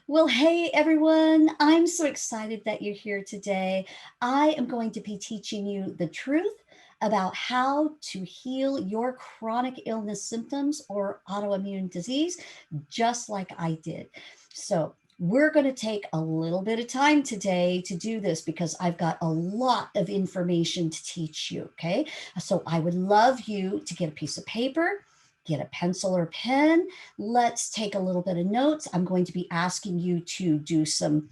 Well, hey everyone, I'm so excited that you're here today. I am going to be teaching you the truth about how to heal your chronic illness symptoms or autoimmune disease, just like I did. So, we're going to take a little bit of time today to do this because I've got a lot of information to teach you. Okay. So, I would love you to get a piece of paper, get a pencil or pen. Let's take a little bit of notes. I'm going to be asking you to do some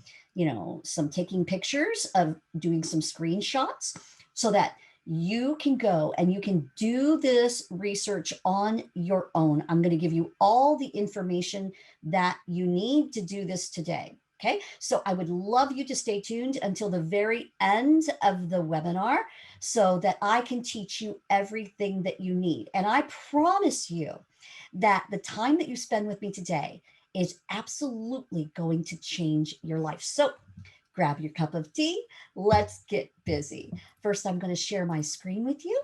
taking pictures of doing some screenshots so that you can go and you can do this research on your own. I'm going to give you all the information that you need to do this today. Okay, so I would love you to stay tuned until the very end of the webinar so that I can teach you everything that you need. And I promise you that the time that you spend with me today is absolutely going to change your life. So grab your cup of tea. Let's get busy. First, I'm going to share my screen with you.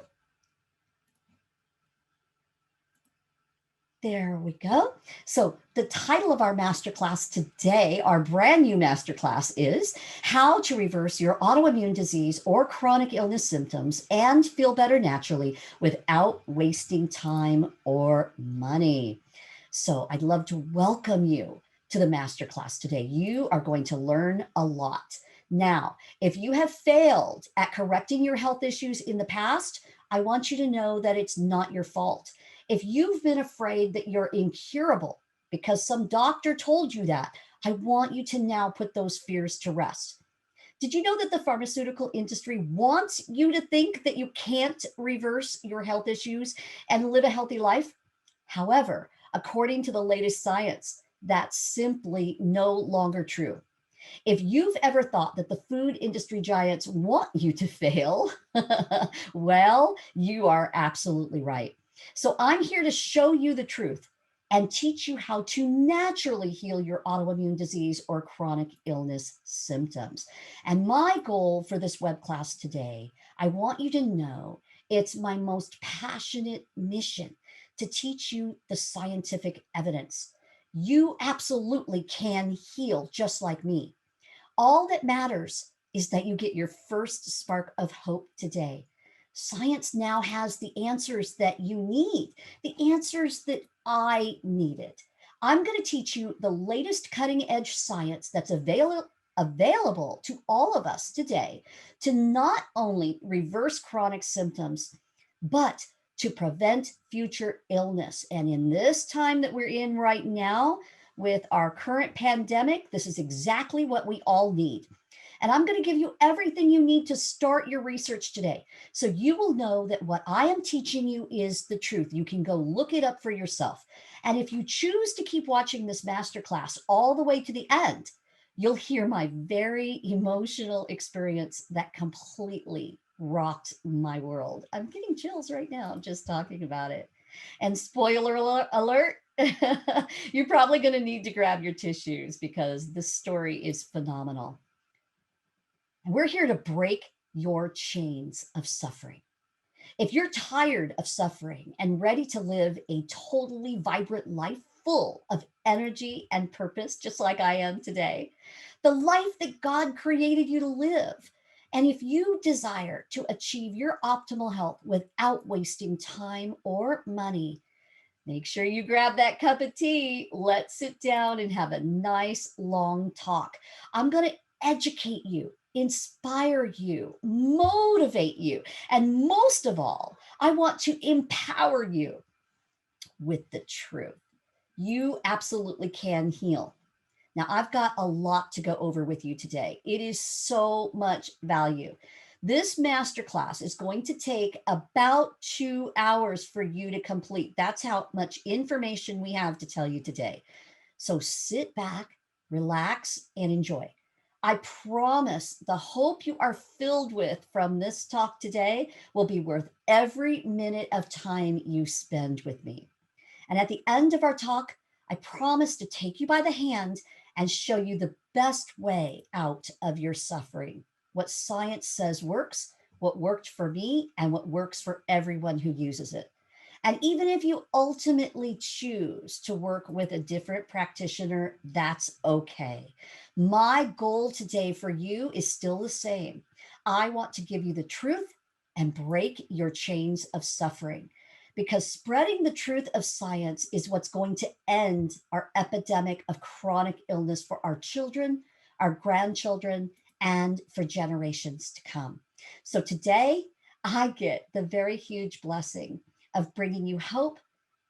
There we go. So the title of our masterclass today, our brand new masterclass, is How to Reverse Your Autoimmune Disease or Chronic Illness Symptoms and Feel Better Naturally Without Wasting Time or Money. So I'd love to welcome you to the masterclass today. You are going to learn a lot. Now, if you have failed at correcting your health issues in the past, I want you to know that it's not your fault. If you've been afraid that you're incurable because some doctor told you that, I want you to now put those fears to rest. Did you know that the pharmaceutical industry wants you to think that you can't reverse your health issues and live a healthy life? However, according to the latest science, that's simply no longer true. If you've ever thought that the food industry giants want you to fail, well, you are absolutely right. So I'm here to show you the truth and teach you how to naturally heal your autoimmune disease or chronic illness symptoms. And my goal for this web class today, I want you to know it's my most passionate mission to teach you the scientific evidence. You absolutely can heal just like me. All that matters is that you get your first spark of hope today. Science now has the answers that you need, the answers that I needed. I'm going to teach you the latest cutting edge science that's available to all of us today to not only reverse chronic symptoms, but to prevent future illness. And in this time that we're in right now, with our current pandemic, this is exactly what we all need. And I'm going to give you everything you need to start your research today. So you will know that what I am teaching you is the truth. You can go look it up for yourself. And if you choose to keep watching this masterclass all the way to the end, you'll hear my very emotional experience that completely rocked my world. I'm getting chills right now just talking about it. And spoiler alert, you're probably going to need to grab your tissues because this story is phenomenal. And we're here to break your chains of suffering. If you're tired of suffering and ready to live a totally vibrant life full of energy and purpose, just like I am today, the life that God created you to live, and if you desire to achieve your optimal health without wasting time or money, make sure you grab that cup of tea. Let's sit down and have a nice long talk. I'm going to educate you, inspire you, motivate you, and most of all, I want to empower you with the truth. You absolutely can heal. Now, I've got a lot to go over with you today. It is so much value. This masterclass is going to take about 2 hours for you to complete. That's how much information we have to tell you today. So sit back, relax, and enjoy. I promise the hope you are filled with from this talk today will be worth every minute of time you spend with me. And at the end of our talk, I promise to take you by the hand and show you the best way out of your suffering, what science says works, what worked for me, and what works for everyone who uses it. And even if you ultimately choose to work with a different practitioner, that's okay. My goal today for you is still the same. I want to give you the truth and break your chains of suffering, because spreading the truth of science is what's going to end our epidemic of chronic illness for our children, our grandchildren, and for generations to come. So today, I get the very huge blessing of bringing you hope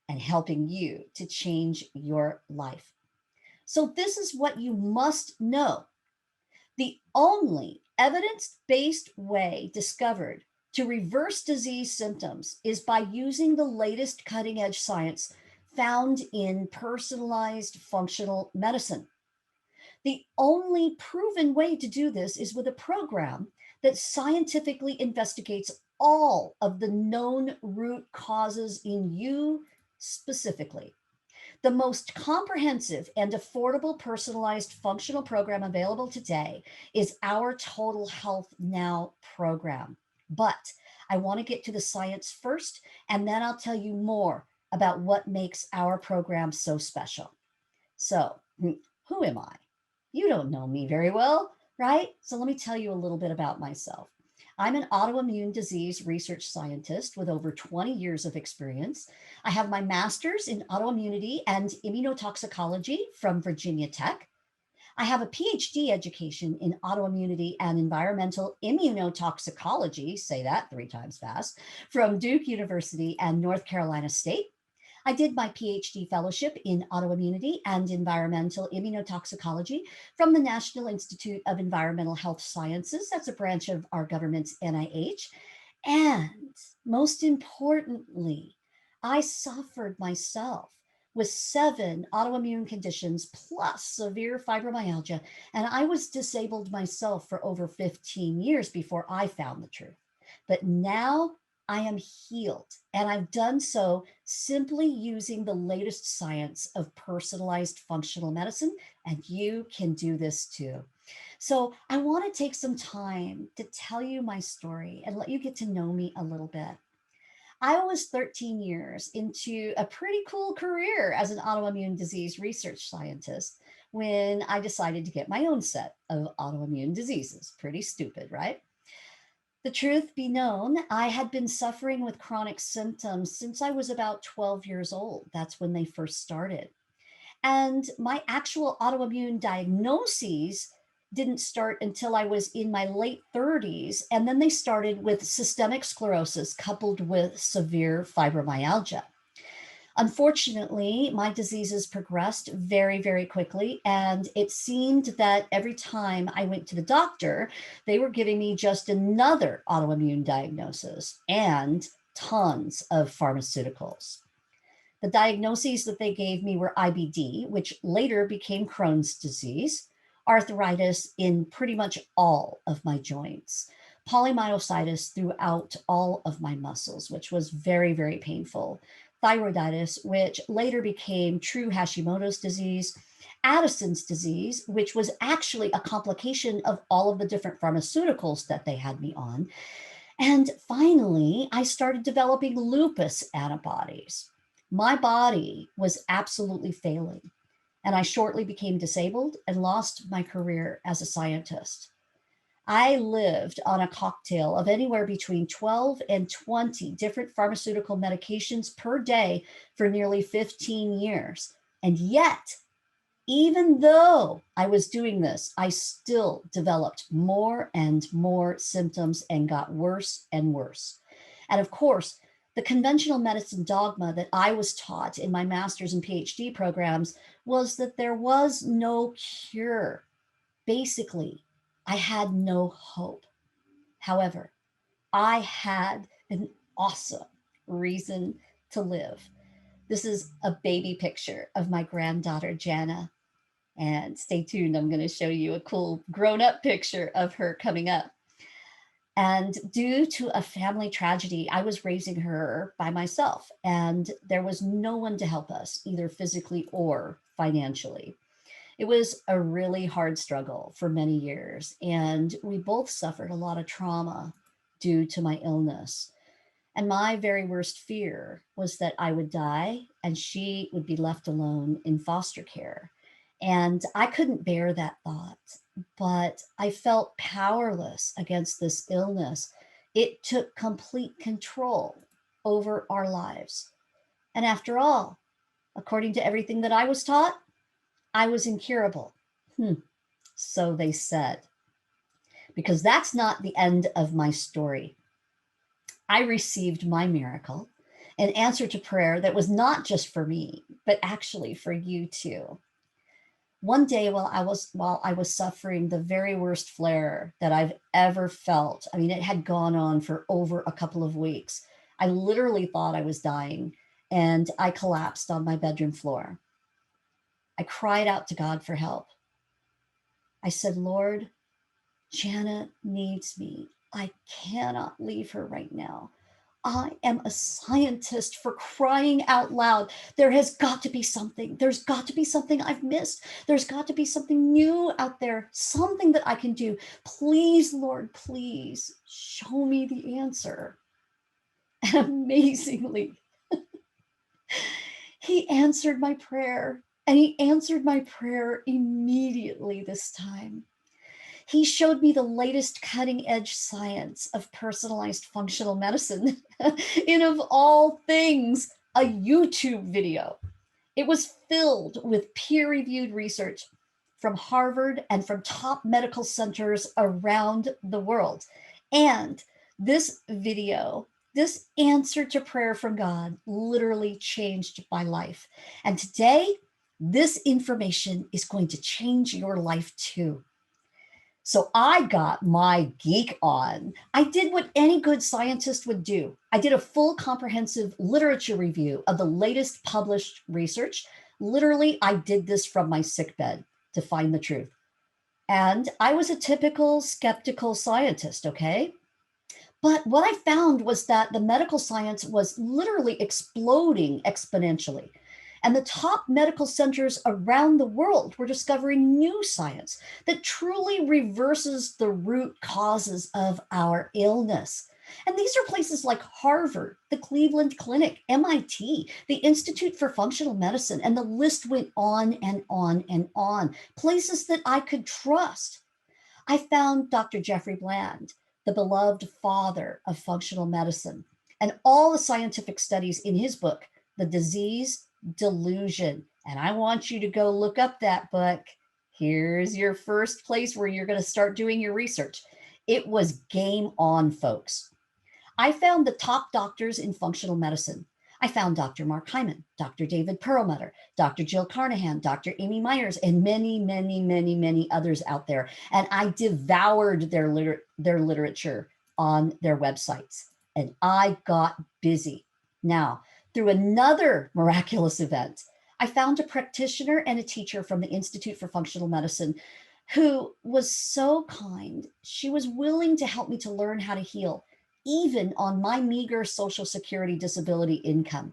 and helping you to change your life. So, this is what you must know. The only evidence based way discovered to reverse disease symptoms is by using the latest cutting edge science found in personalized functional medicine. The only proven way to do this is with a program that scientifically investigates all of the known root causes in you specifically. The most comprehensive and affordable personalized functional program available today is our Total Health Now program. But I want to get to the science first, and then I'll tell you more about what makes our program so special. So, who am I? You don't know me very well, right? So let me tell you a little bit about myself. I'm an autoimmune disease research scientist with over 20 years of experience. I have my master's in autoimmunity and immunotoxicology from Virginia Tech. I have a PhD education in autoimmunity and environmental immunotoxicology, say that 3 times fast, from Duke University and North Carolina State. I did my PhD fellowship in autoimmunity and environmental immunotoxicology from the National Institute of Environmental Health Sciences. That's a branch of our government's NIH. And most importantly, I suffered myself with 7 autoimmune conditions plus severe fibromyalgia, and I was disabled myself for over 15 years before I found the truth. But now I am healed, and I've done so simply using the latest science of personalized functional medicine, and you can do this too. So, I want to take some time to tell you my story and let you get to know me a little bit. I was 13 years into a pretty cool career as an autoimmune disease research scientist when I decided to get my own set of autoimmune diseases. Pretty stupid, right? The truth be known, I had been suffering with chronic symptoms since I was about 12 years old. That's when they first started. And my actual autoimmune diagnoses didn't start until I was in my late 30s. And then they started with systemic sclerosis coupled with severe fibromyalgia. Unfortunately, my diseases progressed very, very quickly. And it seemed that every time I went to the doctor, they were giving me just another autoimmune diagnosis and tons of pharmaceuticals. The diagnoses that they gave me were IBD, which later became Crohn's disease, arthritis in pretty much all of my joints, polymyositis throughout all of my muscles, which was very, very painful, thyroiditis, which later became true Hashimoto's disease, Addison's disease, which was actually a complication of all of the different pharmaceuticals that they had me on. And finally, I started developing lupus antibodies. My body was absolutely failing, and I shortly became disabled and lost my career as a scientist. I lived on a cocktail of anywhere between 12 and 20 different pharmaceutical medications per day for nearly 15 years. And yet, even though I was doing this, I still developed more and more symptoms and got worse and worse. And of course, the conventional medicine dogma that I was taught in my master's and PhD programs was that there was no cure. Basically, I had no hope. However, I had an awesome reason to live. This is a baby picture of my granddaughter, Jana. And stay tuned, I'm going to show you a cool grown up picture of her coming up. And due to a family tragedy, I was raising her by myself, and there was no one to help us, either physically or financially. It was a really hard struggle for many years, and we both suffered a lot of trauma due to my illness. And my very worst fear was that I would die and she would be left alone in foster care. And I couldn't bear that thought, but I felt powerless against this illness. It took complete control over our lives. And after all, according to everything that I was taught, I was incurable. So they said. Because that's not the end of my story. I received my miracle, an answer to prayer that was not just for me, but actually for you too. One day while I was suffering the very worst flare that I've ever felt, I mean, it had gone on for over a couple of weeks. I literally thought I was dying, and I collapsed on my bedroom floor. I cried out to God for help. I said, Lord, Janet needs me. I cannot leave her right now. I am a scientist, for crying out loud. There has got to be something. There's got to be something I've missed. There's got to be something new out there, something that I can do. Please, Lord, please show me the answer. And amazingly, he answered my prayer, and he answered my prayer immediately this time. He showed me the latest cutting edge science of personalized functional medicine in, of all things, a YouTube video. It was filled with peer reviewed research from Harvard and from top medical centers around the world. And this video, this answer to prayer from God, literally changed my life. And today, this information is going to change your life too. So I got my geek on. I did what any good scientist would do. I did a full comprehensive literature review of the latest published research. Literally, I did this from my sickbed to find the truth. And I was a typical skeptical scientist, okay? But what I found was that the medical science was literally exploding exponentially. And the top medical centers around the world were discovering new science that truly reverses the root causes of our illness. And these are places like Harvard, the Cleveland Clinic, MIT, the Institute for Functional Medicine, and the list went on and on and on. Places that I could trust. I found Dr. Jeffrey Bland, the beloved father of functional medicine, and all the scientific studies in his book, The Disease Delusion. And I want you to go look up that book. Here's your first place where you're going to start doing your research. It was game on, folks. I found the top doctors in functional medicine. I found Dr. Mark Hyman, Dr. David Perlmutter, Dr. Jill Carnahan, Dr. Amy Myers, and many, many, many, many others out there. And I devoured their literature on their websites. And I got busy. Now, through another miraculous event, I found a practitioner and a teacher from the Institute for Functional Medicine who was so kind. She was willing to help me to learn how to heal, even on my meager Social Security disability income.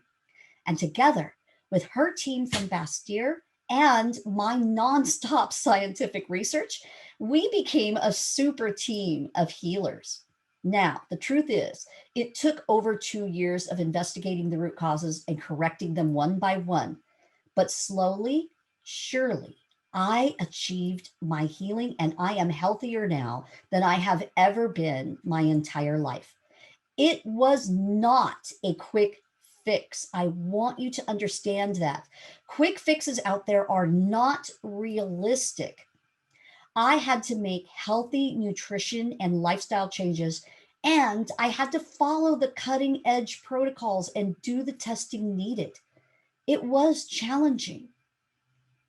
And together with her team from Bastyr and my nonstop scientific research, we became a super team of healers. Now, the truth is, it took over 2 years of investigating the root causes and correcting them one by one. But slowly, surely, I achieved my healing, and I am healthier now than I have ever been my entire life. It was not a quick fix. I want you to understand that. Quick fixes out there are not realistic. I had to make healthy nutrition and lifestyle changes, and I had to follow the cutting edge protocols and do the testing needed. It was challenging,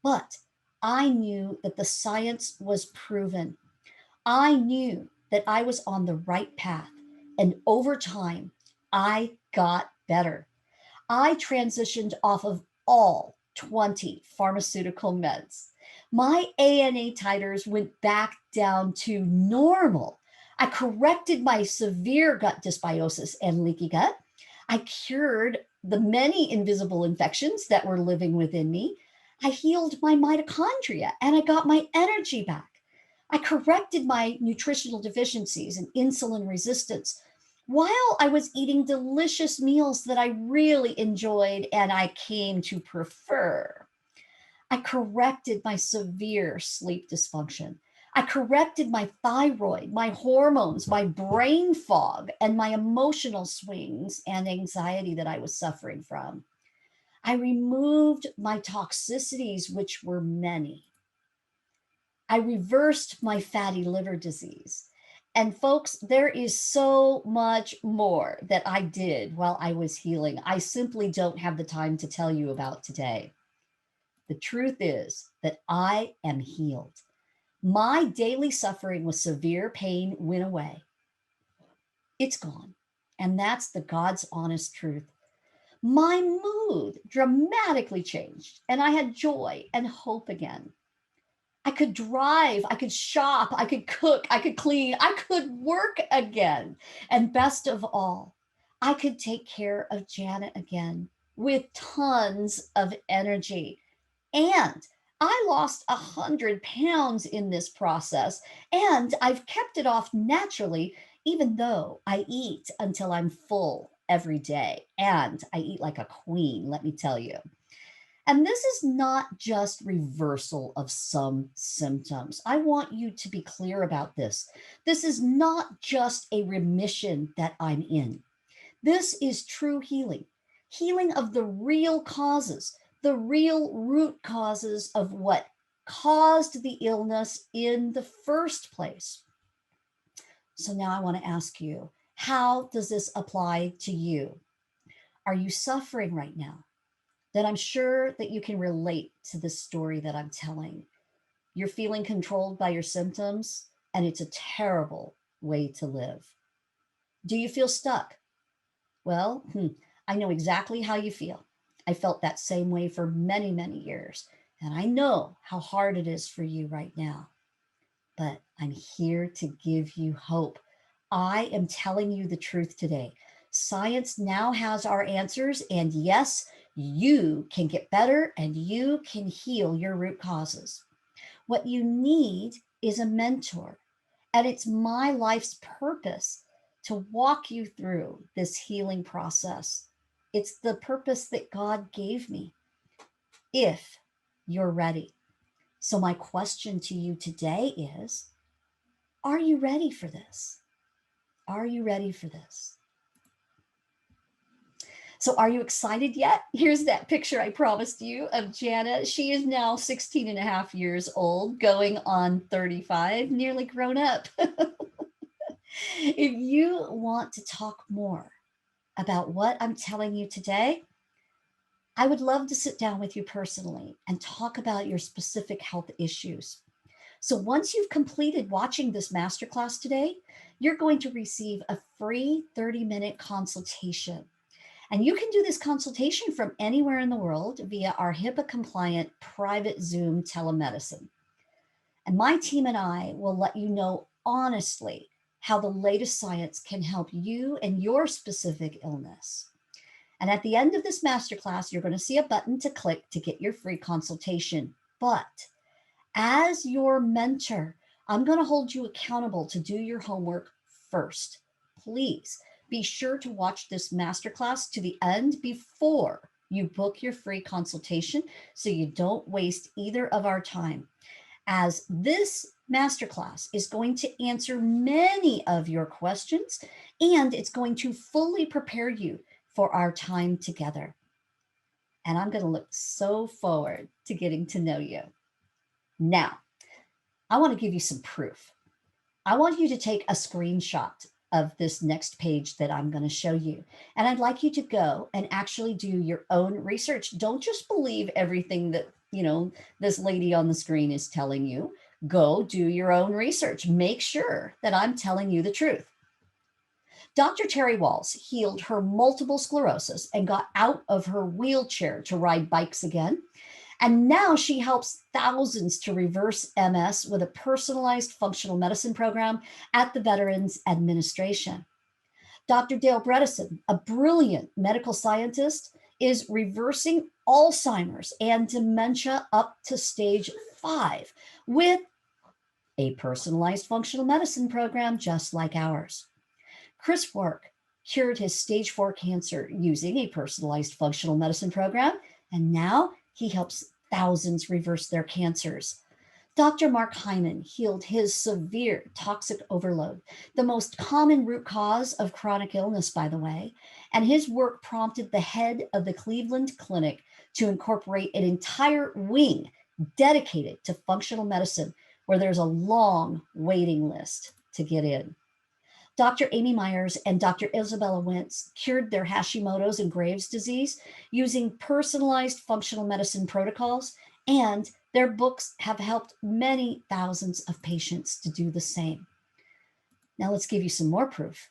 but I knew that the science was proven. I knew that I was on the right path, and over time, I got better. I transitioned off of all 20 pharmaceutical meds. My ANA titers went back down to normal. I corrected my severe gut dysbiosis and leaky gut. I cured the many invisible infections that were living within me. I healed my mitochondria and I got my energy back. I corrected my nutritional deficiencies and insulin resistance. while I was eating delicious meals that I really enjoyed and I came to prefer. I corrected my severe sleep dysfunction. I corrected my thyroid, my hormones, my brain fog, and my emotional swings and anxiety that I was suffering from. I removed my toxicities, which were many. I reversed my fatty liver disease. And folks, there is so much more that I did while I was healing. I simply don't have the time to tell you about today. The truth is that I am healed. My daily suffering with severe pain went away. It's gone. And that's the God's honest truth. My mood dramatically changed, and I had joy and hope again. I could drive, I could shop, I could cook, I could clean, I could work again. And best of all, I could take care of Janet again with tons of energy. And I lost 100 pounds in this process, and I've kept it off naturally, even though I eat until I'm full every day. And I eat like a queen, let me tell you. And this is not just reversal of some symptoms. I want you to be clear about this. This is not just a remission that I'm in. This is true healing, healing of the real causes, the real root causes of what caused the illness in the first place. So now I want to ask you, how does this apply to you? Are you suffering right now? Then I'm sure that you can relate to this story that I'm telling. You're feeling controlled by your symptoms, and it's a terrible way to live. Do you feel stuck? Well, I know exactly how you feel. I felt that same way for many, many years, and I know how hard it is for you right now. But I'm here to give you hope. I am telling you the truth today. Science now has our answers, and yes, you can get better and you can heal your root causes. What you need is a mentor, and it's my life's purpose to walk you through this healing process. It's the purpose that God gave me, if you're ready. So, my question to you today is, are you ready for this? Are you ready for this? So are you excited yet? Here's that picture I promised you of Jana. She is now 16 and a half years old, going on 35, nearly grown up. If you want to talk more about what I'm telling you today, I would love to sit down with you personally and talk about your specific health issues. So once you've completed watching this masterclass today, you're going to receive a free 30-minute consultation. And you can do this consultation from anywhere in the world via our HIPAA compliant private Zoom telemedicine. And my team and I will let you know honestly how the latest science can help you and your specific illness. And at the end of this masterclass, you're going to see a button to click to get your free consultation. But as your mentor, I'm going to hold you accountable to do your homework first. Please be sure to watch this masterclass to the end before you book your free consultation so you don't waste either of our time, as this masterclass is going to answer many of your questions and it's going to fully prepare you for our time together. And I'm going to look so forward to getting to know you. Now, I want to give you some proof. I want you to take a screenshot of this next page that I'm going to show you. And I'd like you to go and actually do your own research. Don't just believe everything that, this lady on the screen is telling you. Go do your own research. Make sure that I'm telling you the truth. Dr. Terry Walls healed her multiple sclerosis and got out of her wheelchair to ride bikes again. And now she helps thousands to reverse MS with a personalized functional medicine program at the Veterans Administration. Dr. Dale Bredesen, a brilliant medical scientist, is reversing Alzheimer's and dementia up to stage 5 with a personalized functional medicine program just like ours. Chris Work cured his stage 4 cancer using a personalized functional medicine program, and now he helps thousands reverse their cancers. Dr. Mark Hyman healed his severe toxic overload, the most common root cause of chronic illness, by the way, and his work prompted the head of the Cleveland Clinic to incorporate an entire wing dedicated to functional medicine, where there's a long waiting list to get in. Dr. Amy Myers and Dr. Isabella Wentz cured their Hashimoto's and Graves' disease using personalized functional medicine protocols, and their books have helped many thousands of patients to do the same. Now let's give you some more proof.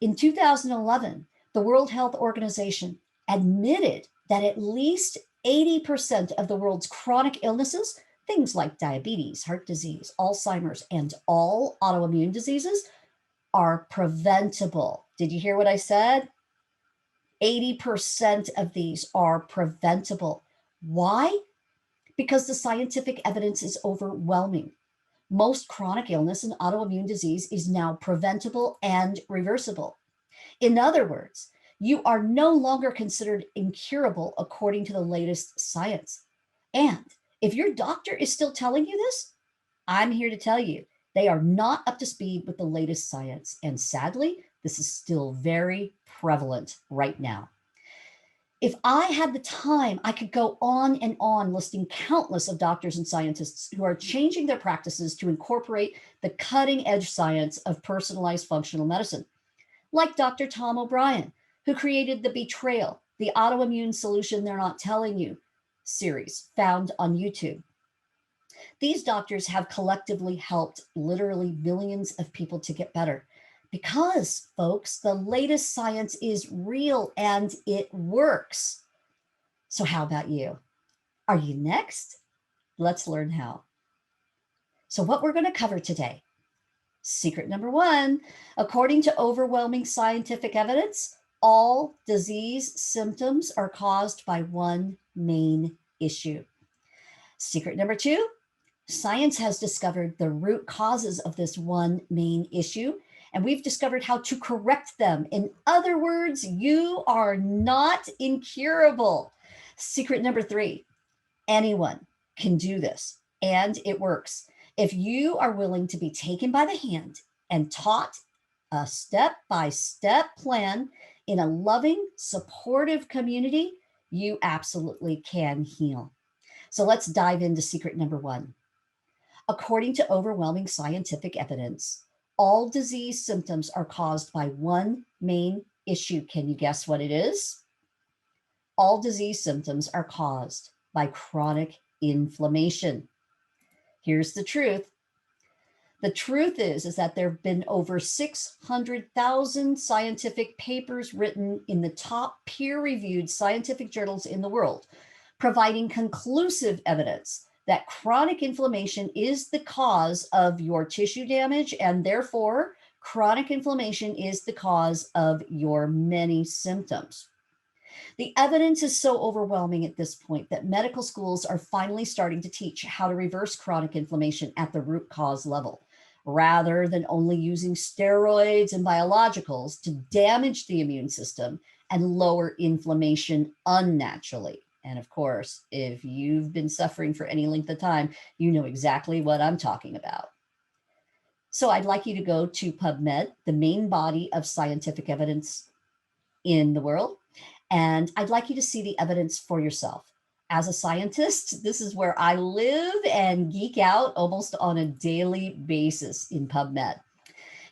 In 2011, the World Health Organization admitted that at least 80% of the world's chronic illnesses, things like diabetes, heart disease, Alzheimer's, and all autoimmune diseases, are preventable. Did you hear what I said? 80% of these are preventable. Why? Because the scientific evidence is overwhelming. Most chronic illness and autoimmune disease is now preventable and reversible. In other words, you are no longer considered incurable according to the latest science. And if your doctor is still telling you this, I'm here to tell you they are not up to speed with the latest science. And sadly, this is still very prevalent right now. If I had the time, I could go on and on listing countless of doctors and scientists who are changing their practices to incorporate the cutting edge science of personalized functional medicine. Like Dr. Tom O'Brien, who created the Betrayal, the Autoimmune Solution They're Not Telling You series found on YouTube. These doctors have collectively helped literally millions of people to get better because, folks, the latest science is real and it works. So how about you? Are you next? Let's learn how. So what we're going to cover today. Secret number 1, according to overwhelming scientific evidence, all disease symptoms are caused by one main issue. Secret number 2, science has discovered the root causes of this one main issue, and we've discovered how to correct them. In other words, you are not incurable. Secret number 3, anyone can do this, and it works. If you are willing to be taken by the hand and taught a step-by-step plan in a loving, supportive community, you absolutely can heal. So let's dive into secret number 1. According to overwhelming scientific evidence, all disease symptoms are caused by one main issue. Can you guess what it is? All disease symptoms are caused by chronic inflammation. Here's the truth. The truth is that there have been over 600,000 scientific papers written in the top peer-reviewed scientific journals in the world, providing conclusive evidence that chronic inflammation is the cause of your tissue damage, and therefore chronic inflammation is the cause of your many symptoms. The evidence is so overwhelming at this point that medical schools are finally starting to teach how to reverse chronic inflammation at the root cause level, rather than only using steroids and biologicals to damage the immune system and lower inflammation unnaturally. And of course, if you've been suffering for any length of time, you know exactly what I'm talking about. So I'd like you to go to PubMed, the main body of scientific evidence in the world, and I'd like you to see the evidence for yourself. As a scientist, this is where I live and geek out almost on a daily basis in PubMed.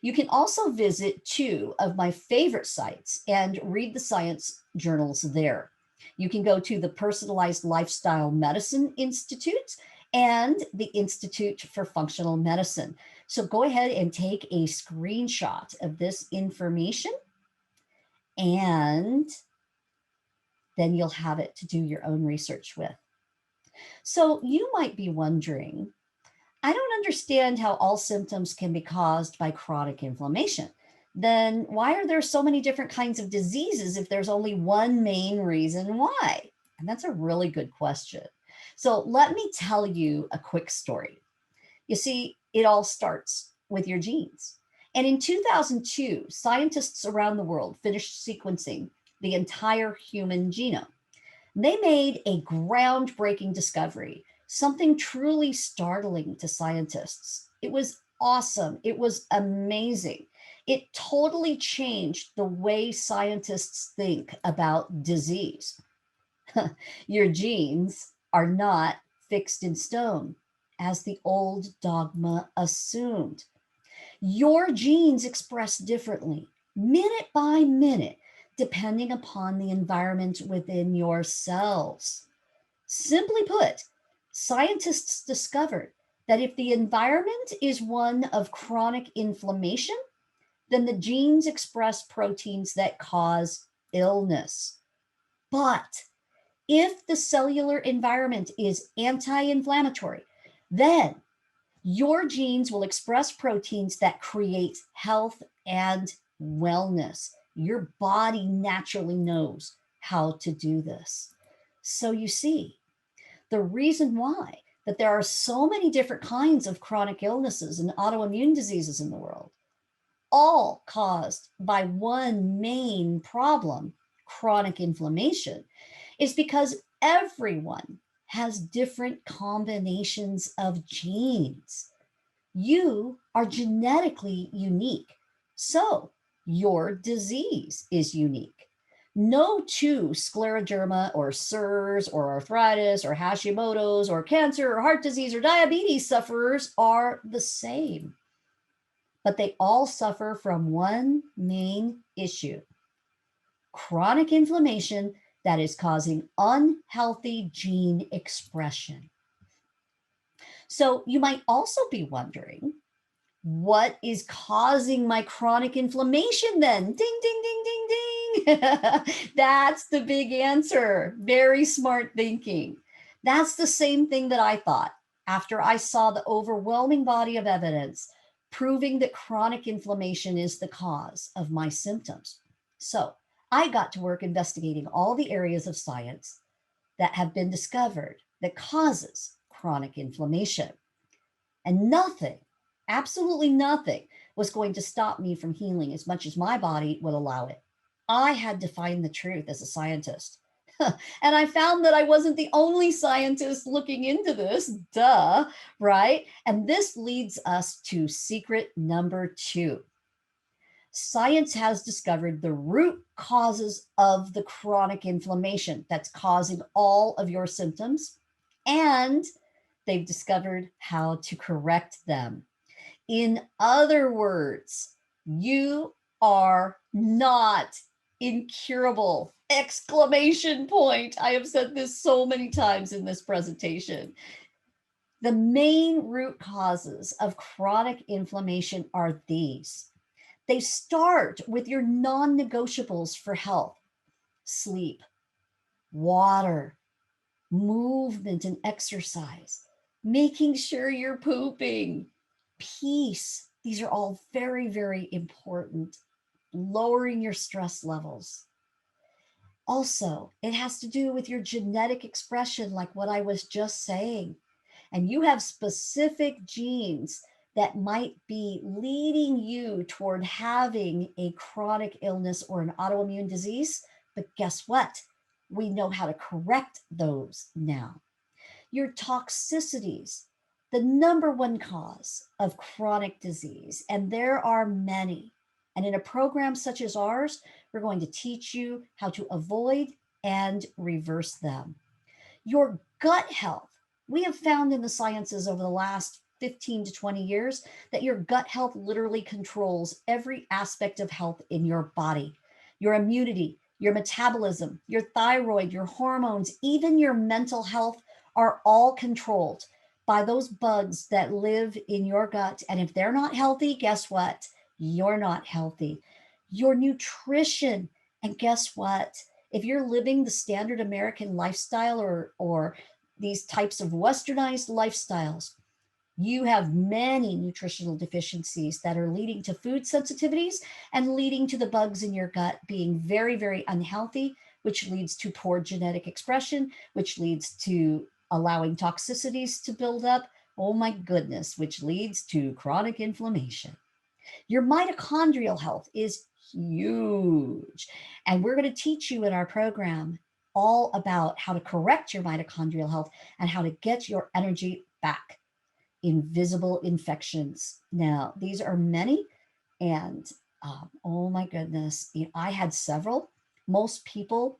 You can also visit 2 of my favorite sites and read the science journals there. You can go to the Personalized Lifestyle Medicine Institute and the Institute for Functional Medicine. So go ahead and take a screenshot of this information, and then you'll have it to do your own research with. So you might be wondering, I don't understand how all symptoms can be caused by chronic inflammation. Then why are there so many different kinds of diseases if there's only one main reason why? And that's a really good question. So let me tell you a quick story. You see, it all starts with your genes. And in 2002, scientists around the world finished sequencing the entire human genome. They made a groundbreaking discovery, something truly startling to scientists. It was awesome. It was amazing. It totally changed the way scientists think about disease. Your genes are not fixed in stone, as the old dogma assumed. Your genes express differently, minute by minute, depending upon the environment within your cells. Simply put, scientists discovered that if the environment is one of chronic inflammation, then the genes express proteins that cause illness. But if the cellular environment is anti-inflammatory, then your genes will express proteins that create health and wellness. Your body naturally knows how to do this. So you see, the reason why that there are so many different kinds of chronic illnesses and autoimmune diseases in the world, all caused by one main problem, chronic inflammation, is because everyone has different combinations of genes. You are genetically unique, so your disease is unique. No two scleroderma or SIRS or arthritis or Hashimoto's or cancer or heart disease or diabetes sufferers are the same, but they all suffer from one main issue: chronic inflammation that is causing unhealthy gene expression. So you might also be wondering, what is causing my chronic inflammation then? Ding, ding, ding, ding, ding. That's the big answer. Very smart thinking. That's the same thing that I thought after I saw the overwhelming body of evidence proving that chronic inflammation is the cause of my symptoms. So I got to work investigating all the areas of science that have been discovered that causes chronic inflammation. And nothing, absolutely nothing, was going to stop me from healing as much as my body would allow it. I had to find the truth as a scientist. And I found that I wasn't the only scientist looking into this, duh, right? And this leads us to secret number 2. Science has discovered the root causes of the chronic inflammation that's causing all of your symptoms, and they've discovered how to correct them. In other words, you are not incurable! Exclamation point. I have said this so many times in this presentation. The main root causes of chronic inflammation are these. They start with your non-negotiables for health: sleep, water, movement and exercise, making sure you're pooping, peace. These are all very, very important. Lowering your stress levels. Also, it has to do with your genetic expression, like what I was just saying. And you have specific genes that might be leading you toward having a chronic illness or an autoimmune disease. But guess what? We know how to correct those now. Your toxicities, the number one cause of chronic disease, and there are many. And in a program such as ours, we're going to teach you how to avoid and reverse them. Your gut health. We have found in the sciences over the last 15 to 20 years that your gut health literally controls every aspect of health in your body. Your immunity, your metabolism, your thyroid, your hormones, even your mental health are all controlled by those bugs that live in your gut. And if they're not healthy, guess what? You're not healthy. Your nutrition. And guess what? If you're living the standard American lifestyle or these types of westernized lifestyles, you have many nutritional deficiencies that are leading to food sensitivities and leading to the bugs in your gut being very, very unhealthy, which leads to poor genetic expression, which leads to allowing toxicities to build up. Oh my goodness, which leads to chronic inflammation. Your mitochondrial health is huge. And we're going to teach you in our program all about how to correct your mitochondrial health and how to get your energy back. Invisible infections. Now, these are many, and oh my goodness, I had several. Most people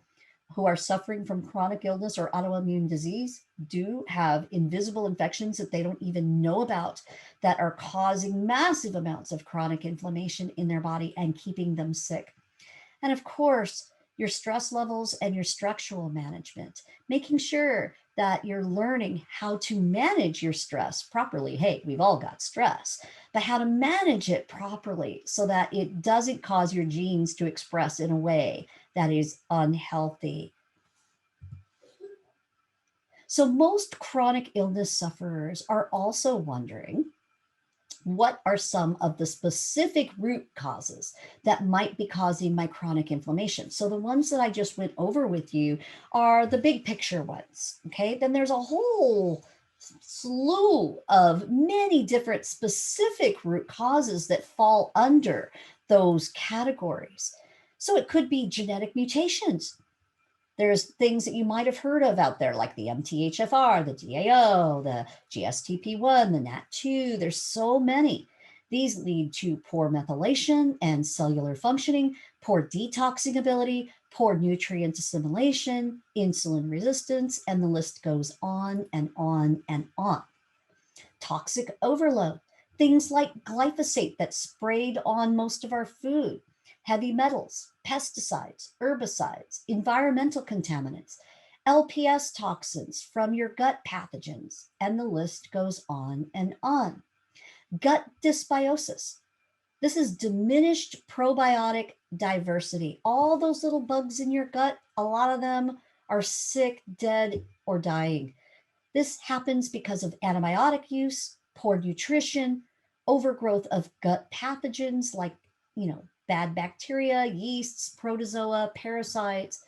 who are suffering from chronic illness or autoimmune disease do have invisible infections that they don't even know about that are causing massive amounts of chronic inflammation in their body and keeping them sick. And of course, your stress levels and your structural management, making sure that you're learning how to manage your stress properly. Hey, we've all got stress, but how to manage it properly so that it doesn't cause your genes to express in a way that is unhealthy. So most chronic illness sufferers are also wondering, what are some of the specific root causes that might be causing my chronic inflammation? So the ones that I just went over with you are the big picture ones, okay? Then there's a whole slew of many different specific root causes that fall under those categories. So it could be genetic mutations. There's things that you might have heard of out there, like the MTHFR, the DAO, the GSTP1, the NAT2. There's so many. These lead to poor methylation and cellular functioning, poor detoxing ability, poor nutrient assimilation, insulin resistance, and the list goes on and on and on. Toxic overload, things like glyphosate that's sprayed on most of our food, heavy metals, pesticides, herbicides, environmental contaminants, LPS toxins from your gut pathogens, and the list goes on and on. Gut dysbiosis. This is diminished probiotic diversity. All those little bugs in your gut, a lot of them are sick, dead, or dying. This happens because of antibiotic use, poor nutrition, overgrowth of gut pathogens like, bad bacteria, yeasts, protozoa, parasites.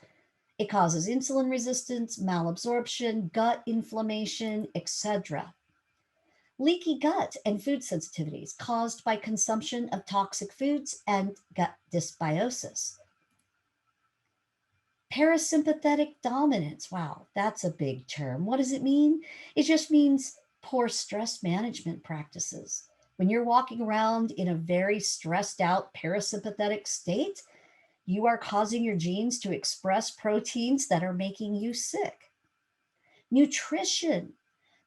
It causes insulin resistance, malabsorption, gut inflammation, etc. Leaky gut and food sensitivities caused by consumption of toxic foods and gut dysbiosis. Parasympathetic dominance. Wow, that's a big term. What does it mean? It just means poor stress management practices. When you're walking around in a very stressed out parasympathetic state, you are causing your genes to express proteins that are making you sick. Nutrition,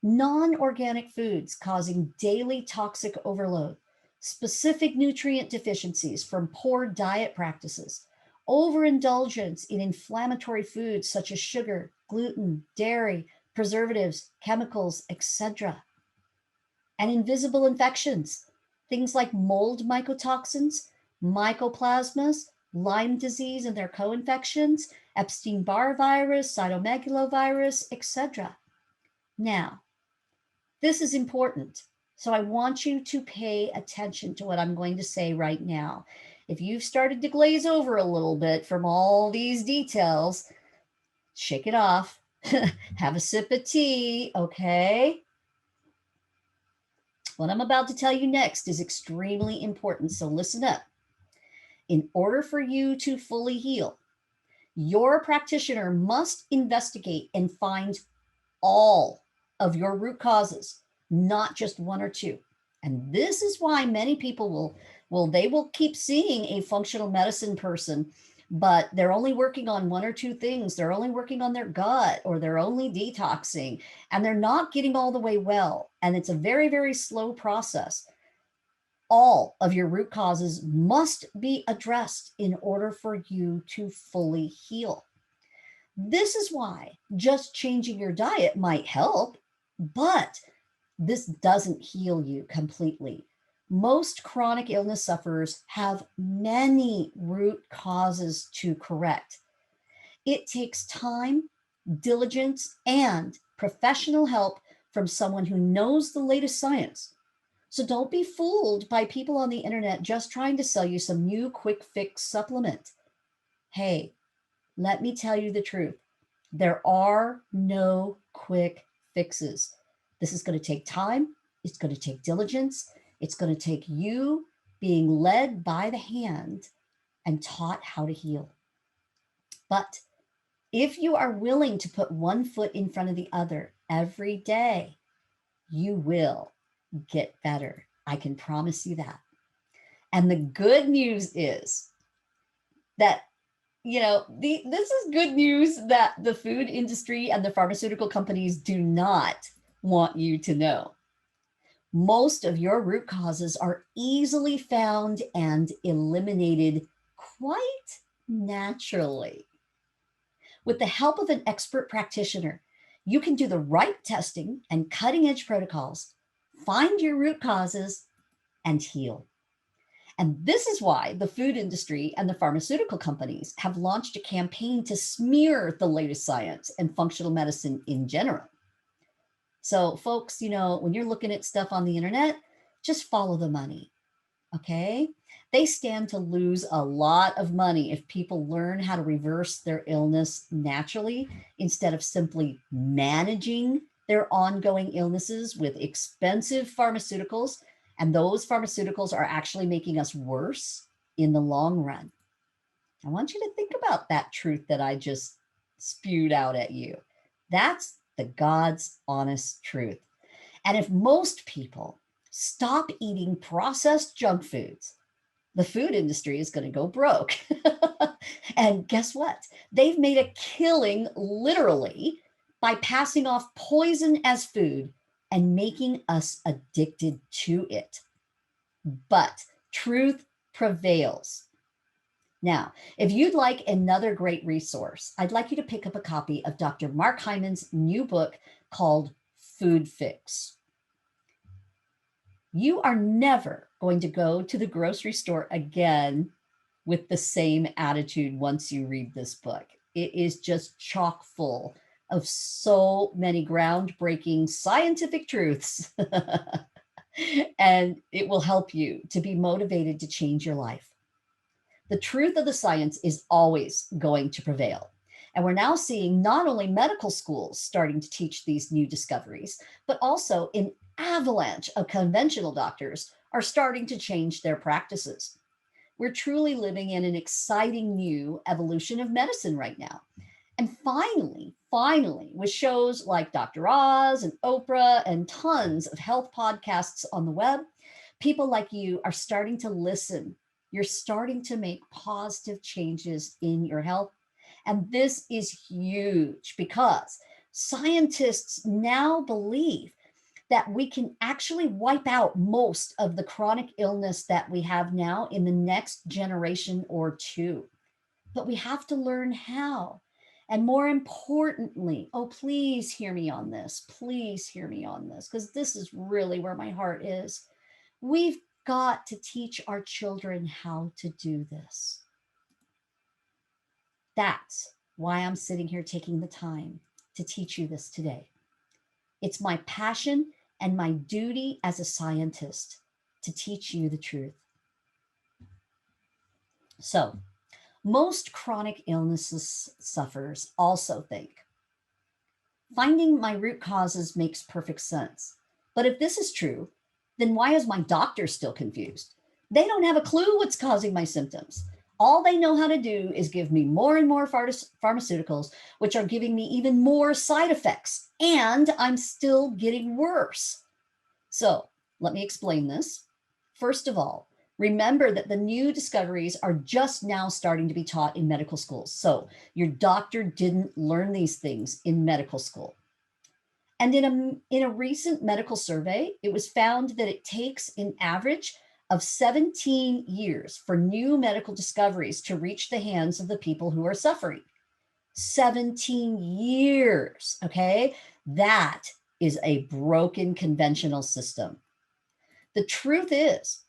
non-organic foods causing daily toxic overload, specific nutrient deficiencies from poor diet practices, overindulgence in inflammatory foods such as sugar, gluten, dairy, preservatives, chemicals, etc. And invisible infections, things like mold mycotoxins, mycoplasmas, Lyme disease and their co-infections, Epstein-Barr virus, cytomegalovirus, etc. Now, this is important. So I want you to pay attention to what I'm going to say right now. If you've started to glaze over a little bit from all these details, shake it off. Have a sip of tea, okay? What I'm about to tell you next is extremely important, so listen up. In order for you to fully heal, your practitioner must investigate and find all of your root causes, not just one or two. And this is why many people will keep seeing a functional medicine person, but they're only working on one or two things. They're only working on their gut, or they're only detoxing, and they're not getting all the way well. And it's a very, very slow process. All of your root causes must be addressed in order for you to fully heal. This is why just changing your diet might help, but this doesn't heal you completely. Most chronic illness sufferers have many root causes to correct. It takes time, diligence, and professional help from someone who knows the latest science. So don't be fooled by people on the internet just trying to sell you some new quick fix supplement. Hey, let me tell you the truth. There are no quick fixes. This is going to take time. It's going to take diligence. It's going to take you being led by the hand and taught how to heal. But if you are willing to put one foot in front of the other every day, you will get better. I can promise you that. And the good news is that, this is good news that the food industry and the pharmaceutical companies do not want you to know. Most of your root causes are easily found and eliminated quite naturally. With the help of an expert practitioner, you can do the right testing and cutting-edge protocols, find your root causes, and heal. And this is why the food industry and the pharmaceutical companies have launched a campaign to smear the latest science and functional medicine in general. So folks, when you're looking at stuff on the internet, just follow the money, okay? They stand to lose a lot of money if people learn how to reverse their illness naturally instead of simply managing their ongoing illnesses with expensive pharmaceuticals. And those pharmaceuticals are actually making us worse in the long run. I want you to think about that truth that I just spewed out at you. That's the God's honest truth. And if most people stop eating processed junk foods, the food industry is going to go broke. And guess what? They've made a killing literally by passing off poison as food and making us addicted to it. But truth prevails. Now, if you'd like another great resource, I'd like you to pick up a copy of Dr. Mark Hyman's new book called Food Fix. You are never going to go to the grocery store again with the same attitude once you read this book. It is just chock full of so many groundbreaking scientific truths. And it will help you to be motivated to change your life. The truth of the science is always going to prevail. And we're now seeing not only medical schools starting to teach these new discoveries, but also an avalanche of conventional doctors are starting to change their practices. We're truly living in an exciting new evolution of medicine right now. And finally, with shows like Dr. Oz and Oprah and tons of health podcasts on the web, people like you are starting to listen. You're starting to make positive changes in your health. And this is huge because scientists now believe that we can actually wipe out most of the chronic illness that we have now in the next generation or two. But we have to learn how. And more importantly, please hear me on this. Please hear me on this, because this is really where my heart is. We've got to teach our children how to do this. That's why I'm sitting here taking the time to teach you this today. It's my passion and my duty as a scientist to teach you the truth. So, most chronic illnesses sufferers also think, finding my root causes makes perfect sense. But if this is true, then why is my doctor still confused? They don't have a clue what's causing my symptoms. All they know how to do is give me more and more pharmaceuticals, which are giving me even more side effects, and I'm still getting worse. So let me explain this. First of all, remember that the new discoveries are just now starting to be taught in medical schools. So your doctor didn't learn these things in medical school. And in a recent medical survey, it was found that it takes an average of 17 years for new medical discoveries to reach the hands of the people who are suffering. 17 years, okay? That is a broken conventional system. The truth is,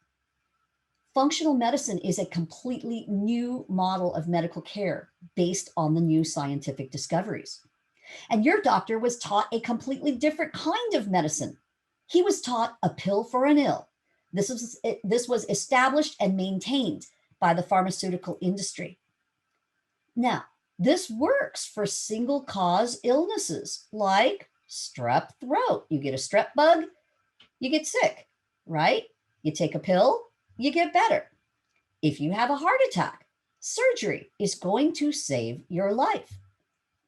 functional medicine is a completely new model of medical care based on the new scientific discoveries. And your doctor was taught a completely different kind of medicine. He was taught a pill for an ill. This was established and maintained by the pharmaceutical industry. Now, this works for single cause illnesses like strep throat. You get a strep bug, you get sick, right? You take a pill, you get better. If you have a heart attack, surgery is going to save your life.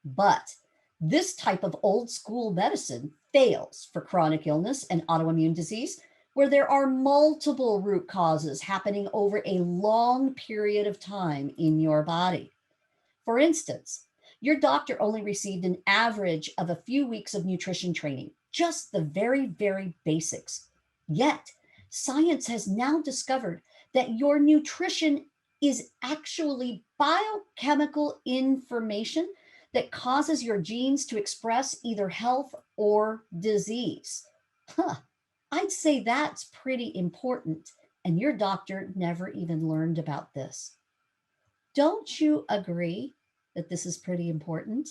But this type of old school medicine fails for chronic illness and autoimmune disease, where there are multiple root causes happening over a long period of time in your body. For instance, your doctor only received an average of a few weeks of nutrition training, just the very, very basics. Yet, science has now discovered that your nutrition is actually biochemical information that causes your genes to express either health or disease. Huh, I'd say that's pretty important, and your doctor never even learned about this. Don't you agree that this is pretty important?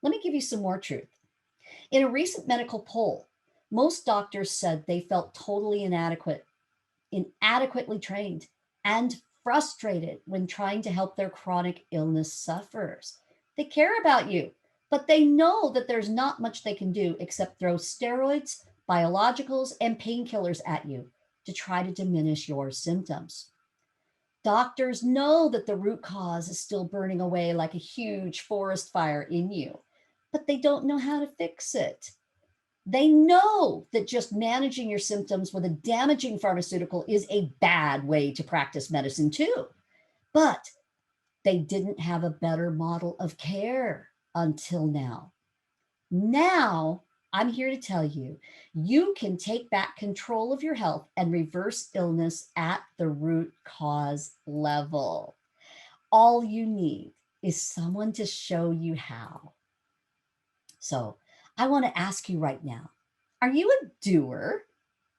Let me give you some more truth. In a recent medical poll, most doctors said they felt totally inadequately trained, and frustrated when trying to help their chronic illness sufferers. They care about you, but they know that there's not much they can do except throw steroids, biologicals, and painkillers at you to try to diminish your symptoms. Doctors know that the root cause is still burning away like a huge forest fire in you, but they don't know how to fix it. They know that just managing your symptoms with a damaging pharmaceutical is a bad way to practice medicine too. But they didn't have a better model of care until now. Now, I'm here to tell you, you can take back control of your health and reverse illness at the root cause level. All you need is someone to show you how. So I want to ask you right now, are you a doer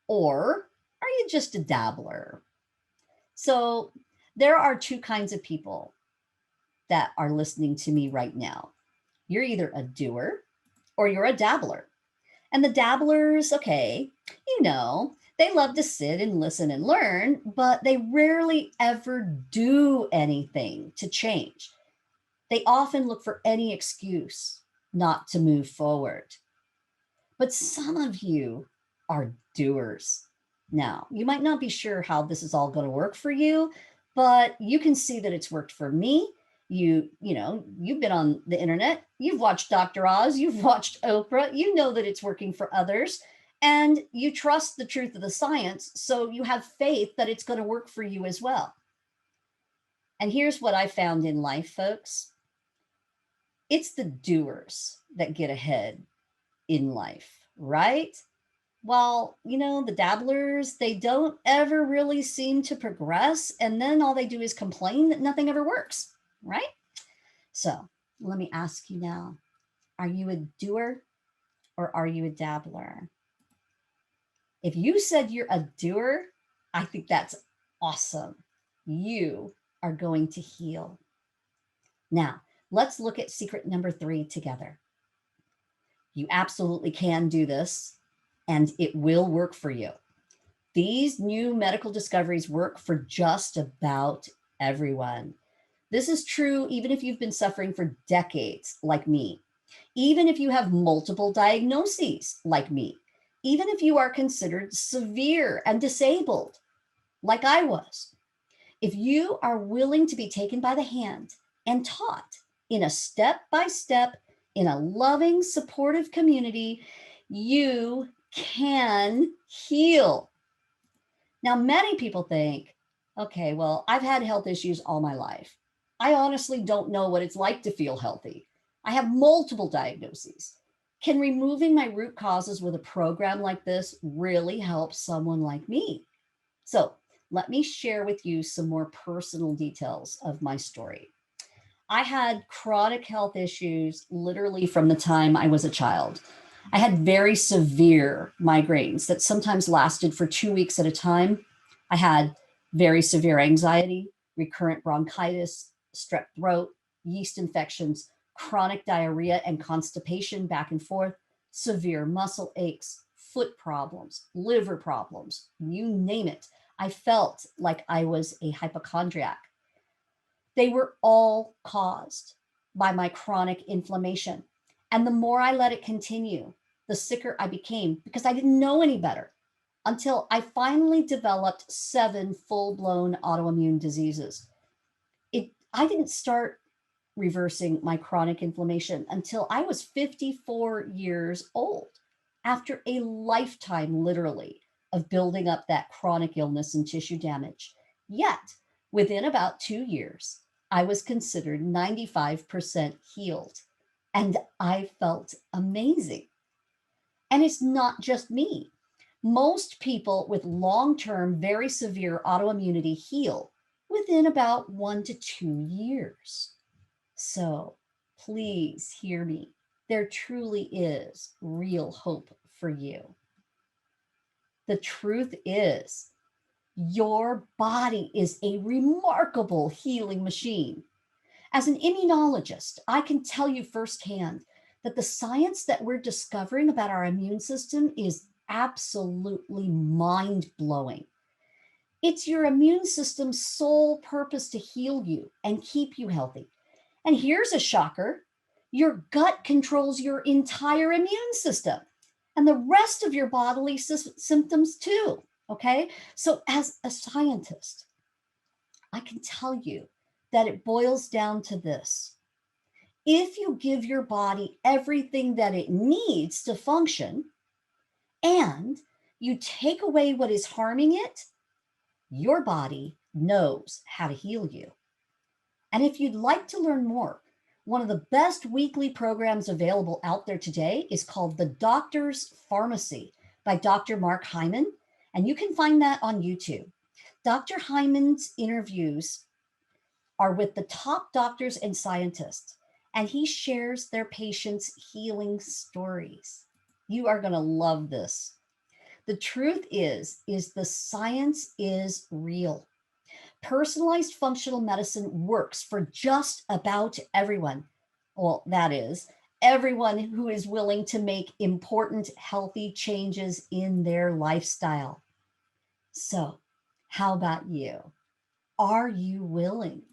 or are you just a dabbler? So there are two kinds of people that are listening to me right now. You're either a doer or you're a dabbler. And the dabblers, okay, they love to sit and listen and learn, but they rarely ever do anything to change. They often look for any excuse not to move forward. But some of you are doers. Now, you might not be sure how this is all going to work for you, but you can see that it's worked for me. You've been on the internet, you've watched Dr. Oz, you've watched Oprah, you know that it's working for others, and you trust the truth of the science, so you have faith that it's going to work for you as well. And here's what I found in life, folks. It's the doers that get ahead in life, right? Well, the dabblers, they don't ever really seem to progress. And then all they do is complain that nothing ever works, right? So let me ask you now, are you a doer or are you a dabbler? If you said you're a doer, I think that's awesome. You are going to heal. Now, let's look at secret number 3 together. You absolutely can do this, and it will work for you. These new medical discoveries work for just about everyone. This is true even if you've been suffering for decades, like me, even if you have multiple diagnoses, like me, even if you are considered severe and disabled, like I was. If you are willing to be taken by the hand and taught in a step-by-step, in a loving, supportive community, you can heal. Now, many people think, okay, well, I've had health issues all my life. I honestly don't know what it's like to feel healthy. I have multiple diagnoses. Can removing my root causes with a program like this really help someone like me? So let me share with you some more personal details of my story. I had chronic health issues literally from the time I was a child. I had very severe migraines that sometimes lasted for 2 weeks at a time. I had very severe anxiety, recurrent bronchitis, strep throat, yeast infections, chronic diarrhea and constipation back and forth, severe muscle aches, foot problems, liver problems, you name it. I felt like I was a hypochondriac. They were all caused by my chronic inflammation. And the more I let it continue, the sicker I became because I didn't know any better until I finally developed 7 full-blown autoimmune diseases. I didn't start reversing my chronic inflammation until I was 54 years old, after a lifetime, literally, of building up that chronic illness and tissue damage. Yet, within about 2 years, I was considered 95% healed, and I felt amazing. And it's not just me. Most people with long-term, very severe autoimmunity heal within about 1 to 2 years. So please hear me. There truly is real hope for you. The truth is, your body is a remarkable healing machine. As an immunologist, I can tell you firsthand that the science that we're discovering about our immune system is absolutely mind-blowing. It's your immune system's sole purpose to heal you and keep you healthy. And here's a shocker: your gut controls your entire immune system and the rest of your bodily symptoms too, okay? So as a scientist, I can tell you that it boils down to this. If you give your body everything that it needs to function, and you take away what is harming it, your body knows how to heal you. And if you'd like to learn more, one of the best weekly programs available out there today is called The Doctor's Pharmacy by Dr. Mark Hyman, and you can find that on YouTube. Dr. Hyman's interviews are with the top doctors and scientists, and he shares their patients' healing stories. You are going to love this. The truth is the science is real. Personalized functional medicine works for just about everyone. Well, that is, everyone who is willing to make important, healthy changes in their lifestyle. So, how about you? Are you willing?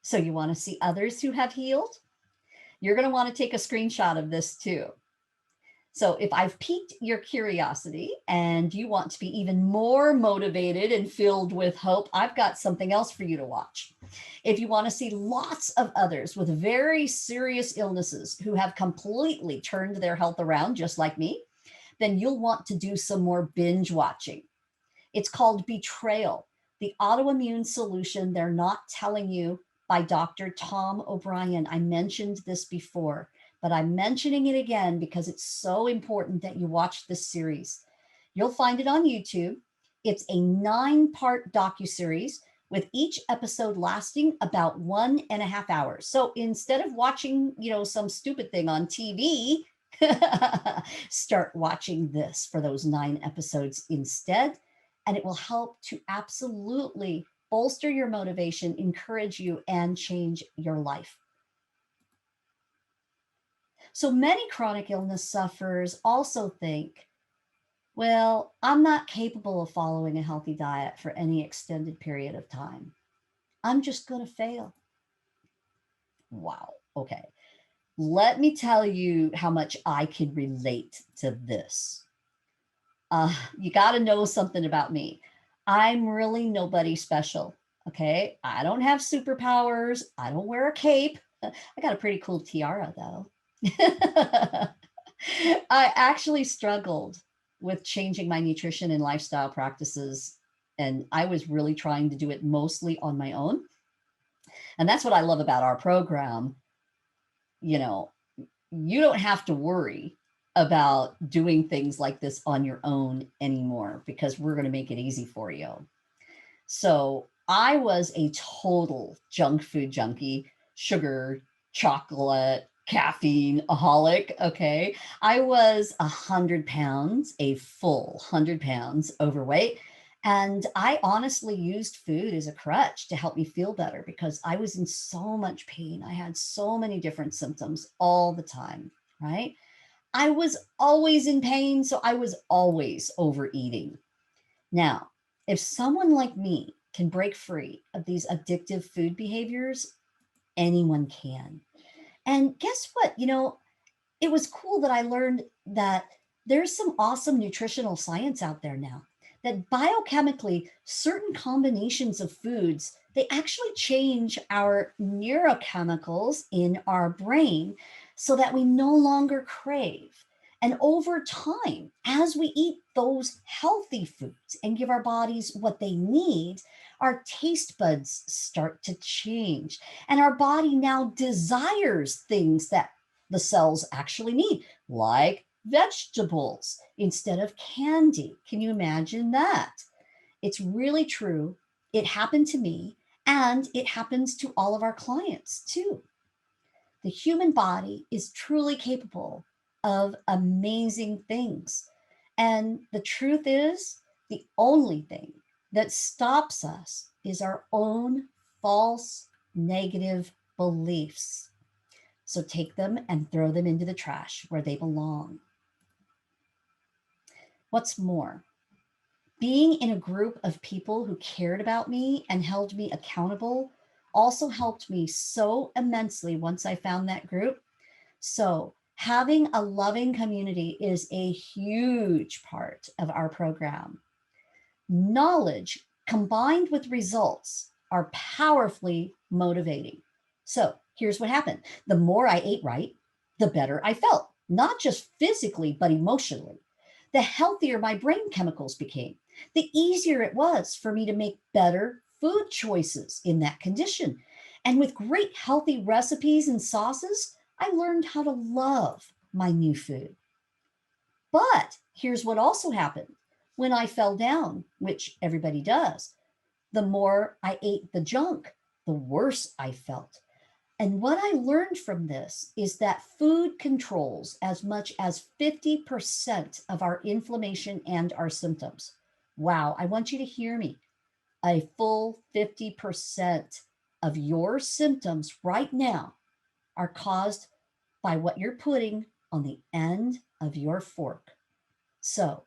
So, you want to see others who have healed? You're going to want to take a screenshot of this too. So if I've piqued your curiosity and you want to be even more motivated and filled with hope, I've got something else for you to watch. If you want to see lots of others with very serious illnesses who have completely turned their health around, just like me, then you'll want to do some more binge watching. It's called Betrayal: The Autoimmune Solution They're Not Telling You by Dr. Tom O'Brien. I mentioned this before, but I'm mentioning it again because it's so important that you watch this series. You'll find it on YouTube. It's a 9-part docuseries with each episode lasting about 1.5 hours. So instead of watching, some stupid thing on TV, start watching this for those 9 episodes instead, and it will help to absolutely bolster your motivation, encourage you, and change your life. So many chronic illness sufferers also think, well, I'm not capable of following a healthy diet for any extended period of time. I'm just going to fail. Wow. Okay. Let me tell you how much I can relate to this. You got to know something about me. I'm really nobody special. Okay. I don't have superpowers. I don't wear a cape. I got a pretty cool tiara though. I actually struggled with changing my nutrition and lifestyle practices, and I was really trying to do it mostly on my own. And that's what I love about our program. You don't have to worry about doing things like this on your own anymore because we're going to make it easy for you. So I was a total junk food junkie, sugar, chocolate, caffeine-aholic, okay? I was 100 pounds, a full 100 pounds overweight. And I honestly used food as a crutch to help me feel better because I was in so much pain. I had so many different symptoms all the time, right? I was always in pain, so I was always overeating. Now, if someone like me can break free of these addictive food behaviors, anyone can. And guess what? It was cool that I learned that There's some awesome nutritional science out there now that biochemically certain combinations of foods, they actually change our neurochemicals in our brain so that we no longer crave. And over time, as we eat those healthy foods and give our bodies what they need, our taste buds start to change. And our body now desires things that the cells actually need, like vegetables instead of candy. Can you imagine that? It's really true. It happened to me, and it happens to all of our clients too. The human body is truly capable of amazing things. And the truth is, the only thing that stops us is our own false negative beliefs. So take them and throw them into the trash where they belong. What's more, being in a group of people who cared about me and held me accountable also helped me so immensely once I found that group. So, having a loving community is a huge part of our program. Knowledge combined with results are powerfully motivating. So, here's what happened. The more I ate right, the better I felt, not just physically, but emotionally. The healthier my brain chemicals became, the easier it was for me to make better food choices in that condition. And with great healthy recipes and sauces, I learned how to love my new food. But here's what also happened. When I fell down, which everybody does, the more I ate the junk, the worse I felt. And what I learned from this is that food controls as much as 50% of our inflammation and our symptoms. Wow, I want you to hear me. A full 50% of your symptoms right now are caused by what you're putting on the end of your fork. So,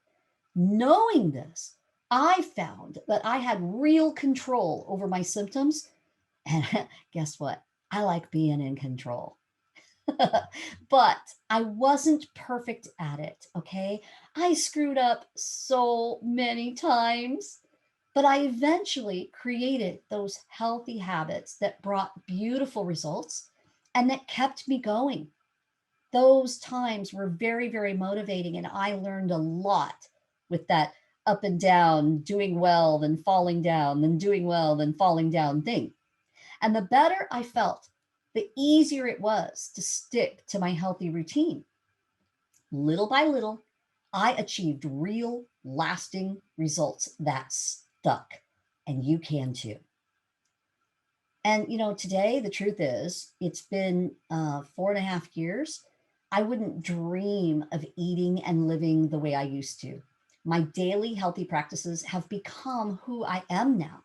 knowing this, I found that I had real control over my symptoms. And guess what? I like being in control. But I wasn't perfect at it, okay? I screwed up so many times, but I eventually created those healthy habits that brought beautiful results and that kept me going. Those times were very, very motivating, and I learned a lot with that up and down, doing well, then falling down, then doing well, then falling down thing. And the better I felt, the easier it was to stick to my healthy routine. Little by little, I achieved real, lasting results that stuck, and you can too. And today the truth is, it's been 4.5 years. I wouldn't dream of eating and living the way I used to. My daily healthy practices have become who I am now.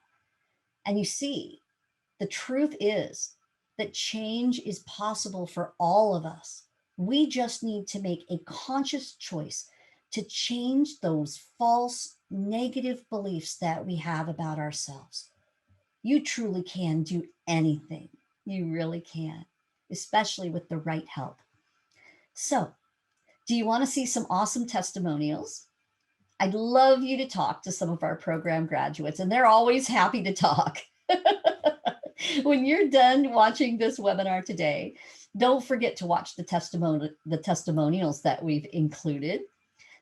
And you see, the truth is that change is possible for all of us. We just need to make a conscious choice to change those false negative beliefs that we have about ourselves. You truly can do anything. You really can, especially with the right help. So, do you want to see some awesome testimonials? I'd love you to talk to some of our program graduates, and they're always happy to talk. When you're done watching this webinar today, don't forget to watch the testimonials that we've included.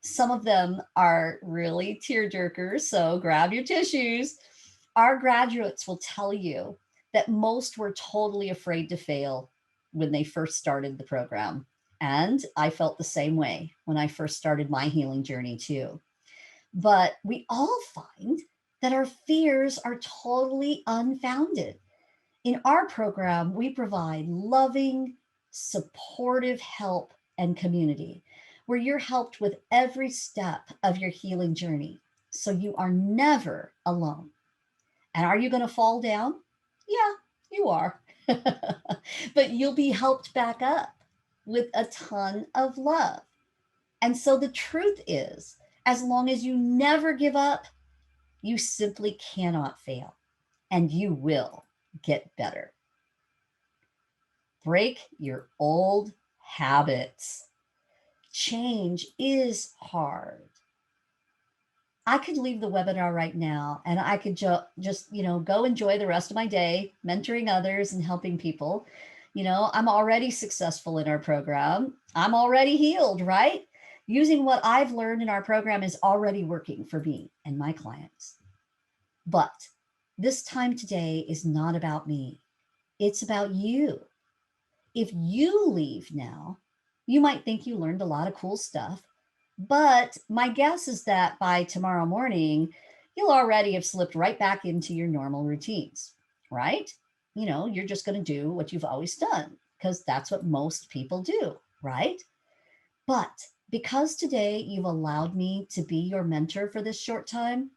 Some of them are really tearjerkers, so grab your tissues. Our graduates will tell you that most were totally afraid to fail when they first started the program. And I felt the same way when I first started my healing journey too. But we all find that our fears are totally unfounded. In our program, we provide loving, supportive help and community where you're helped with every step of your healing journey. So you are never alone. And are you going to fall down? Yeah, you are. But you'll be helped back up with a ton of love. And so the truth is, as long as you never give up, you simply cannot fail, and you will get better. Break your old habits. change is hard. I could leave the webinar right now and I could just, go enjoy the rest of my day mentoring others and helping people. I'm already successful in our program. I'm already healed, right? Using what I've learned in our program is already working for me and my clients. But this time today is not about me. It's about you. If you leave now, you might think you learned a lot of cool stuff, but my guess is that by tomorrow morning, you'll already have slipped right back into your normal routines, right? You're just going to do what you've always done because that's what most people do, right? But because today you've allowed me to be your mentor for this short time,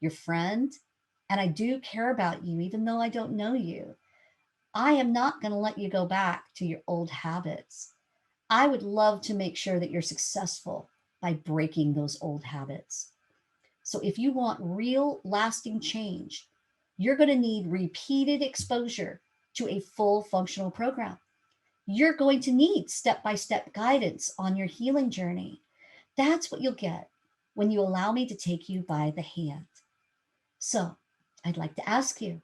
your friend, and I do care about you, even though I don't know you, I am not going to let you go back to your old habits. I would love to make sure that you're successful by breaking those old habits. So if you want real lasting change, you're going to need repeated exposure to a full functional program. You're going to need step-by-step guidance on your healing journey. That's what you'll get when you allow me to take you by the hand. So I'd like to ask you,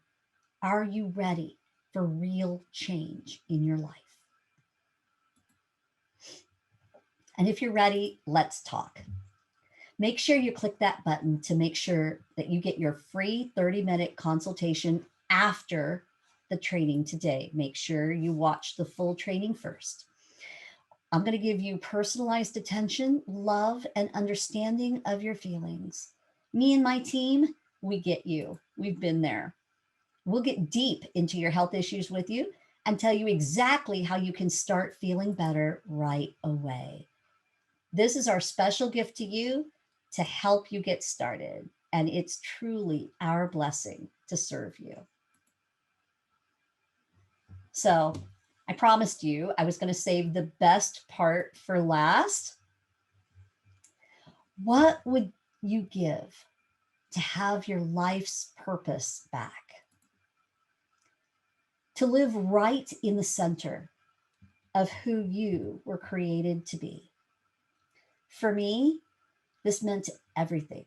are you ready for real change in your life? And if you're ready, let's talk. Make sure you click that button to make sure that you get your free 30-minute consultation after the training today. Make sure you watch the full training first. I'm going to give you personalized attention, love, and understanding of your feelings. Me and my team, we get you. We've been there. We'll get deep into your health issues with you and tell you exactly how you can start feeling better right away. This is our special gift to you to help you get started, and it's truly our blessing to serve you. So I promised you I was going to save the best part for last. What would you give to have your life's purpose back? To live right in the center of who you were created to be. For me, this meant everything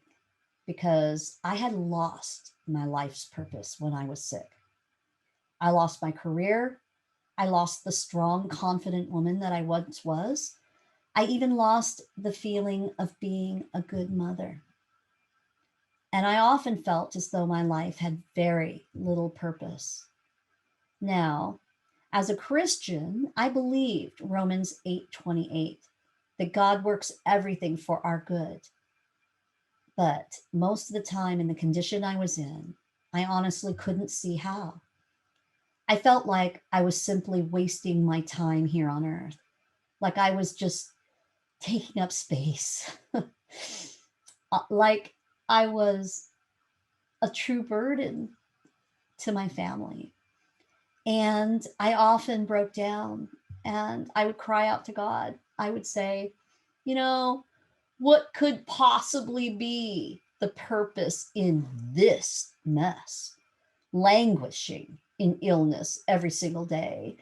because I had lost my life's purpose when I was sick. I lost my career. I lost the strong, confident woman that I once was. I even lost the feeling of being a good mother. And I often felt as though my life had very little purpose. Now, as a Christian, I believed Romans 8:28, that God works everything for our good. But most of the time in the condition I was in, I honestly couldn't see how. I felt like I was simply wasting my time here on earth, like I was just taking up space, like I was a true burden to my family. And I often broke down and I would cry out to God. I would say, what could possibly be the purpose in this mess? Languishing in illness every single day.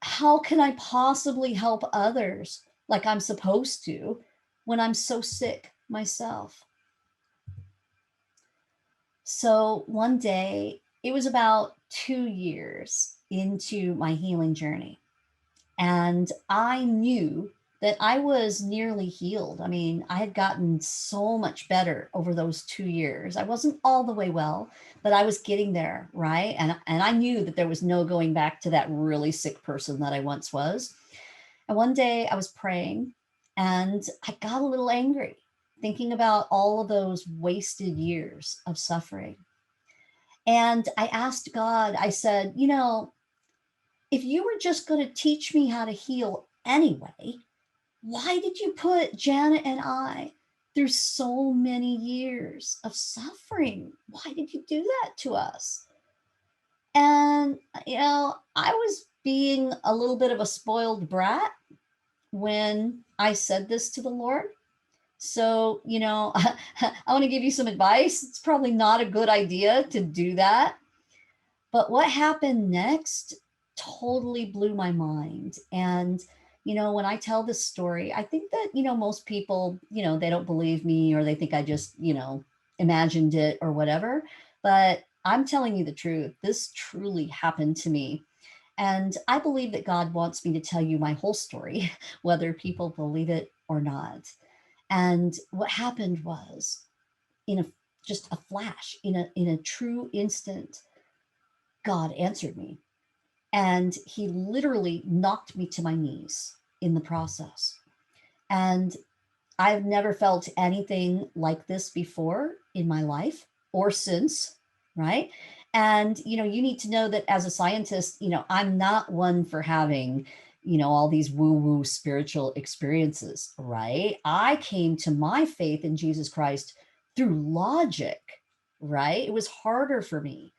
How can I possibly help others like I'm supposed to when I'm so sick myself? So one day, it was about 2 years into my healing journey, and I knew that I was nearly healed. I mean, I had gotten so much better over those 2 years. I wasn't all the way well, but I was getting there, right? And I knew that there was no going back to that really sick person that I once was. And one day I was praying and I got a little angry, thinking about all of those wasted years of suffering. And I asked God, I said, if you were just going to teach me how to heal anyway, why did you put Janet and I through so many years of suffering? Why did you do that to us? And, I was being a little bit of a spoiled brat when I said this to the Lord. So, I want to give you some advice. It's probably not a good idea to do that. But what happened next totally blew my mind. And When I tell this story, I think that, most people, they don't believe me, or they think I just, imagined it or whatever. But I'm telling you the truth. This truly happened to me. And I believe that God wants me to tell you my whole story, whether people believe it or not. And what happened was, in a just a flash, in a true instant, God answered me. And he literally knocked me to my knees in the process. And I've never felt anything like this before in my life or since, right? And, you need to know that as a scientist, I'm not one for having, all these woo woo spiritual experiences, right? I came to my faith in Jesus Christ through logic, right? It was harder for me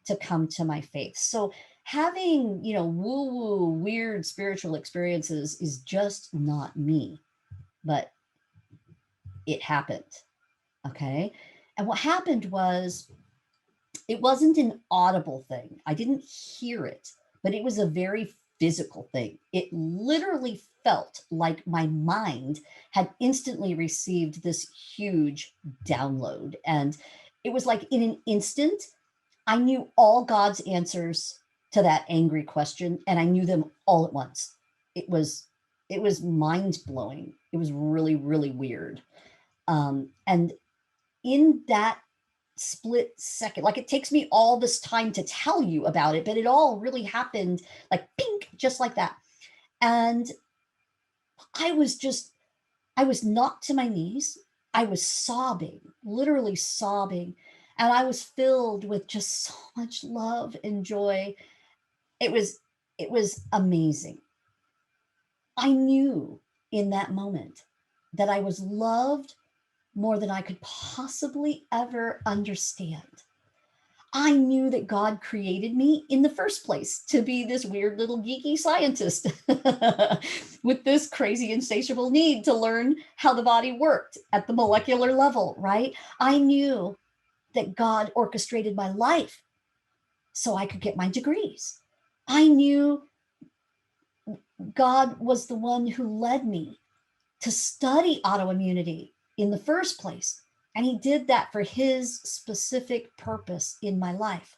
to come to my faith. So having, woo woo weird spiritual experiences is just not me, but it happened. Okay. And what happened was, it wasn't an audible thing. I didn't hear it, but it was a very physical thing. It literally felt like my mind had instantly received this huge download. And it was like in an instant, I knew all God's answers to that angry question, and I knew them all at once. It was mind blowing. It was really, really weird. And in that split second, like, it takes me all this time to tell you about it, but it all really happened like pink, just like that. And I was just, I was knocked to my knees. I was sobbing, literally sobbing. And I was filled with just so much love and joy. It was amazing. I knew in that moment that I was loved more than I could possibly ever understand. I knew that God created me in the first place to be this weird little geeky scientist with this crazy insatiable need to learn how the body worked at the molecular level, right? I knew that God orchestrated my life so I could get my degrees. I knew God was the one who led me to study autoimmunity in the first place. And he did that for his specific purpose in my life.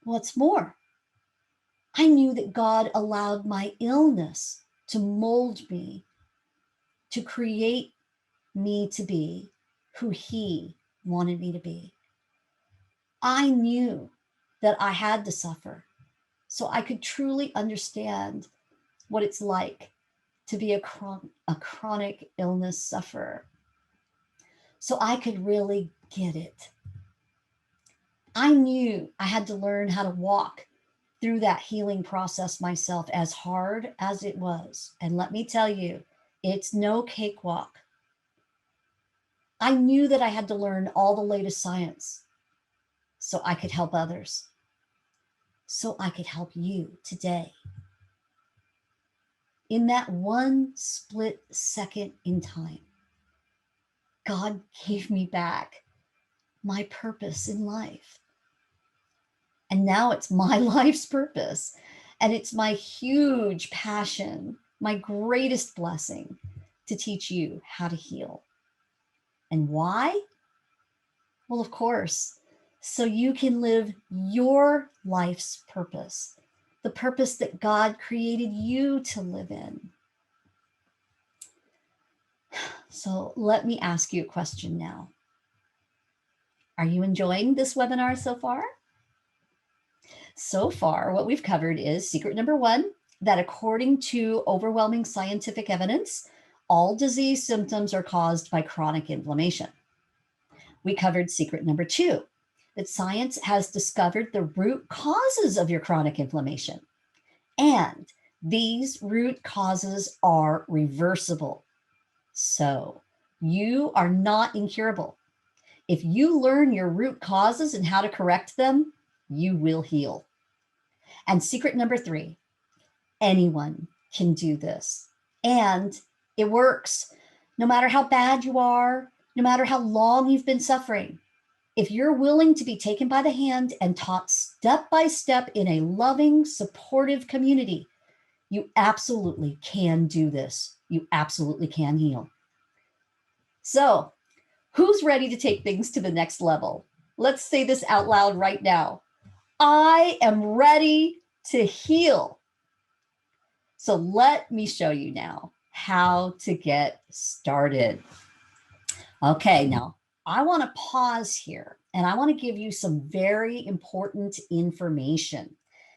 What's more, I knew that God allowed my illness to mold me, to create me to be who he wanted me to be. I knew that I had to suffer so I could truly understand what it's like to be a chronic illness sufferer. So I could really get it. I knew I had to learn how to walk through that healing process myself, as hard as it was. And let me tell you, it's no cakewalk. I knew that I had to learn all the latest science so I could help others, so I could help you today. In that one split second in time, God gave me back my purpose in life. And now it's my life's purpose. And it's my huge passion, my greatest blessing, to teach you how to heal. And why? Well, of course, so you can live your life's purpose, the purpose that God created you to live in. So let me ask you a question now. Are you enjoying this webinar so far? So far, what we've covered is secret number 1, that according to overwhelming scientific evidence, all disease symptoms are caused by chronic inflammation. We covered secret number 2, that science has discovered the root causes of your chronic inflammation. And these root causes are reversible. So you are not incurable. If you learn your root causes and how to correct them, you will heal. And secret number 3, anyone can do this. And it works. No matter how bad you are, no matter how long you've been suffering, if you're willing to be taken by the hand and taught step by step in a loving, supportive community, You absolutely can do this. You absolutely can heal. So, who's ready to take things to the next level? Let's say this out loud right now. I am ready to heal. So let me show you now how to get started. Okay, now I want to pause here and I want to give you some very important information.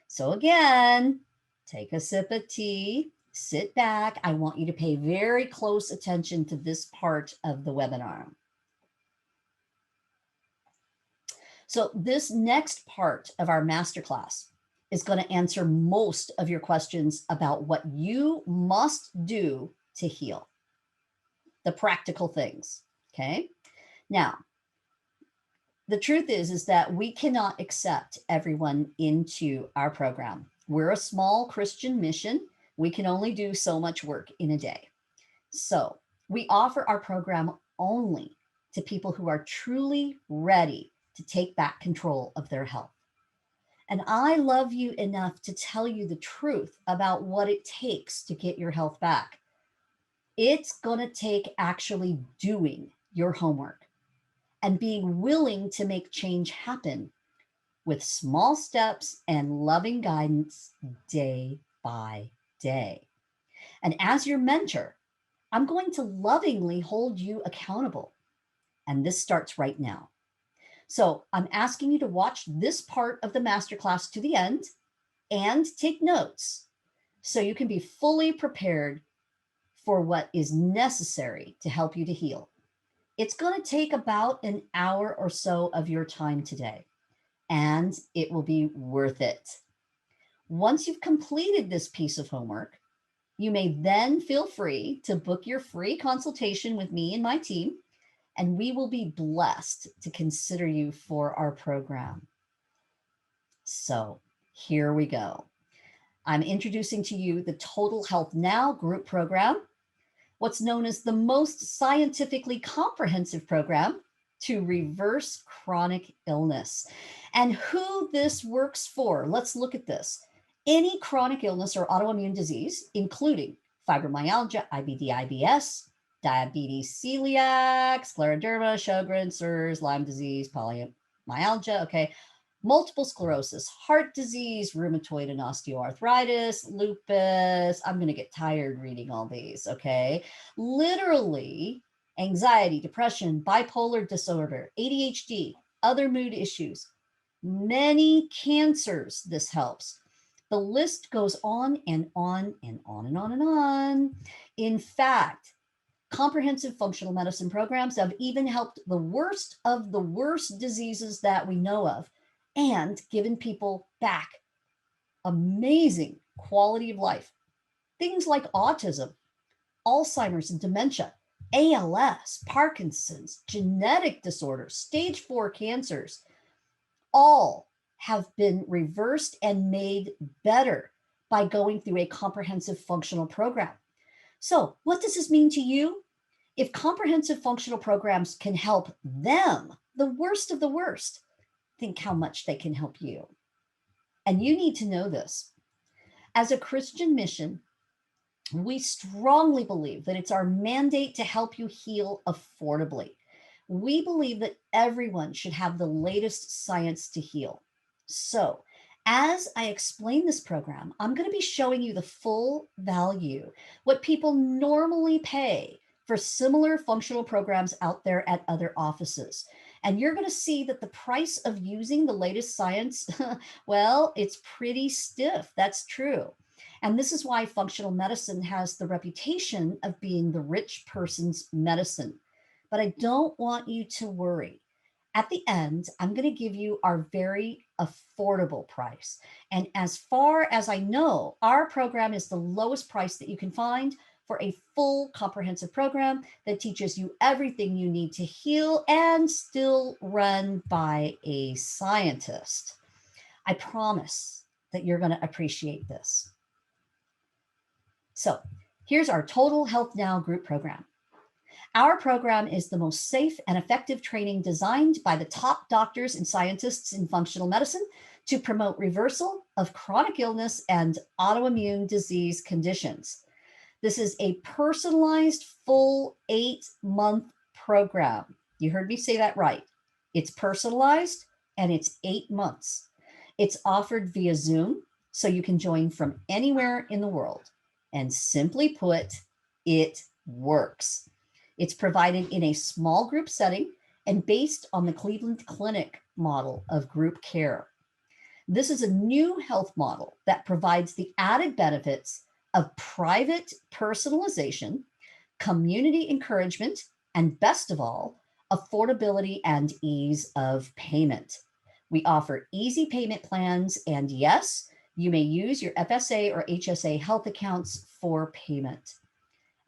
So again, take a sip of tea, sit back. I want you to pay very close attention to this part of the webinar. So this next part of our masterclass is going to answer most of your questions about what you must do to heal. The practical things, okay? Now, the truth is that we cannot accept everyone into our program. We're a small Christian mission. We can only do so much work in a day. So we offer our program only to people who are truly ready to take back control of their health. And I love you enough to tell you the truth about what it takes to get your health back. It's going to take actually doing your homework and being willing to make change happen with small steps and loving guidance day by day. And as your mentor, I'm going to lovingly hold you accountable. And this starts right now. So I'm asking you to watch this part of the masterclass to the end and take notes so you can be fully prepared for what is necessary to help you to heal. It's going to take about an hour or so of your time today, and it will be worth it. Once you've completed this piece of homework, you may then feel free to book your free consultation with me and my team, and we will be blessed to consider you for our program. So here we go. I'm introducing to you the Total Health Now group program, what's known as the most scientifically comprehensive program to reverse chronic illness. And who this works for, let's look at this. Any chronic illness or autoimmune disease, including fibromyalgia, IBD, IBS, diabetes, celiac, scleroderma, Sjogren's, SIRS, Lyme disease, polymyalgia, okay, multiple sclerosis, heart disease, rheumatoid and osteoarthritis, lupus. I'm going to get tired reading all these, okay? Literally, anxiety, depression, bipolar disorder, ADHD, other mood issues, many cancers, this helps. The list goes on and on and on and on and on. In fact, comprehensive functional medicine programs have even helped the worst of the worst diseases that we know of and given people back amazing quality of life. Things like autism, Alzheimer's and dementia, ALS, Parkinson's, genetic disorders, stage 4 cancers, all have been reversed and made better by going through a comprehensive functional program. So what does this mean to you? If comprehensive functional programs can help them, the worst of the worst, think how much they can help you. And you need to know this. As a Christian mission, we strongly believe that it's our mandate to help you heal affordably. We believe that everyone should have the latest science to heal. So, as I explain this program, I'm going to be showing you the full value, what people normally pay for similar functional programs out there at other offices. And you're going to see that the price of using the latest science, well, it's pretty stiff. That's true. And this is why functional medicine has the reputation of being the rich person's medicine. But I don't want you to worry. At the end, I'm going to give you our very affordable price. And as far as I know, our program is the lowest price that you can find for a full comprehensive program that teaches you everything you need to heal and still run by a scientist. I promise that you're going to appreciate this. So here's our Total Health Now group program. Our program is the most safe and effective training designed by the top doctors and scientists in functional medicine to promote reversal of chronic illness and autoimmune disease conditions. This is a personalized full 8-month program. You heard me say that right. It's personalized and it's 8 months. It's offered via Zoom, so you can join from anywhere in the world. And simply put, it works. It's provided in a small group setting and based on the Cleveland Clinic model of group care. This is a new health model that provides the added benefits of private personalization, community encouragement, and best of all, affordability and ease of payment. We offer easy payment plans, and yes, you may use your FSA or HSA health accounts for payment.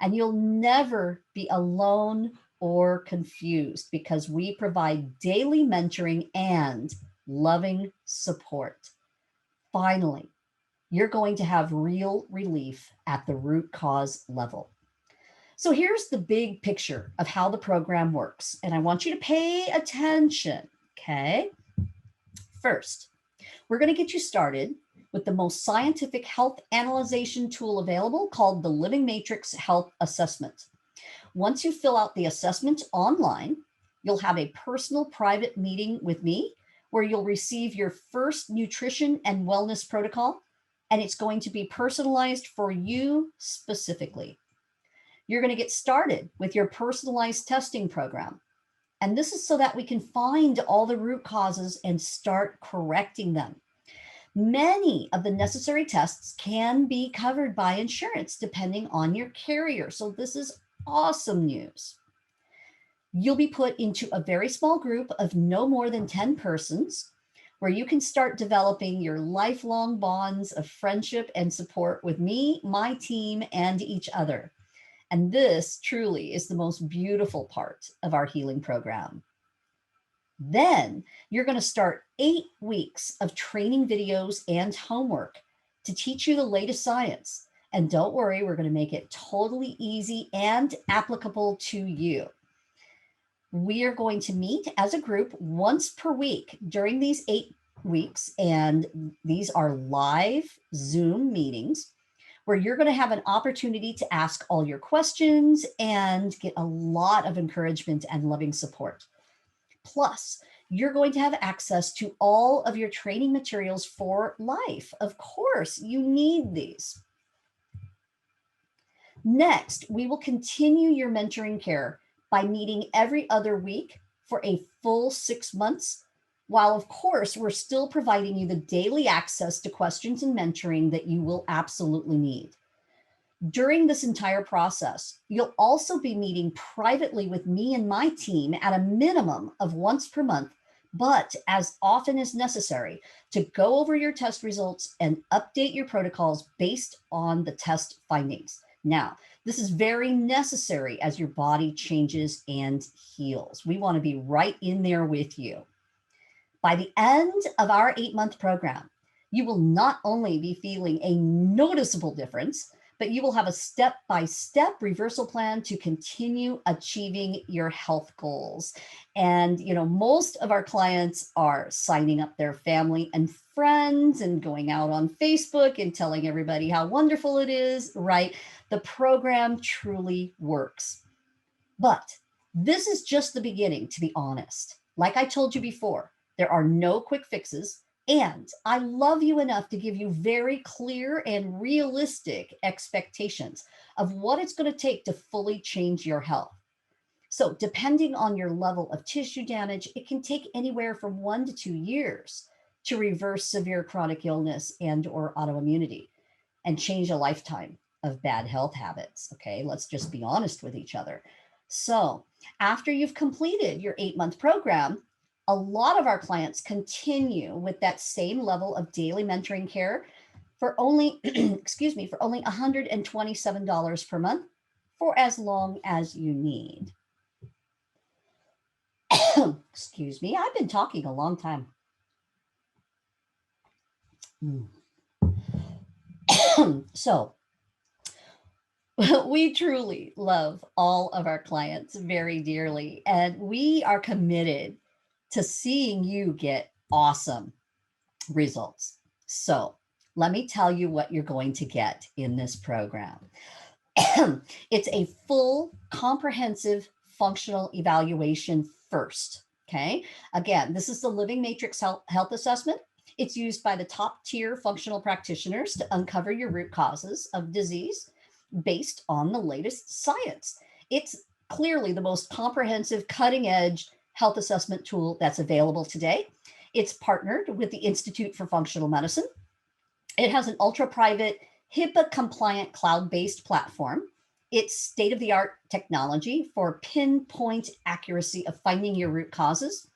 And you'll never be alone or confused because we provide daily mentoring and loving support. Finally, you're going to have real relief at the root cause level. So here's the big picture of how the program works, and I want you to pay attention, okay? First, we're going to get you started with the most scientific health analyzation tool available called the Living Matrix Health Assessment. Once you fill out the assessment online, you'll have a personal private meeting with me where you'll receive your first nutrition and wellness protocol, and it's going to be personalized for you specifically. You're going to get started with your personalized testing program. And this is so that we can find all the root causes and start correcting them. Many of the necessary tests can be covered by insurance depending on your carrier. So this is awesome news. You'll be put into a very small group of no more than 10 persons where you can start developing your lifelong bonds of friendship and support with me, my team, and each other. And this truly is the most beautiful part of our healing program. Then you're going to start 8 weeks of training videos and homework to teach you the latest science. And don't worry, we're going to make it totally easy and applicable to you. We are going to meet as a group once per week during these 8 weeks. And these are live Zoom meetings where you're going to have an opportunity to ask all your questions and get a lot of encouragement and loving support. Plus, you're going to have access to all of your training materials for life. Of course, you need these. Next, we will continue your mentoring care by meeting every other week for a full 6 months, while of course, we're still providing you the daily access to questions and mentoring that you will absolutely need. During this entire process, you'll also be meeting privately with me and my team at a minimum of once per month, but as often as necessary to go over your test results and update your protocols based on the test findings. Now, this is very necessary as your body changes and heals. We want to be right in there with you. By the end of our 8-month program, you will not only be feeling a noticeable difference, but you will have a step-by-step reversal plan to continue achieving your health goals. And, most of our clients are signing up their family and friends and going out on Facebook and telling everybody how wonderful it is, right? The program truly works. But this is just the beginning, to be honest. Like I told you before, there are no quick fixes. And I love you enough to give you very clear and realistic expectations of what it's going to take to fully change your health. So depending on your level of tissue damage, it can take anywhere from 1 to 2 years to reverse severe chronic illness and or autoimmunity and change a lifetime of bad health habits. Okay, let's just be honest with each other. So after you've completed your 8-month program, a lot of our clients continue with that same level of daily mentoring care for only, for only $127 per month for as long as you need. Excuse me, I've been talking a long time. So We truly love all of our clients very dearly, and we are committed to seeing you get awesome results. So, let me tell you what you're going to get in this program. It's a full, comprehensive functional evaluation first. Okay. Again, this is the Living Matrix Health Assessment. It's used by the top tier functional practitioners to uncover your root causes of disease based on the latest science. It's clearly the most comprehensive, cutting edge health assessment tool that's available today. It's partnered with the Institute for Functional Medicine. It has an ultra private, HIPAA compliant cloud based platform. It's state of the art technology for pinpoint accuracy of finding your root causes.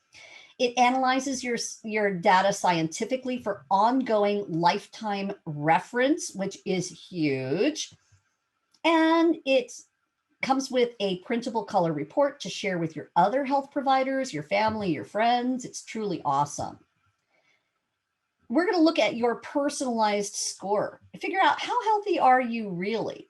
It analyzes your data scientifically for ongoing lifetime reference, which is huge. And it comes with a printable color report to share with your other health providers, your family, your friends. It's truly awesome. We're going to look at your personalized score, figure out how healthy are you really.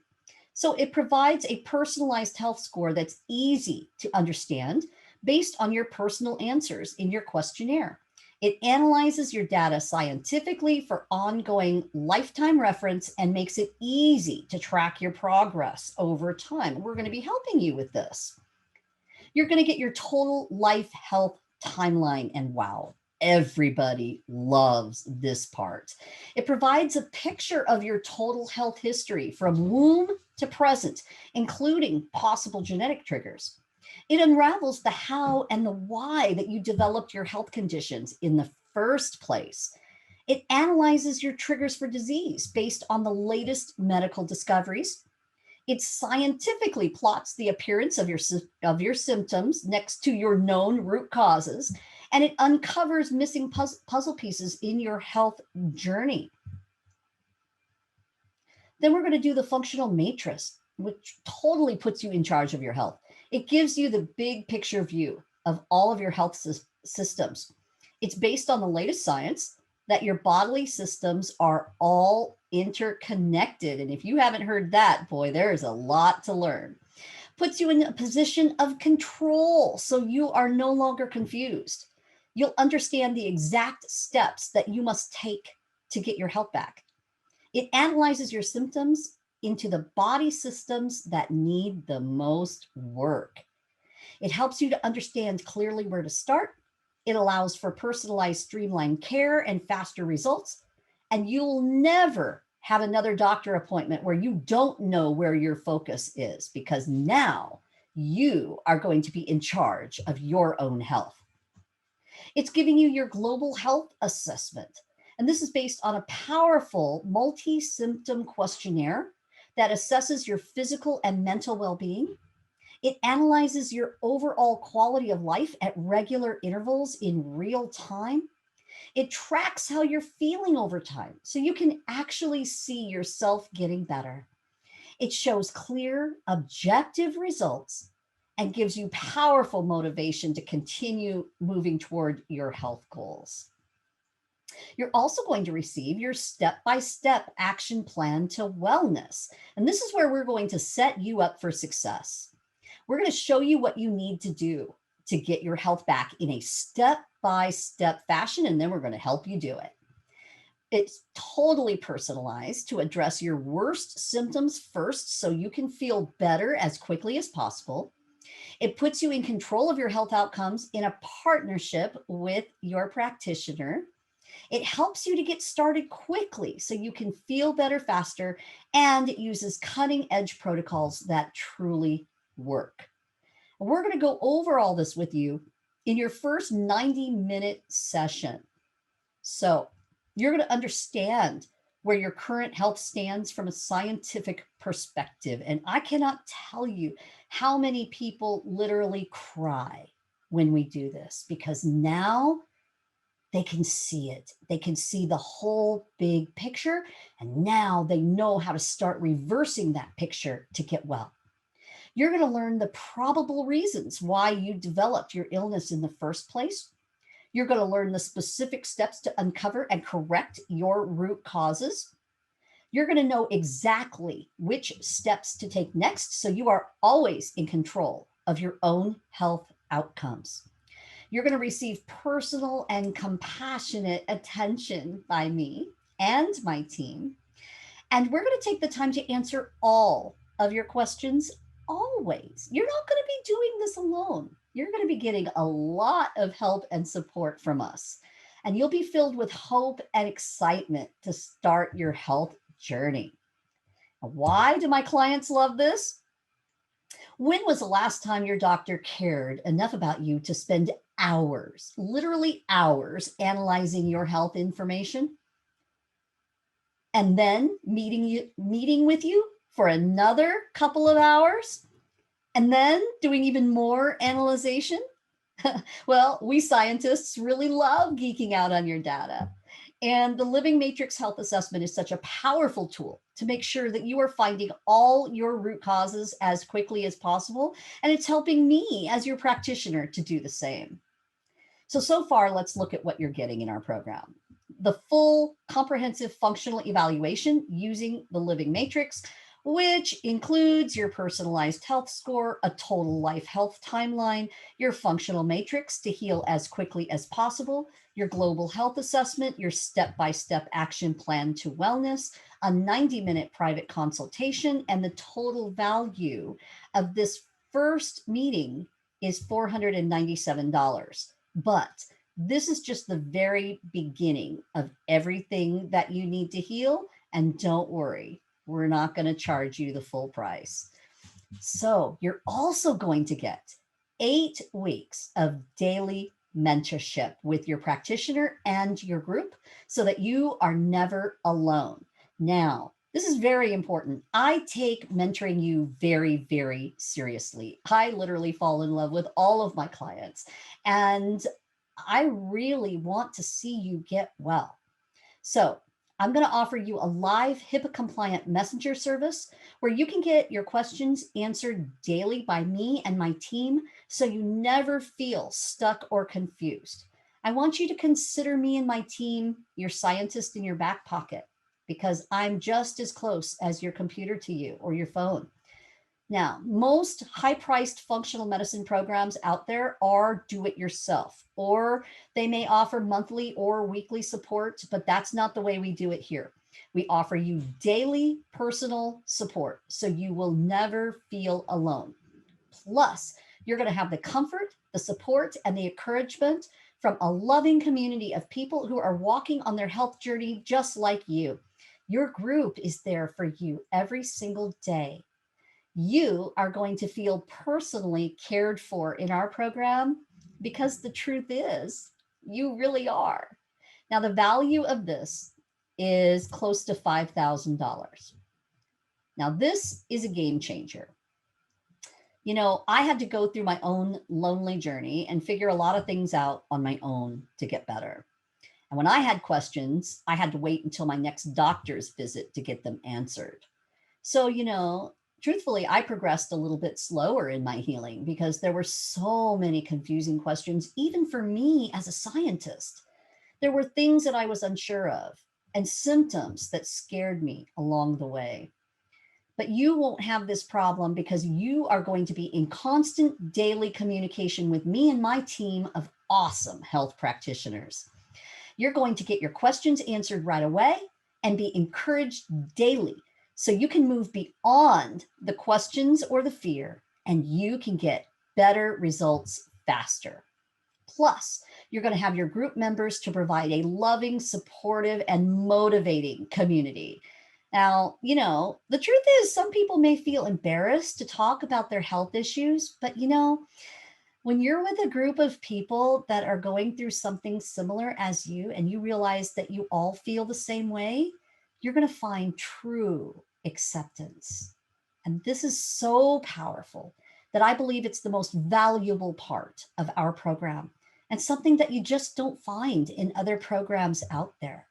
So it provides a personalized health score that's easy to understand based on your personal answers in your questionnaire. It analyzes your data scientifically for ongoing lifetime reference and makes it easy to track your progress over time. We're going to be helping you with this. You're going to get your total life health timeline, and wow, everybody loves this part. It provides a picture of your total health history from womb to present, including possible genetic triggers. It unravels the how and the why that you developed your health conditions in the first place. It analyzes your triggers for disease based on the latest medical discoveries. It scientifically plots the appearance of your symptoms next to your known root causes, and it uncovers missing puzzle pieces in your health journey. Then we're going to do the functional matrix, which totally puts you in charge of your health. It gives you the big picture view of all of your health systems. It's based on the latest science that your bodily systems are all interconnected. And if you haven't heard that, boy, there is a lot to learn. Puts you in a position of control so you are no longer confused. You'll understand the exact steps that you must take to get your health back. It analyzes your symptoms into the body systems that need the most work. It helps you to understand clearly where to start. It allows for personalized, streamlined care and faster results. And you'll never have another doctor appointment where you don't know where your focus is, because now you are going to be in charge of your own health. It's giving you your global health assessment. And this is based on a powerful multi-symptom questionnaire that assesses your physical and mental well-being. It analyzes your overall quality of life at regular intervals in real time. It tracks how you're feeling over time so you can actually see yourself getting better. It shows clear, objective results and gives you powerful motivation to continue moving toward your health goals. You're also going to receive your step-by-step action plan to wellness. And this is where we're going to set you up for success. We're going to show you what you need to do to get your health back in a step-by-step fashion, and then we're going to help you do it. It's totally personalized to address your worst symptoms first so you can feel better as quickly as possible. It puts you in control of your health outcomes in a partnership with your practitioner. It helps you to get started quickly so you can feel better faster, and it uses cutting edge protocols that truly work. We're going to go over all this with you in your first 90-minute session. So you're going to understand where your current health stands from a scientific perspective. And I cannot tell you how many people literally cry when we do this, because now they can see it. They can see the whole big picture. And now they know how to start reversing that picture to get well. You're going to learn the probable reasons why you developed your illness in the first place. You're going to learn the specific steps to uncover and correct your root causes. You're going to know exactly which steps to take next, so you are always in control of your own health outcomes. You're going to receive personal and compassionate attention by me and my team. And we're going to take the time to answer all of your questions always. You're not going to be doing this alone. You're going to be getting a lot of help and support from us. And you'll be filled with hope and excitement to start your health journey. Why do my clients love this? When was the last time your doctor cared enough about you to spend hours, literally hours, analyzing your health information? And then meeting with you for another couple of hours? And then doing even more analyzation? Well, we scientists really love geeking out on your data. And the Living Matrix Health Assessment is such a powerful tool to make sure that you are finding all your root causes as quickly as possible. And it's helping me as your practitioner to do the same. So far, let's look at what you're getting in our program. The full comprehensive functional evaluation using the Living Matrix, which includes your personalized health score, a total life health timeline, your functional matrix to heal as quickly as possible, your global health assessment, your step-by-step action plan to wellness, a 90-minute private consultation, and the total value of this first meeting is $497. But this is just the very beginning of everything that you need to heal. And don't worry, we're not going to charge you the full price. So you're also going to get 8 weeks of daily mentorship with your practitioner and your group so that you are never alone. Now, this is very important. I take mentoring you very, very seriously. I literally fall in love with all of my clients, and I really want to see you get well. So I'm going to offer you a live HIPAA compliant messenger service where you can get your questions answered daily by me and my team so you never feel stuck or confused. I want you to consider me and my team your scientist in your back pocket because I'm just as close as your computer to you or your phone. Now, most high-priced functional medicine programs out there are do-it-yourself, or they may offer monthly or weekly support, but that's not the way we do it here. We offer you daily personal support, so you will never feel alone. Plus, you're going to have the comfort, the support, and the encouragement from a loving community of people who are walking on their health journey just like you. Your group is there for you every single day. You are going to feel personally cared for in our program because the truth is, you really are. Now, the value of this is close to $5,000. Now, this is a game changer. You know, I had to go through my own lonely journey and figure a lot of things out on my own to get better. And when I had questions, I had to wait until my next doctor's visit to get them answered. So, you know, truthfully, I progressed a little bit slower in my healing because there were so many confusing questions, even for me as a scientist. There were things that I was unsure of and symptoms that scared me along the way. But you won't have this problem because you are going to be in constant daily communication with me and my team of awesome health practitioners. You're going to get your questions answered right away and be encouraged daily so you can move beyond the questions or the fear and you can get better results faster. Plus, you're going to have your group members to provide a loving, supportive, and motivating community. Now, you know, the truth is some people may feel embarrassed to talk about their health issues, but you know, when you're with a group of people that are going through something similar as you, and you realize that you all feel the same way, you're going to find true acceptance. And this is so powerful that I believe it's the most valuable part of our program and something that you just don't find in other programs out there.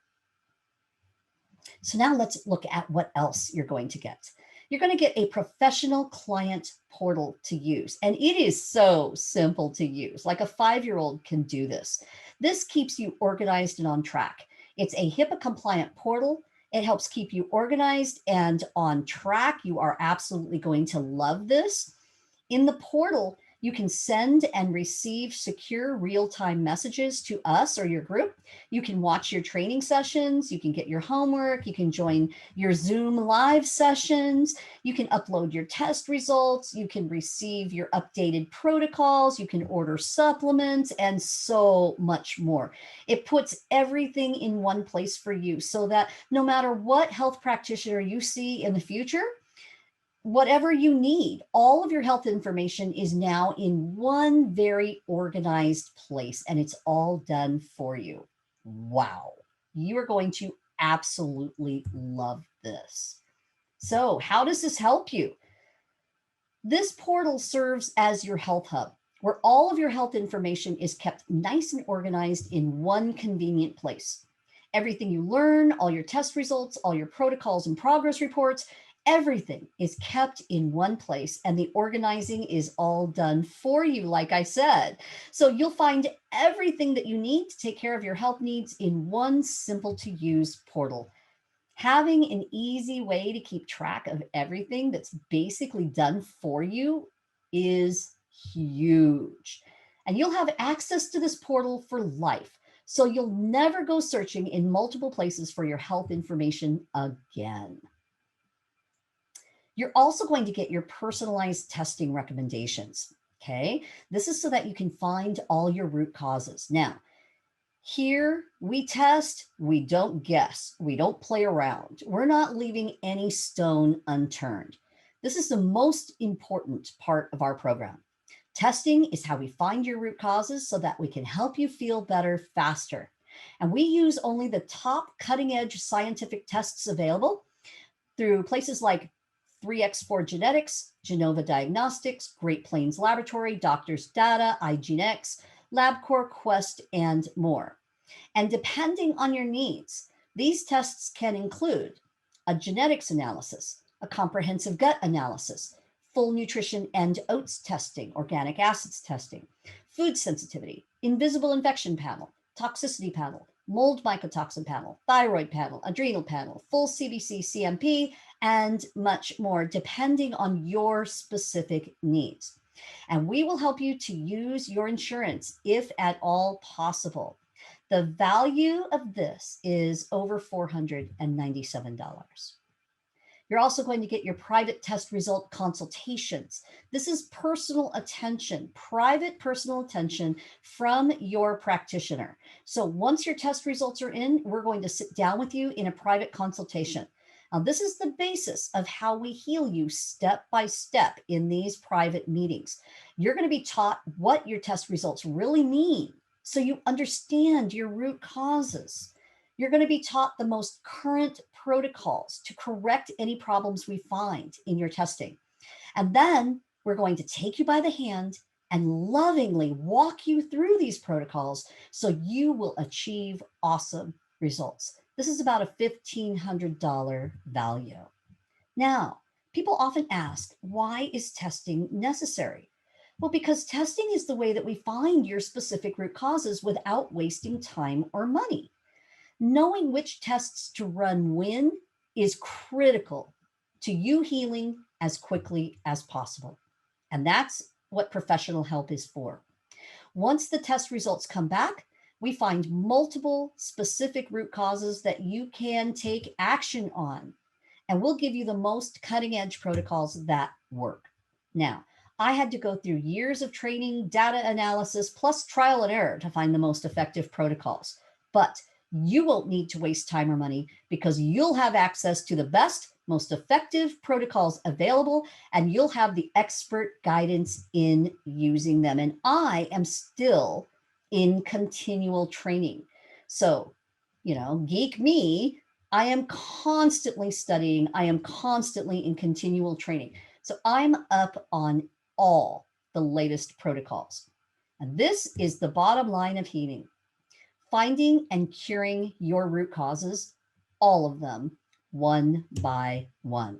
So now let's look at what else you're going to get. You're going to get a professional client portal to use. And it is so simple to use. Like a 5-year-old can do this. This keeps you organized and on track. It's a HIPAA compliant portal. It helps keep you organized and on track. You are absolutely going to love this. In the portal, you can send and receive secure real-time messages to us or your group. You can watch your training sessions. You can get your homework. You can join your Zoom live sessions. You can upload your test results. You can receive your updated protocols. You can order supplements and so much more. It puts everything in one place for you so that no matter what health practitioner you see in the future, whatever you need, all of your health information is now in one very organized place, and it's all done for you. Wow. You are going to absolutely love this. So how does this help you? This portal serves as your health hub, where all of your health information is kept nice and organized in one convenient place. Everything you learn, all your test results, all your protocols and progress reports, everything is kept in one place, and the organizing is all done for you, like I said. So you'll find everything that you need to take care of your health needs in one simple to use portal. Having an easy way to keep track of everything that's basically done for you is huge. And you'll have access to this portal for life. So you'll never go searching in multiple places for your health information again. You're also going to get your personalized testing recommendations. Okay. This is so that you can find all your root causes. Now, here we test, we don't guess, we don't play around. We're not leaving any stone unturned. This is the most important part of our program. Testing is how we find your root causes so that we can help you feel better faster. And we use only the top cutting edge scientific tests available through places like 3x4 Genetics, Genova Diagnostics, Great Plains Laboratory, Doctors Data, IGeneX, LabCorp, Quest, and more. And depending on your needs, these tests can include a genetics analysis, a comprehensive gut analysis, full nutrition and oats testing, organic acids testing, food sensitivity, invisible infection panel, toxicity panel, mold mycotoxin panel, thyroid panel, adrenal panel, full CBC CMP, and much more, depending on your specific needs. And we will help you to use your insurance if at all possible. The value of this is over $497. You're also going to get your private test result consultations. This is personal attention, private personal attention from your practitioner. So once your test results are in, we're going to sit down with you in a private consultation. Now, this is the basis of how we heal you step by step in these private meetings. You're going to be taught what your test results really mean so you understand your root causes. You're going to be taught the most current protocols to correct any problems we find in your testing. And then we're going to take you by the hand and lovingly walk you through these protocols so you will achieve awesome results. This is about a $1,500 value. Now, people often ask, why is testing necessary? Well, because testing is the way that we find your specific root causes without wasting time or money. Knowing which tests to run when is critical to you healing as quickly as possible. And that's what professional help is for. Once the test results come back, we find multiple specific root causes that you can take action on. And we'll give you the most cutting edge protocols that work. Now, I had to go through years of training, data analysis, plus trial and error to find the most effective protocols. But you won't need to waste time or money because you'll have access to the best, most effective protocols available, and you'll have the expert guidance in using them. And I am still in continual training. So, geek me, I am constantly studying. I am constantly in continual training. So I'm up on all the latest protocols. And this is the bottom line of healing. Finding and curing your root causes, all of them, one by one.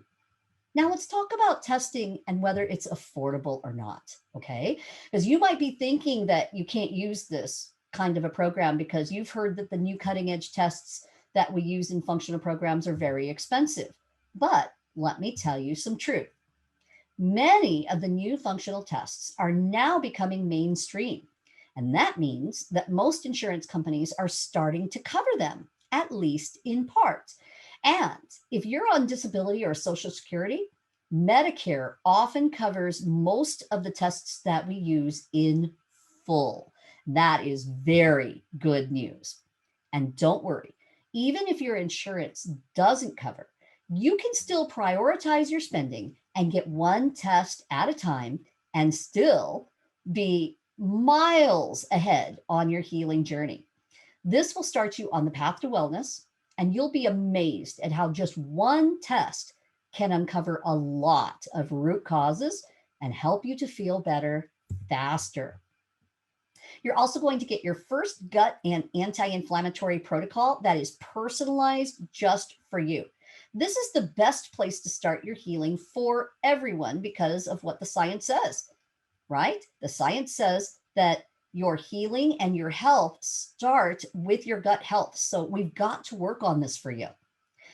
Now let's talk about testing and whether it's affordable or not, okay? Because you might be thinking that you can't use this kind of a program because you've heard that the new cutting edge tests, that we use in functional programs are very expensive. But let me tell you some truth. Many of the new functional tests are now becoming mainstream. And that means that most insurance companies are starting to cover them, at least in part. And if you're on disability or Social Security, Medicare often covers most of the tests that we use in full. That is very good news. And don't worry, even if your insurance doesn't cover, you can still prioritize your spending and get one test at a time and still be miles ahead on your healing journey. This will start you on the path to wellness, and you'll be amazed at how just one test can uncover a lot of root causes and help you to feel better faster. You're also going to get your first gut and anti-inflammatory protocol that is personalized just for you. This is the best place to start your healing for everyone because of what the science says, right? The science says that your healing and your health start with your gut health. So we've got to work on this for you.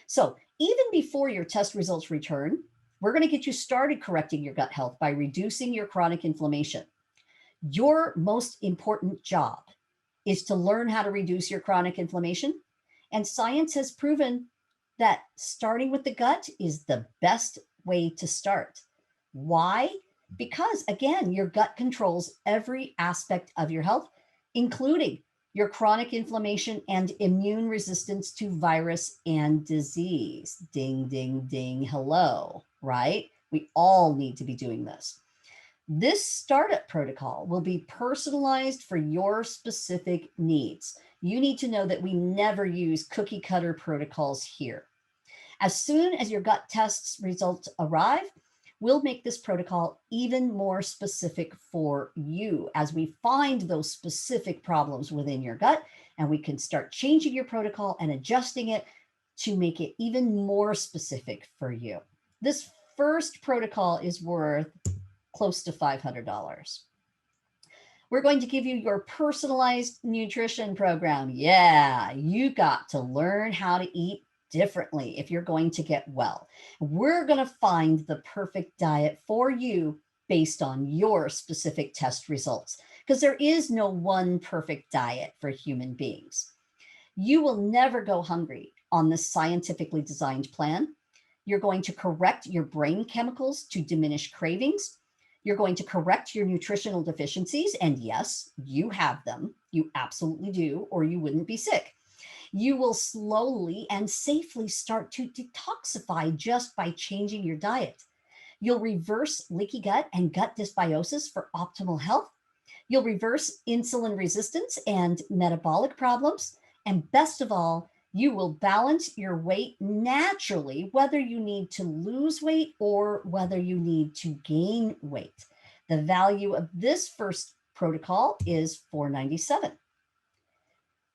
So even before your test results return, we're going to get you started correcting your gut health by reducing your chronic inflammation. Your most important job is to learn how to reduce your chronic inflammation. And science has proven that starting with the gut is the best way to start. Why? Because again, your gut controls every aspect of your health, including your chronic inflammation and immune resistance to virus and disease. Ding, ding, ding, hello, right? We all need to be doing this. This startup protocol will be personalized for your specific needs. You need to know that we never use cookie cutter protocols here. As soon as your gut tests results arrive, we'll make this protocol even more specific for you as we find those specific problems within your gut, and we can start changing your protocol and adjusting it to make it even more specific for you. This first protocol is worth close to $500. We're going to give you your personalized nutrition program. Yeah, you got to learn how to eat differently if you're going to get well. We're going to find the perfect diet for you based on your specific test results, because there is no one perfect diet for human beings. You will never go hungry on this scientifically designed plan. You're going to correct your brain chemicals to diminish cravings. You're going to correct your nutritional deficiencies. And yes, you have them. You absolutely do, or you wouldn't be sick. You will slowly and safely start to detoxify just by changing your diet. You'll reverse leaky gut and gut dysbiosis for optimal health. You'll reverse insulin resistance and metabolic problems. And best of all, you will balance your weight naturally, whether you need to lose weight or whether you need to gain weight. The value of this first protocol is $497.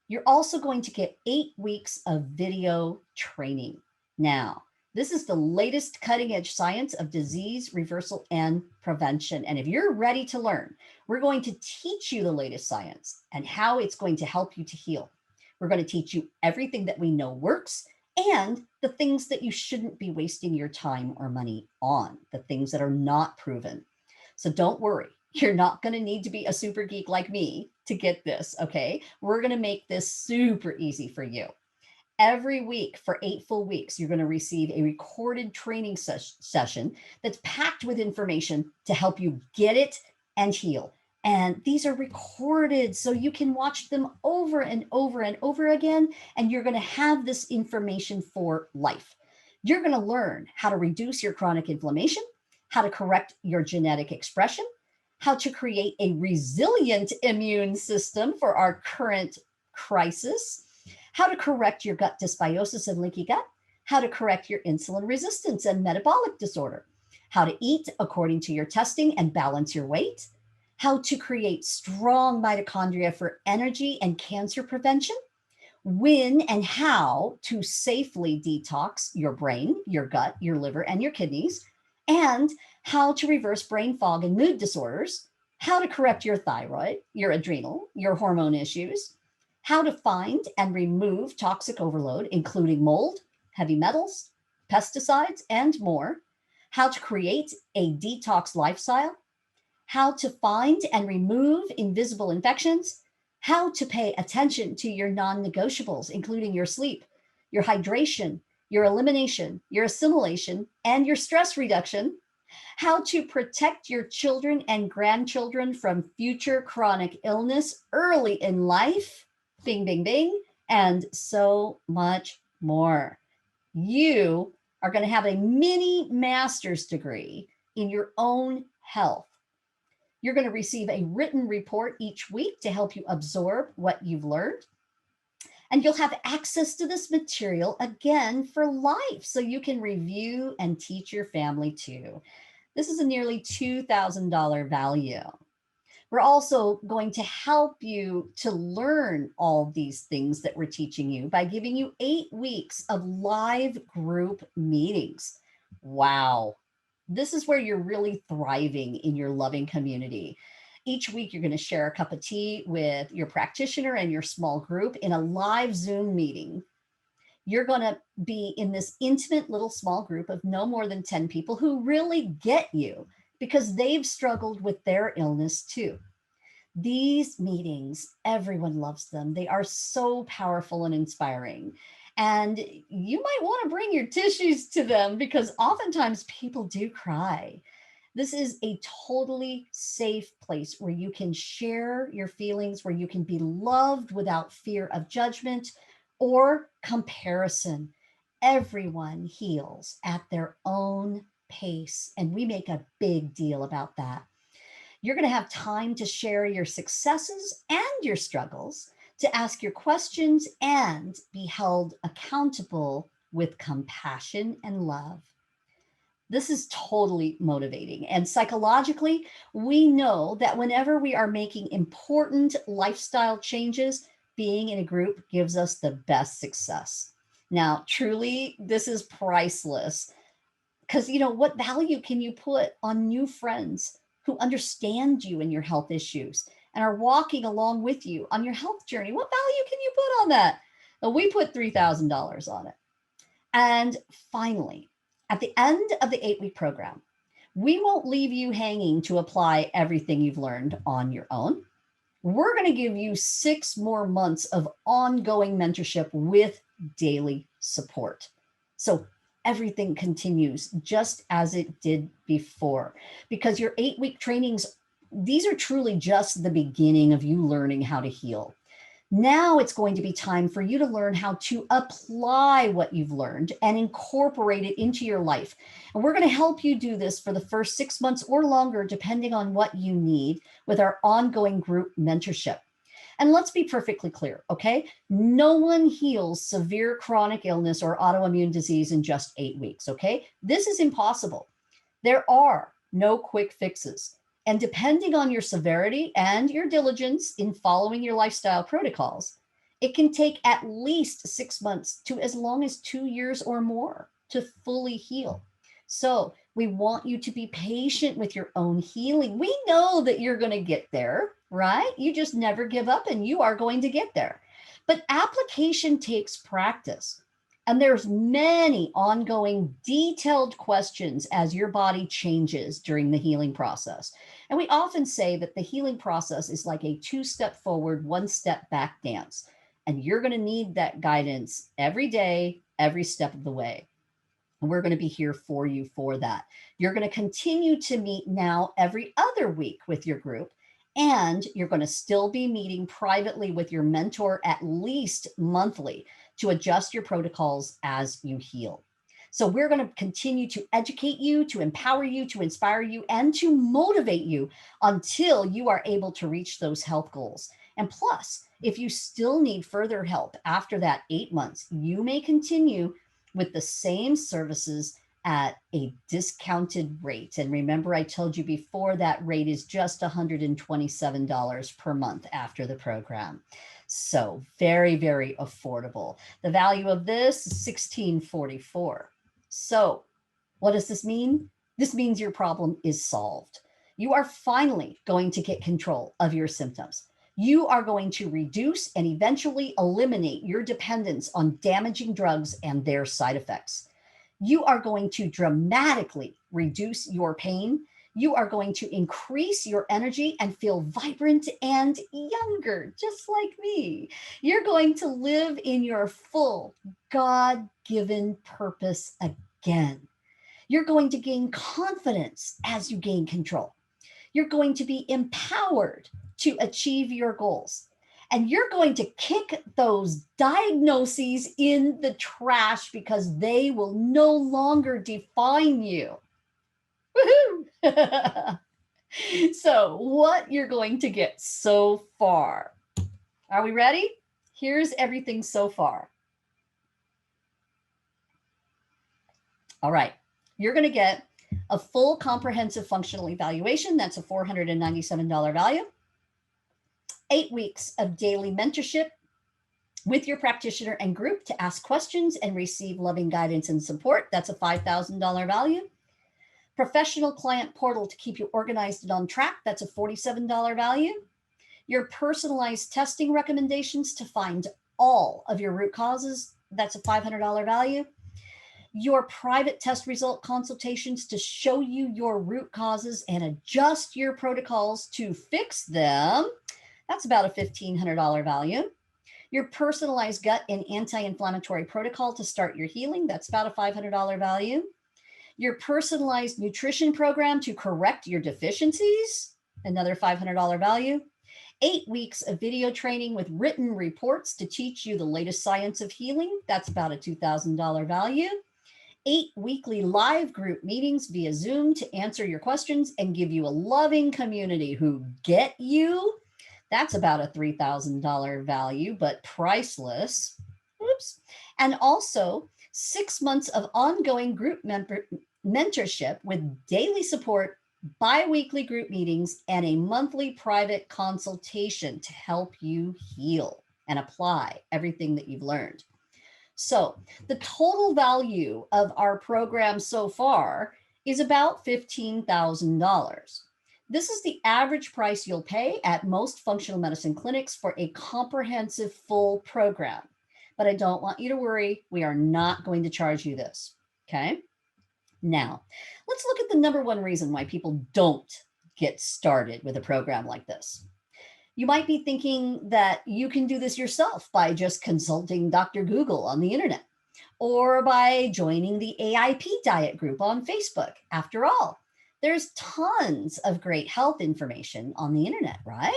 You're also going to get 8 weeks of video training. Now, this is the latest cutting edge science of disease reversal and prevention. And if you're ready to learn, we're going to teach you the latest science and how it's going to help you to heal. We're going to teach you everything that we know works and the things that you shouldn't be wasting your time or money on, the things that are not proven. So don't worry, you're not going to need to be a super geek like me to get this, okay? We're going to make this super easy for you. Every week for 8 full weeks, you're going to receive a recorded training session that's packed with information to help you get it and heal. And these are recorded so you can watch them over and over and over again. And you're going to have this information for life. You're going to learn how to reduce your chronic inflammation, how to correct your genetic expression, how to create a resilient immune system for our current crisis, how to correct your gut dysbiosis and leaky gut, how to correct your insulin resistance and metabolic disorder, how to eat according to your testing and balance your weight, how to create strong mitochondria for energy and cancer prevention, when and how to safely detox your brain, your gut, your liver, and your kidneys, and how to reverse brain fog and mood disorders, how to correct your thyroid, your adrenal, your hormone issues, how to find and remove toxic overload, including mold, heavy metals, pesticides, and more, how to create a detox lifestyle, how to find and remove invisible infections, how to pay attention to your non-negotiables, including your sleep, your hydration, your elimination, your assimilation, and your stress reduction, how to protect your children and grandchildren from future chronic illness early in life, bing, bing, bing, and so much more. You are going to have a mini master's degree in your own health. You're going to receive a written report each week to help you absorb what you've learned. And you'll have access to this material again for life, so you can review and teach your family too. This is a nearly $2,000 value. We're also going to help you to learn all these things that we're teaching you by giving you 8 weeks of live group meetings. Wow. This is where you're really thriving in your loving community. Each week, you're going to share a cup of tea with your practitioner and your small group in a live Zoom meeting. You're going to be in this intimate little small group of no more than 10 people who really get you because they've struggled with their illness too. These meetings, everyone loves them. They are so powerful and inspiring. And you might want to bring your tissues to them because oftentimes people do cry. This is a totally safe place where you can share your feelings, where you can be loved without fear of judgment or comparison. Everyone heals at their own pace, and we make a big deal about that. You're going to have time to share your successes and your struggles, to ask your questions and be held accountable with compassion and love. This is totally motivating. And psychologically, we know that whenever we are making important lifestyle changes, being in a group gives us the best success. Now, truly, this is priceless because, what value can you put on new friends who understand you and your health issues and are walking along with you on your health journey? What value can you put on that? Well, we put $3,000 on it. And finally, at the end of the 8-week program, we won't leave you hanging to apply everything you've learned on your own. We're going to give you 6 more months of ongoing mentorship with daily support. So everything continues just as it did before, because your 8-week trainings, these are truly just the beginning of you learning how to heal. Now it's going to be time for you to learn how to apply what you've learned and incorporate it into your life. And we're going to help you do this for the first 6 months or longer, depending on what you need, with our ongoing group mentorship. And let's be perfectly clear, okay? No one heals severe chronic illness or autoimmune disease in just 8 weeks, okay? This is impossible. There are no quick fixes. And depending on your severity and your diligence in following your lifestyle protocols, it can take at least 6 months to as long as 2 years or more to fully heal. So we want you to be patient with your own healing. We know that you're going to get there, right? You just never give up, and you are going to get there. But application takes practice. And there's many ongoing detailed questions as your body changes during the healing process. And we often say that the healing process is like a 2-step forward, 1-step back dance. And you're going to need that guidance every day, every step of the way. And we're going to be here for you for that. You're going to continue to meet now every other week with your group. And you're going to still be meeting privately with your mentor at least monthly to adjust your protocols as you heal. So we're going to continue to educate you, to empower you, to inspire you, and to motivate you until you are able to reach those health goals. And plus, if you still need further help after that 8 months, you may continue with the same services at a discounted rate. And remember, I told you before, that rate is just $127 per month after the program. So very, very affordable. The value of this is $1,644. So what does this mean? This means your problem is solved. You are finally going to get control of your symptoms. You are going to reduce and eventually eliminate your dependence on damaging drugs and their side effects. You are going to dramatically reduce your pain. You are going to increase your energy and feel vibrant and younger, just like me. You're going to live in your full God-given purpose again. You're going to gain confidence as you gain control. You're going to be empowered to achieve your goals. And you're going to kick those diagnoses in the trash because they will no longer define you. Woohoo! So, what you're going to get so far. Are we ready? Here's everything so far. All right. You're going to get a full comprehensive functional evaluation. That's a $497 value. 8 weeks of daily mentorship with your practitioner and group to ask questions and receive loving guidance and support. That's a $5,000 value. Professional client portal to keep you organized and on track. That's a $47 value. Your personalized testing recommendations to find all of your root causes. That's a $500 value. Your private test result consultations to show you your root causes and adjust your protocols to fix them. That's about a $1,500 value. Your personalized gut and anti-inflammatory protocol to start your healing. That's about a $500 value. Your personalized nutrition program to correct your deficiencies. Another $500 value. 8 weeks of video training with written reports to teach you the latest science of healing. That's about a $2,000 value. 8 weekly live group meetings via Zoom to answer your questions and give you a loving community who get you. That's about a $3,000 value, but priceless. Oops. And also 6 months of ongoing group mentorship with daily support, bi-weekly group meetings, and a monthly private consultation to help you heal and apply everything that you've learned. So the total value of our program so far is about $15,000. This is the average price you'll pay at most functional medicine clinics for a comprehensive full program. But I don't want you to worry. We are not going to charge you this. Okay. Now, let's look at the number one reason why people don't get started with a program like this. You might be thinking that you can do this yourself by just consulting Dr. Google on the internet or by joining the AIP diet group on Facebook. After all, there's tons of great health information on the internet, right?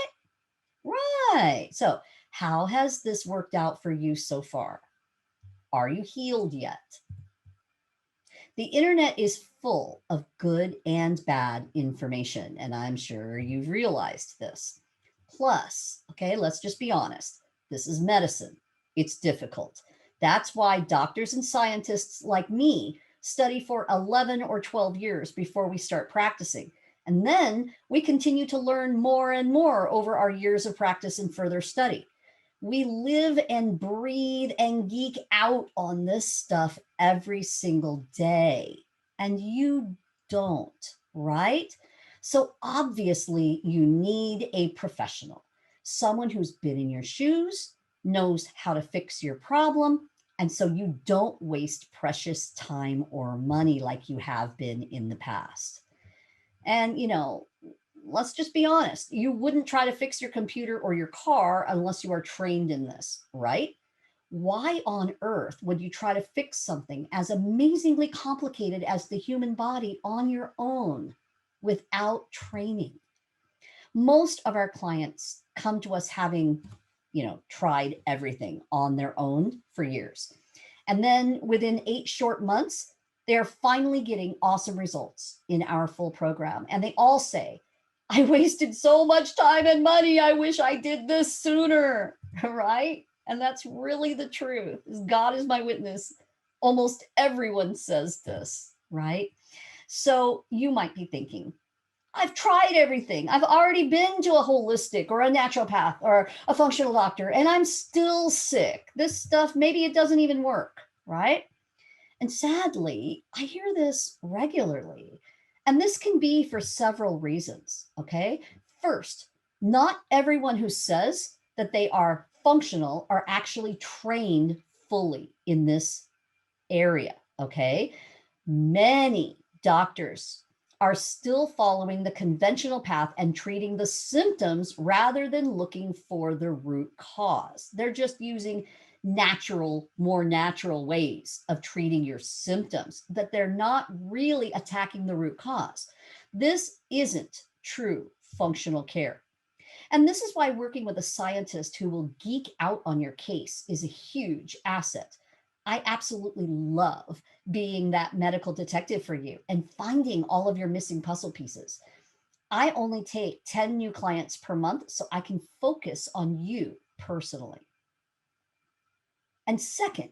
Right. So how has this worked out for you so far? Are you healed yet? The internet is full of good and bad information, and I'm sure you've realized this. Plus, okay, let's just be honest. This is medicine. It's difficult. That's why doctors and scientists like me study for 11 or 12 years before we start practicing. And then we continue to learn more and more over our years of practice and further study. We live and breathe and geek out on this stuff every single day. And you don't, right? So obviously you need a professional, someone who's been in your shoes, knows how to fix your problem, and so you don't waste precious time or money like you have been in the past. And, let's just be honest. You wouldn't try to fix your computer or your car unless you are trained in this, right? Why on earth would you try to fix something as amazingly complicated as the human body on your own without training? Most of our clients come to us having, tried everything on their own for years. And then within 8 short months, they're finally getting awesome results in our full program. And they all say, I wasted so much time and money. I wish I did this sooner, right? And that's really the truth. God is my witness. Almost everyone says this, right? So you might be thinking, I've tried everything. I've already been to a holistic or a naturopath or a functional doctor, and I'm still sick. This stuff, maybe it doesn't even work, right? And sadly, I hear this regularly. And this can be for several reasons, okay? First, Not everyone who says that they are functional are actually trained fully in this area, okay? Many doctors are still following the conventional path and treating the symptoms rather than looking for the root cause. They're just using more natural ways of treating your symptoms, that they're not really attacking the root cause. This isn't true functional care. And this is why working with a scientist who will geek out on your case is a huge asset. I absolutely love being that medical detective for you and finding all of your missing puzzle pieces. I only take 10 new clients per month so I can focus on you personally. And second,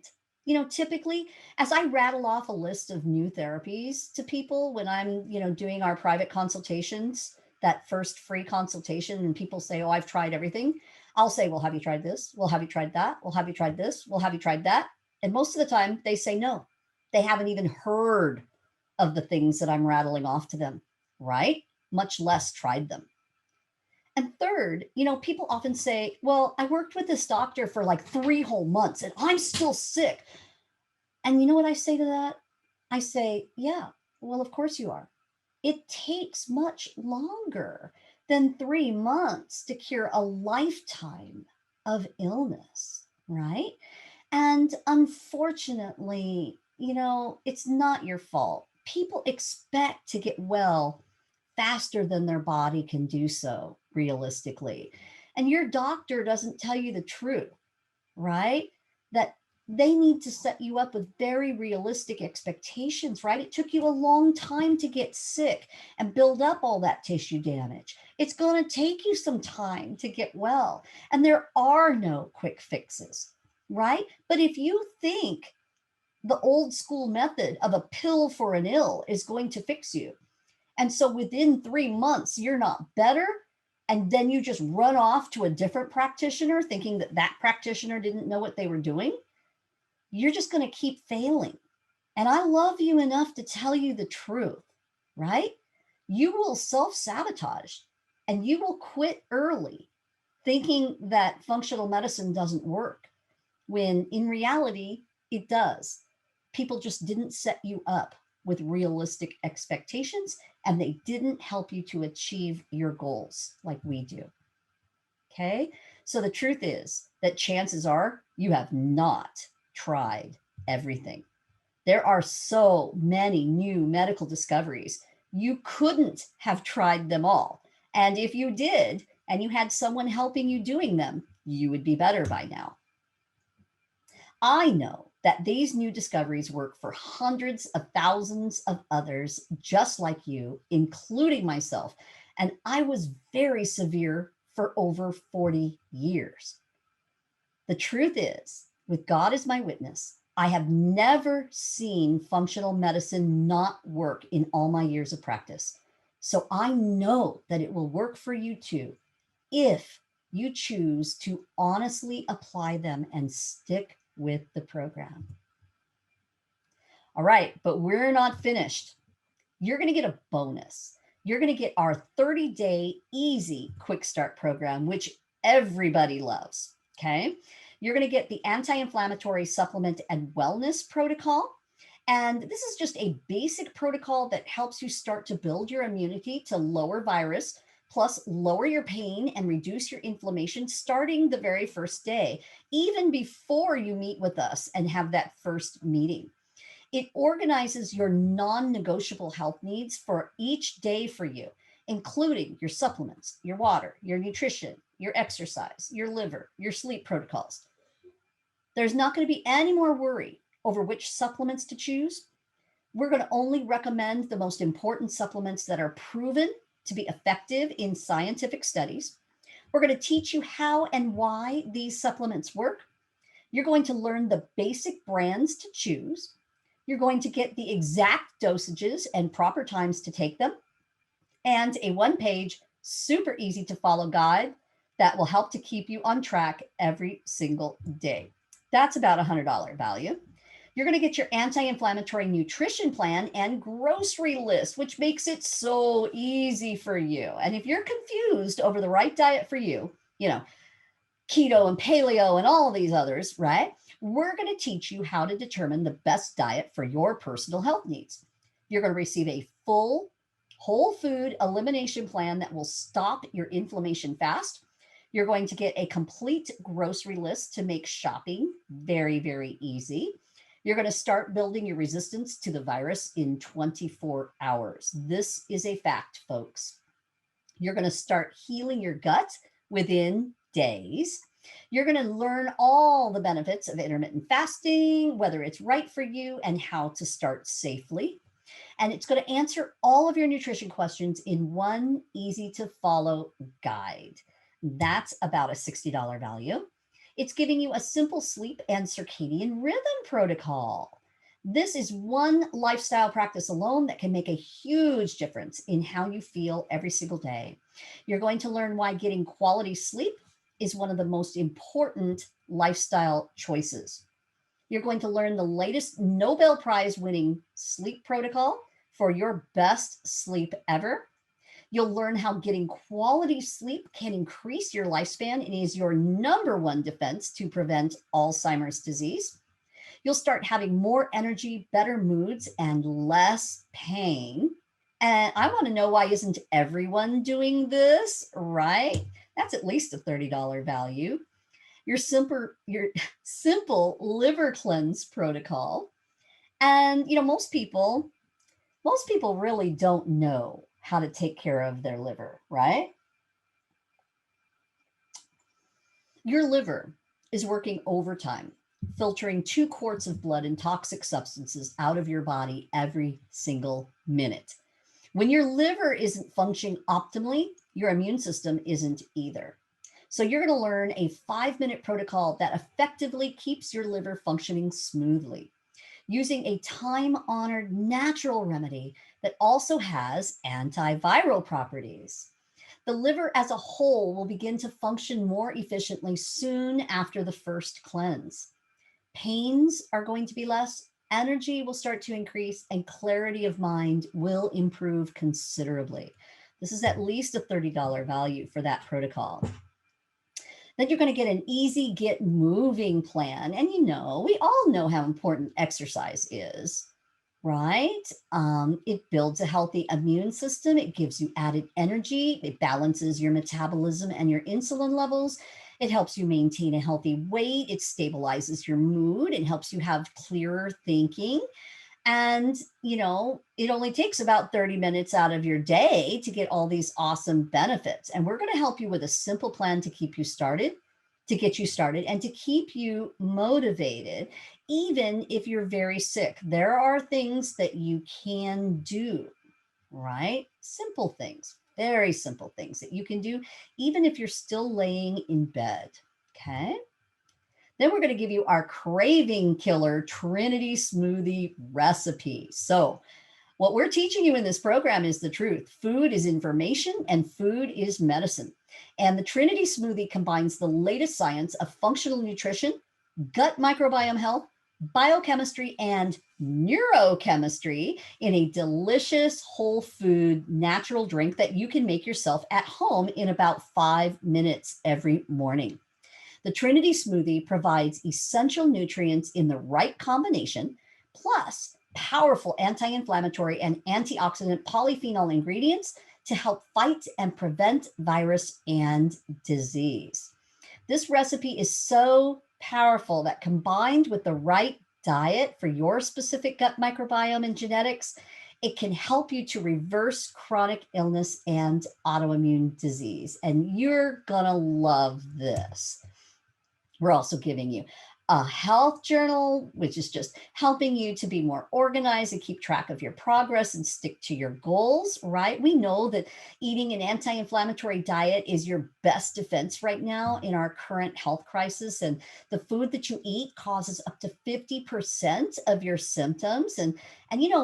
typically as I rattle off a list of new therapies to people when I'm, doing our private consultations, that first free consultation, and people say, oh, I've tried everything. I'll say, well, have you tried this? Well, have you tried that? Well, have you tried this? Well, have you tried that? And most of the time they say no. They haven't even heard of the things that I'm rattling off to them, right? Much less tried them. And third, people often say, well, I worked with this doctor for like 3 whole months and I'm still sick. And you know what I say to that? I say, yeah, well, of course you are. It takes much longer than 3 months to cure a lifetime of illness, right? And unfortunately, it's not your fault. People expect to get well faster than their body can do so realistically. And your doctor doesn't tell you the truth, right? That they need to set you up with very realistic expectations, right? It took you a long time to get sick and build up all that tissue damage. It's going to take you some time to get well. And there are no quick fixes, right? But if you think the old school method of a pill for an ill is going to fix you, and so within 3 months, you're not better, and then you just run off to a different practitioner thinking that that practitioner didn't know what they were doing, you're just going to keep failing. And I love you enough to tell you the truth, right? You will self-sabotage and you will quit early thinking that functional medicine doesn't work, when in reality, it does. People just didn't set you up with realistic expectations, and they didn't help you to achieve your goals like we do. Okay? So the truth is that chances are you have not tried everything. There are so many new medical discoveries. You couldn't have tried them all. And if you did, and you had someone helping you doing them, you would be better by now. I know that these new discoveries work for hundreds of thousands of others just like you, including myself. And I was very severe for over 40 years. The truth is, with God as my witness, I have never seen functional medicine not work in all my years of practice. So I know that it will work for you too, if you choose to honestly apply them and stick with the program. All right, but we're not finished. You're going to get a bonus. You're going to get our 30-day easy quick start program, which everybody loves. Okay. You're going to get the anti-inflammatory supplement and wellness protocol. And this is just a basic protocol that helps you start to build your immunity to lower virus, plus lower your pain and reduce your inflammation starting the very first day, even before you meet with us and have that first meeting. It organizes your non-negotiable health needs for each day for you, including your supplements, your water, your nutrition, your exercise, your liver, your sleep protocols. There's not going to be any more worry over which supplements to choose. We're going to only recommend the most important supplements that are proven to be effective in scientific studies. We're going to teach you how and why these supplements work. You're going to learn the basic brands to choose. You're going to get the exact dosages and proper times to take them, and a one-page, super easy to follow guide that will help to keep you on track every single day. That's about $100 value. You're going to get your anti-inflammatory nutrition plan and grocery list, which makes it so easy for you. And if you're confused over the right diet for you, you know, keto and paleo and all of these others, right? We're going to teach you how to determine the best diet for your personal health needs. You're going to receive a full whole food elimination plan that will stop your inflammation fast. You're going to get a complete grocery list to make shopping very, very easy. You're going to start building your resistance to the virus in 24 hours. This is a fact, folks. You're going to start healing your gut within days. You're going to learn all the benefits of intermittent fasting, whether it's right for you, and how to start safely. And it's going to answer all of your nutrition questions in one easy to follow guide. That's about a $60 value. It's giving you a simple sleep and circadian rhythm protocol. This is one lifestyle practice alone that can make a huge difference in how you feel every single day. You're going to learn why getting quality sleep is one of the most important lifestyle choices. You're going to learn the latest Nobel Prize winning sleep protocol for your best sleep ever. You'll learn how getting quality sleep can increase your lifespan and is your number one defense to prevent Alzheimer's disease. You'll start having more energy, better moods, and less pain. And I want to know, why isn't everyone doing this, right? That's at least a $30 value. Your simple liver cleanse protocol. And, most people really don't know how to take care of their liver, right? Your liver is working overtime, filtering 2 quarts of blood and toxic substances out of your body every single minute. When your liver isn't functioning optimally, your immune system isn't either. So you're going to learn a 5-minute protocol that effectively keeps your liver functioning smoothly, using a time-honored natural remedy that also has antiviral properties. The liver as a whole will begin to function more efficiently soon after the first cleanse. Pains are going to be less, energy will start to increase, and clarity of mind will improve considerably. This is at least a $30 value for that protocol. Then you're going to get an easy get moving plan. And we all know how important exercise is, right? It builds a healthy immune system. It gives you added energy. It balances your metabolism and your insulin levels. It helps you maintain a healthy weight. It stabilizes your mood. It helps you have clearer thinking. And, it only takes about 30 minutes out of your day to get all these awesome benefits. And we're going to help you with a simple plan to keep you started, to get you started, and to keep you motivated, even if you're very sick. There are things that you can do, right? Simple things, very simple things that you can do, even if you're still laying in bed. Okay. Then we're going to give you our craving killer Trinity smoothie recipe. So what we're teaching you in this program is the truth. Food is information and food is medicine. And the Trinity smoothie combines the latest science of functional nutrition, gut microbiome health, biochemistry, and neurochemistry in a delicious whole food natural drink that you can make yourself at home in about 5 minutes every morning. The Trinity smoothie provides essential nutrients in the right combination, plus powerful anti-inflammatory and antioxidant polyphenol ingredients to help fight and prevent virus and disease. This recipe is so powerful that, combined with the right diet for your specific gut microbiome and genetics, it can help you to reverse chronic illness and autoimmune disease. And you're gonna love this. We're also giving you a health journal, which is just helping you to be more organized and keep track of your progress and stick to your goals, right? We know that eating an anti-inflammatory diet is your best defense right now in our current health crisis. And the food that you eat causes up to 50% of your symptoms. And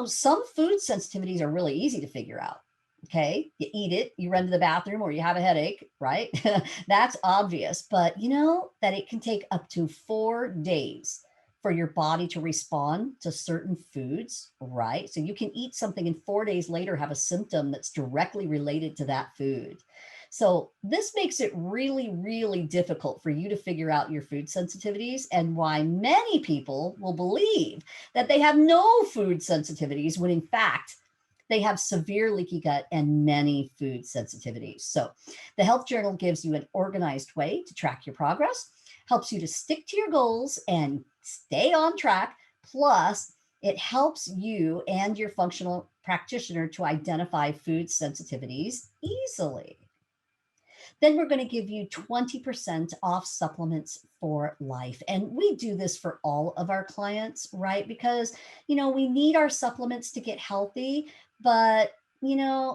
some food sensitivities are really easy to figure out. Okay, you eat it, you run to the bathroom, or you have a headache, right? That's obvious, but that it can take up to 4 days for your body to respond to certain foods, right? So you can eat something and 4 days later have a symptom that's directly related to that food. So this makes it really, really difficult for you to figure out your food sensitivities, and why many people will believe that they have no food sensitivities when in fact they have severe leaky gut and many food sensitivities. So the Health Journal gives you an organized way to track your progress, helps you to stick to your goals and stay on track. Plus, it helps you and your functional practitioner to identify food sensitivities easily. Then we're going to give you 20% off supplements for life. And we do this for all of our clients, right? Because, we need our supplements to get healthy, but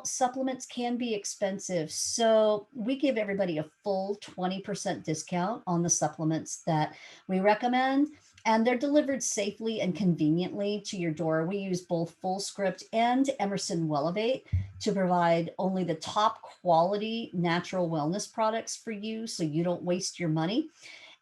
supplements can be expensive. So we give everybody a full 20% discount on the supplements that we recommend. And they're delivered safely and conveniently to your door. We use both Fullscript and Emerson Wellevate to provide only the top quality natural wellness products for you, so you don't waste your money.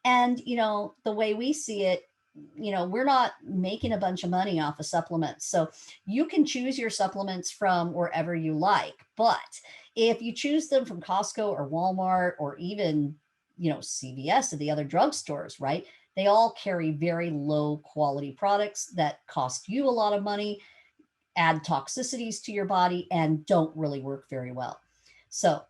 And, the way we see it, we're not making a bunch of money off of supplements. So you can choose your supplements from wherever you like. But if you choose them from Costco or Walmart or even, CVS or the other drugstores, right? They all carry very low quality products that cost you a lot of money, add toxicities to your body, and don't really work very well. So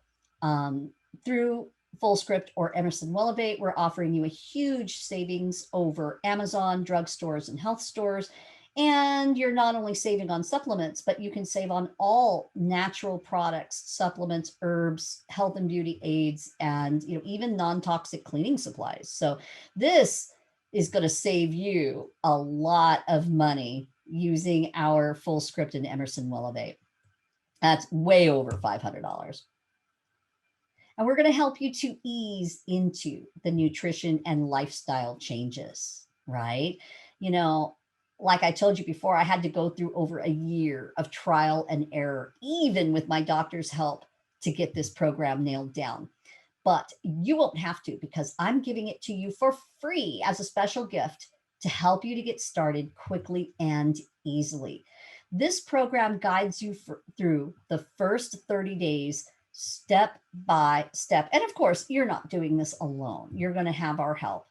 through Fullscript or Emerson Wellevate, we're offering you a huge savings over Amazon, drugstores, and health stores. And you're not only saving on supplements, but you can save on all natural products, supplements, herbs, health and beauty aids, and even non-toxic cleaning supplies. So this is going to save you a lot of money using our Fullscript and Emerson Wellevate. That's way over $500. And we're going to help you to ease into the nutrition and lifestyle changes, right? Like I told you before, I had to go through over a year of trial and error, even with my doctor's help, to get this program nailed down. But you won't have to, because I'm giving it to you for free as a special gift to help you to get started quickly and easily. This program guides you through the first 30 days, step by step. And of course, you're not doing this alone. You're going to have our help.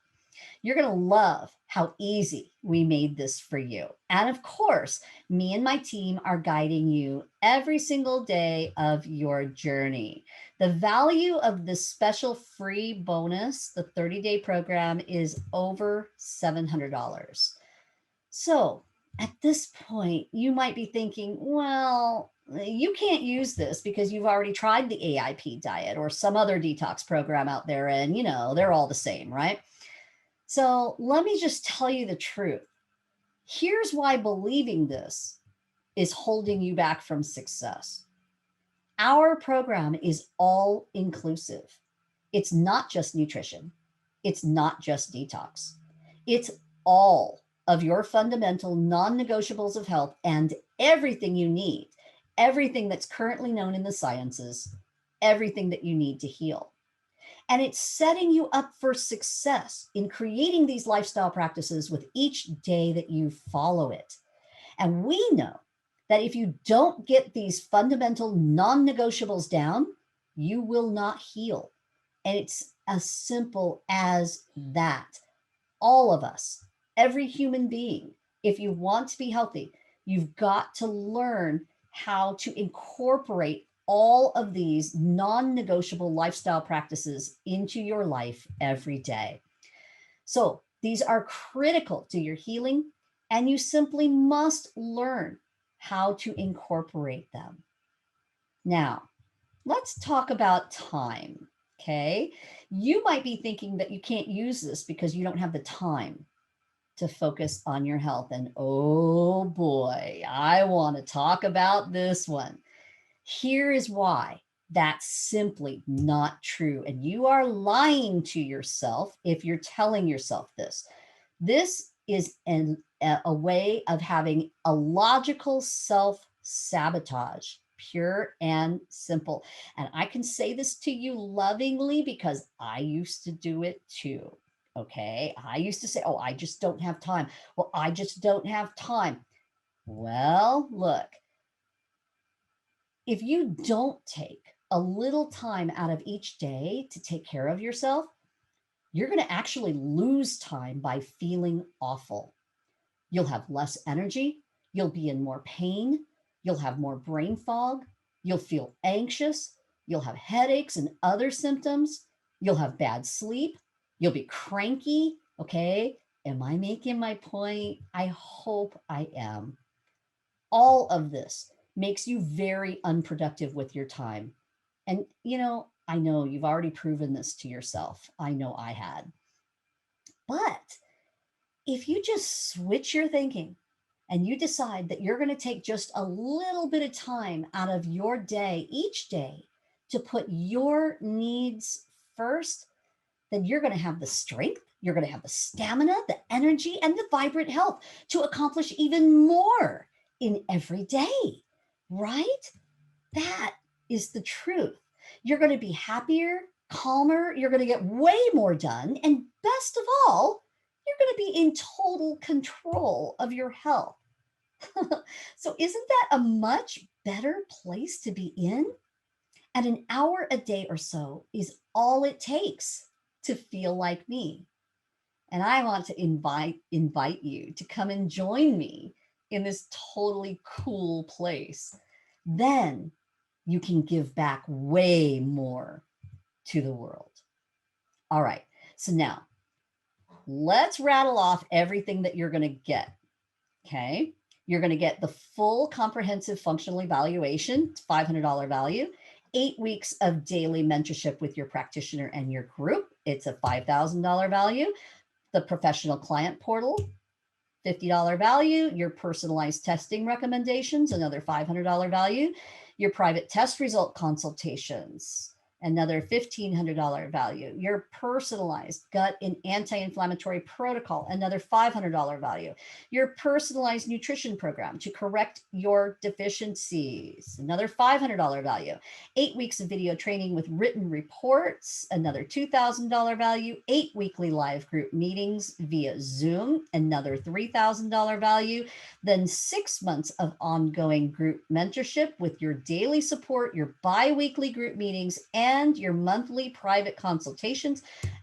You're going to love how easy we made this for you. And of course, me and my team are guiding you every single day of your journey. The value of this special free bonus, the 30-day program, is over $700. So at this point, you might be thinking, well, you can't use this because you've already tried the AIP diet or some other detox program out there, and they're all the same, right? So let me just tell you the truth. Here's why believing this is holding you back from success. Our program is all inclusive. It's not just nutrition. It's not just detox. It's all of your fundamental non-negotiables of health and everything you need, everything that's currently known in the sciences, everything that you need to heal. And it's setting you up for success in creating these lifestyle practices with each day that you follow it. And we know that if you don't get these fundamental non-negotiables down, you will not heal. And it's as simple as that. All of us, every human being, if you want to be healthy, you've got to learn how to incorporate all of these non-negotiable lifestyle practices into your life every day. So these are critical to your healing, and you simply must learn how to incorporate them. Now, let's talk about time, okay? You might be thinking that you can't use this because you don't have the time to focus on your health. And oh boy, I want to talk about this one. Here is why that's simply not true. And you are lying to yourself if you're telling yourself this. This is a way of having a logical self-sabotage, pure and simple. And I can say this to you lovingly because I used to do it too. Okay. I used to say, oh, I just don't have time. Well, I just don't have time. Well, look, if you don't take a little time out of each day to take care of yourself, you're going to actually lose time by feeling awful. You'll have less energy. You'll be in more pain. You'll have more brain fog. You'll feel anxious. You'll have headaches and other symptoms. You'll have bad sleep. You'll be cranky. Okay. Am I making my point? I hope I am. All of this makes you very unproductive with your time. And, I know you've already proven this to yourself. I know I had. But if you just switch your thinking and you decide that you're going to take just a little bit of time out of your day each day to put your needs first, then you're going to have the strength, you're going to have the stamina, the energy, and the vibrant health to accomplish even more in every day, right? That is the truth. You're going to be happier, calmer, you're going to get way more done, and best of all, you're going to be in total control of your health. So, isn't that a much better place to be in? And an hour a day or so is all it takes to feel like me. And I want to invite you to come and join me in this totally cool place. Then you can give back way more to the world. All right. So now let's rattle off everything that you're going to get. Okay. You're going to get the full comprehensive functional evaluation, $500 value, 8 weeks of daily mentorship with your practitioner and your group. It's a $5,000 value. The professional client portal, $50 value. Your personalized testing recommendations, another $500 value. Your private test result consultations, another $1,500 value. Your personalized gut and anti-inflammatory protocol, another $500 value. Your personalized nutrition program to correct your deficiencies, another $500 value. 8 weeks of video training with written reports, another $2,000 value. 8 weekly live group meetings via Zoom, another $3,000 value. Then 6 months of ongoing group mentorship with your daily support, your bi-weekly group meetings, and your monthly private consultations,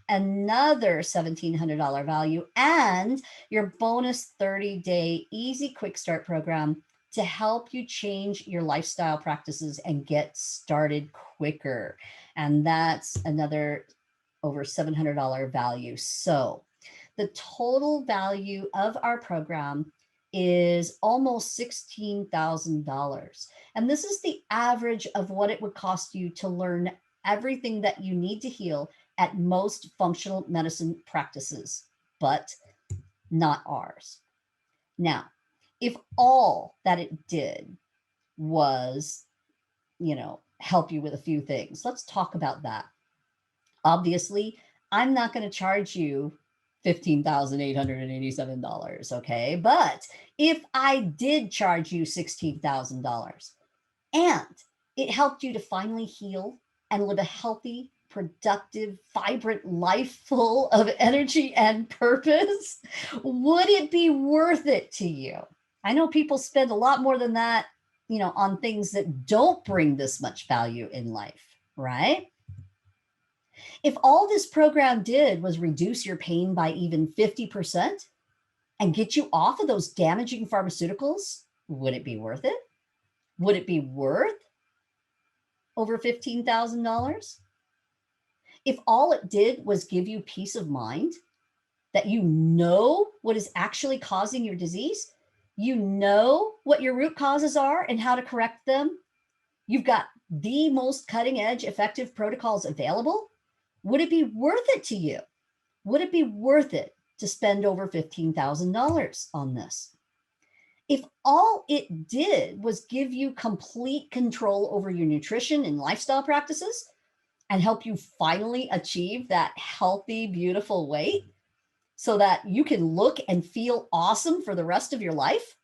another $1,700 value, and your bonus 30-day easy quick start program to help you change your lifestyle practices and get started quicker. And that's another over $700 value. So the total value of our program is almost $16,000. And this is the average of what it would cost you to learn everything that you need to heal at most functional medicine practices, but not ours. Now, if all that it did was, help you with a few things, let's talk about that. Obviously, I'm not going to charge you $15,887, okay? But if I did charge you $16,000 and it helped you to finally heal and live a healthy, productive, vibrant life full of energy and purpose, would it be worth it to you? I know people spend a lot more than that, on things that don't bring this much value in life, right? If all this program did was reduce your pain by even 50% and get you off of those damaging pharmaceuticals, would it be worth it? Would it be worth over $15,000? If all it did was give you peace of mind, that you know what is actually causing your disease, you know what your root causes are and how to correct them, you've got the most cutting edge effective protocols available, would it be worth it to you? Would it be worth it to spend over $15,000 on this? If all it did was give you complete control over your nutrition and lifestyle practices and help you finally achieve that healthy, beautiful weight so that you can look and feel awesome for the rest of your life,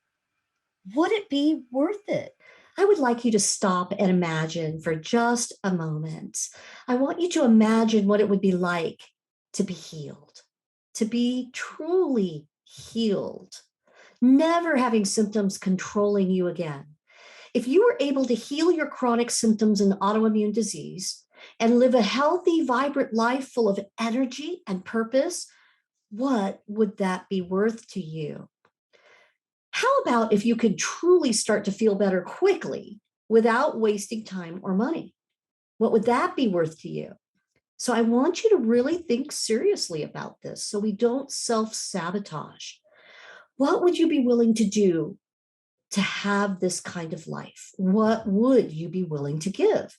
would it be worth it? I would like you to stop and imagine for just a moment. I want you to imagine what it would be like to be healed. to be truly healed, never having symptoms controlling you again. If you were able to heal your chronic symptoms and autoimmune disease and live a healthy, vibrant life full of energy and purpose, what would that be worth to you? How about if you could truly start to feel better quickly without wasting time or money? What would that be worth to you? So I want you to really think seriously about this so we don't self-sabotage. What would you be willing to do to have this kind of life? What would you be willing to give?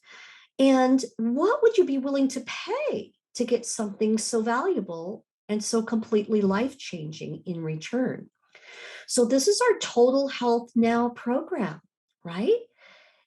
And what would you be willing to pay to get something so valuable and so completely life-changing in return? So this is our Total Health Now program, right?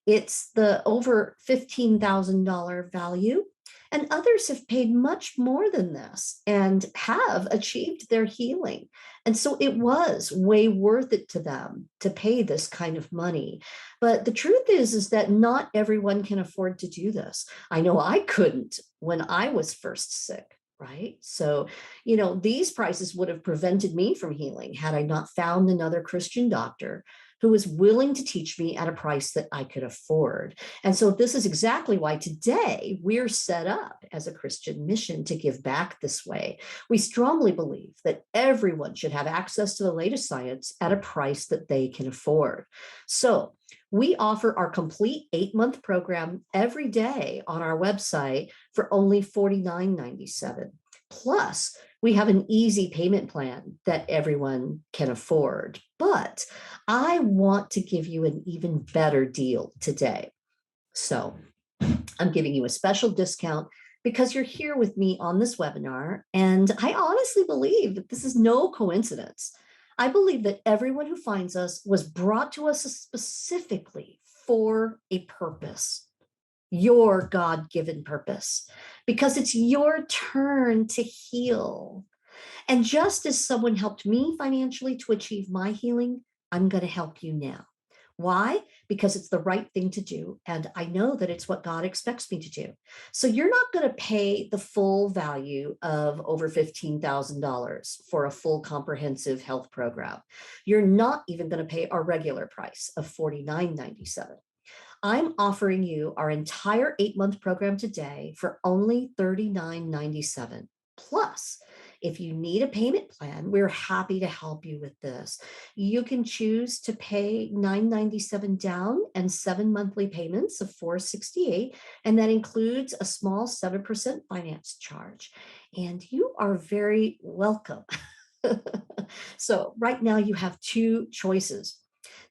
It's the over $15,000 value. And others have paid much more than this and have achieved their healing. And so it was way worth it to them to pay this kind of money. But the truth is that not everyone can afford to do this. I know I couldn't when I was first sick. Right. So, these prices would have prevented me from healing had I not found another Christian doctor who was willing to teach me at a price that I could afford. And so this is exactly why today we're set up as a Christian mission to give back this way. We strongly believe that everyone should have access to the latest science at a price that they can afford. So we offer our complete 8-month program every day on our website for only $49.97. Plus, we have an easy payment plan that everyone can afford. But I want to give you an even better deal today. So I'm giving you a special discount because you're here with me on this webinar. And I honestly believe that this is no coincidence. I believe that everyone who finds us was brought to us specifically for a purpose, your God-given purpose, because it's your turn to heal. And just as someone helped me financially to achieve my healing, I'm going to help you now. Why? Because it's the right thing to do. And I know that it's what God expects me to do. So you're not going to pay the full value of over $15,000 for a full comprehensive health program. You're not even going to pay our regular price of $49.97. I'm offering you our entire 8-month program today for only $39.97. Plus, if you need a payment plan, we're happy to help you with this. You can choose to pay $9.97 down and 7 monthly payments of $468, and that includes a small 7% finance charge. And you are very welcome. So right now you have 2 choices.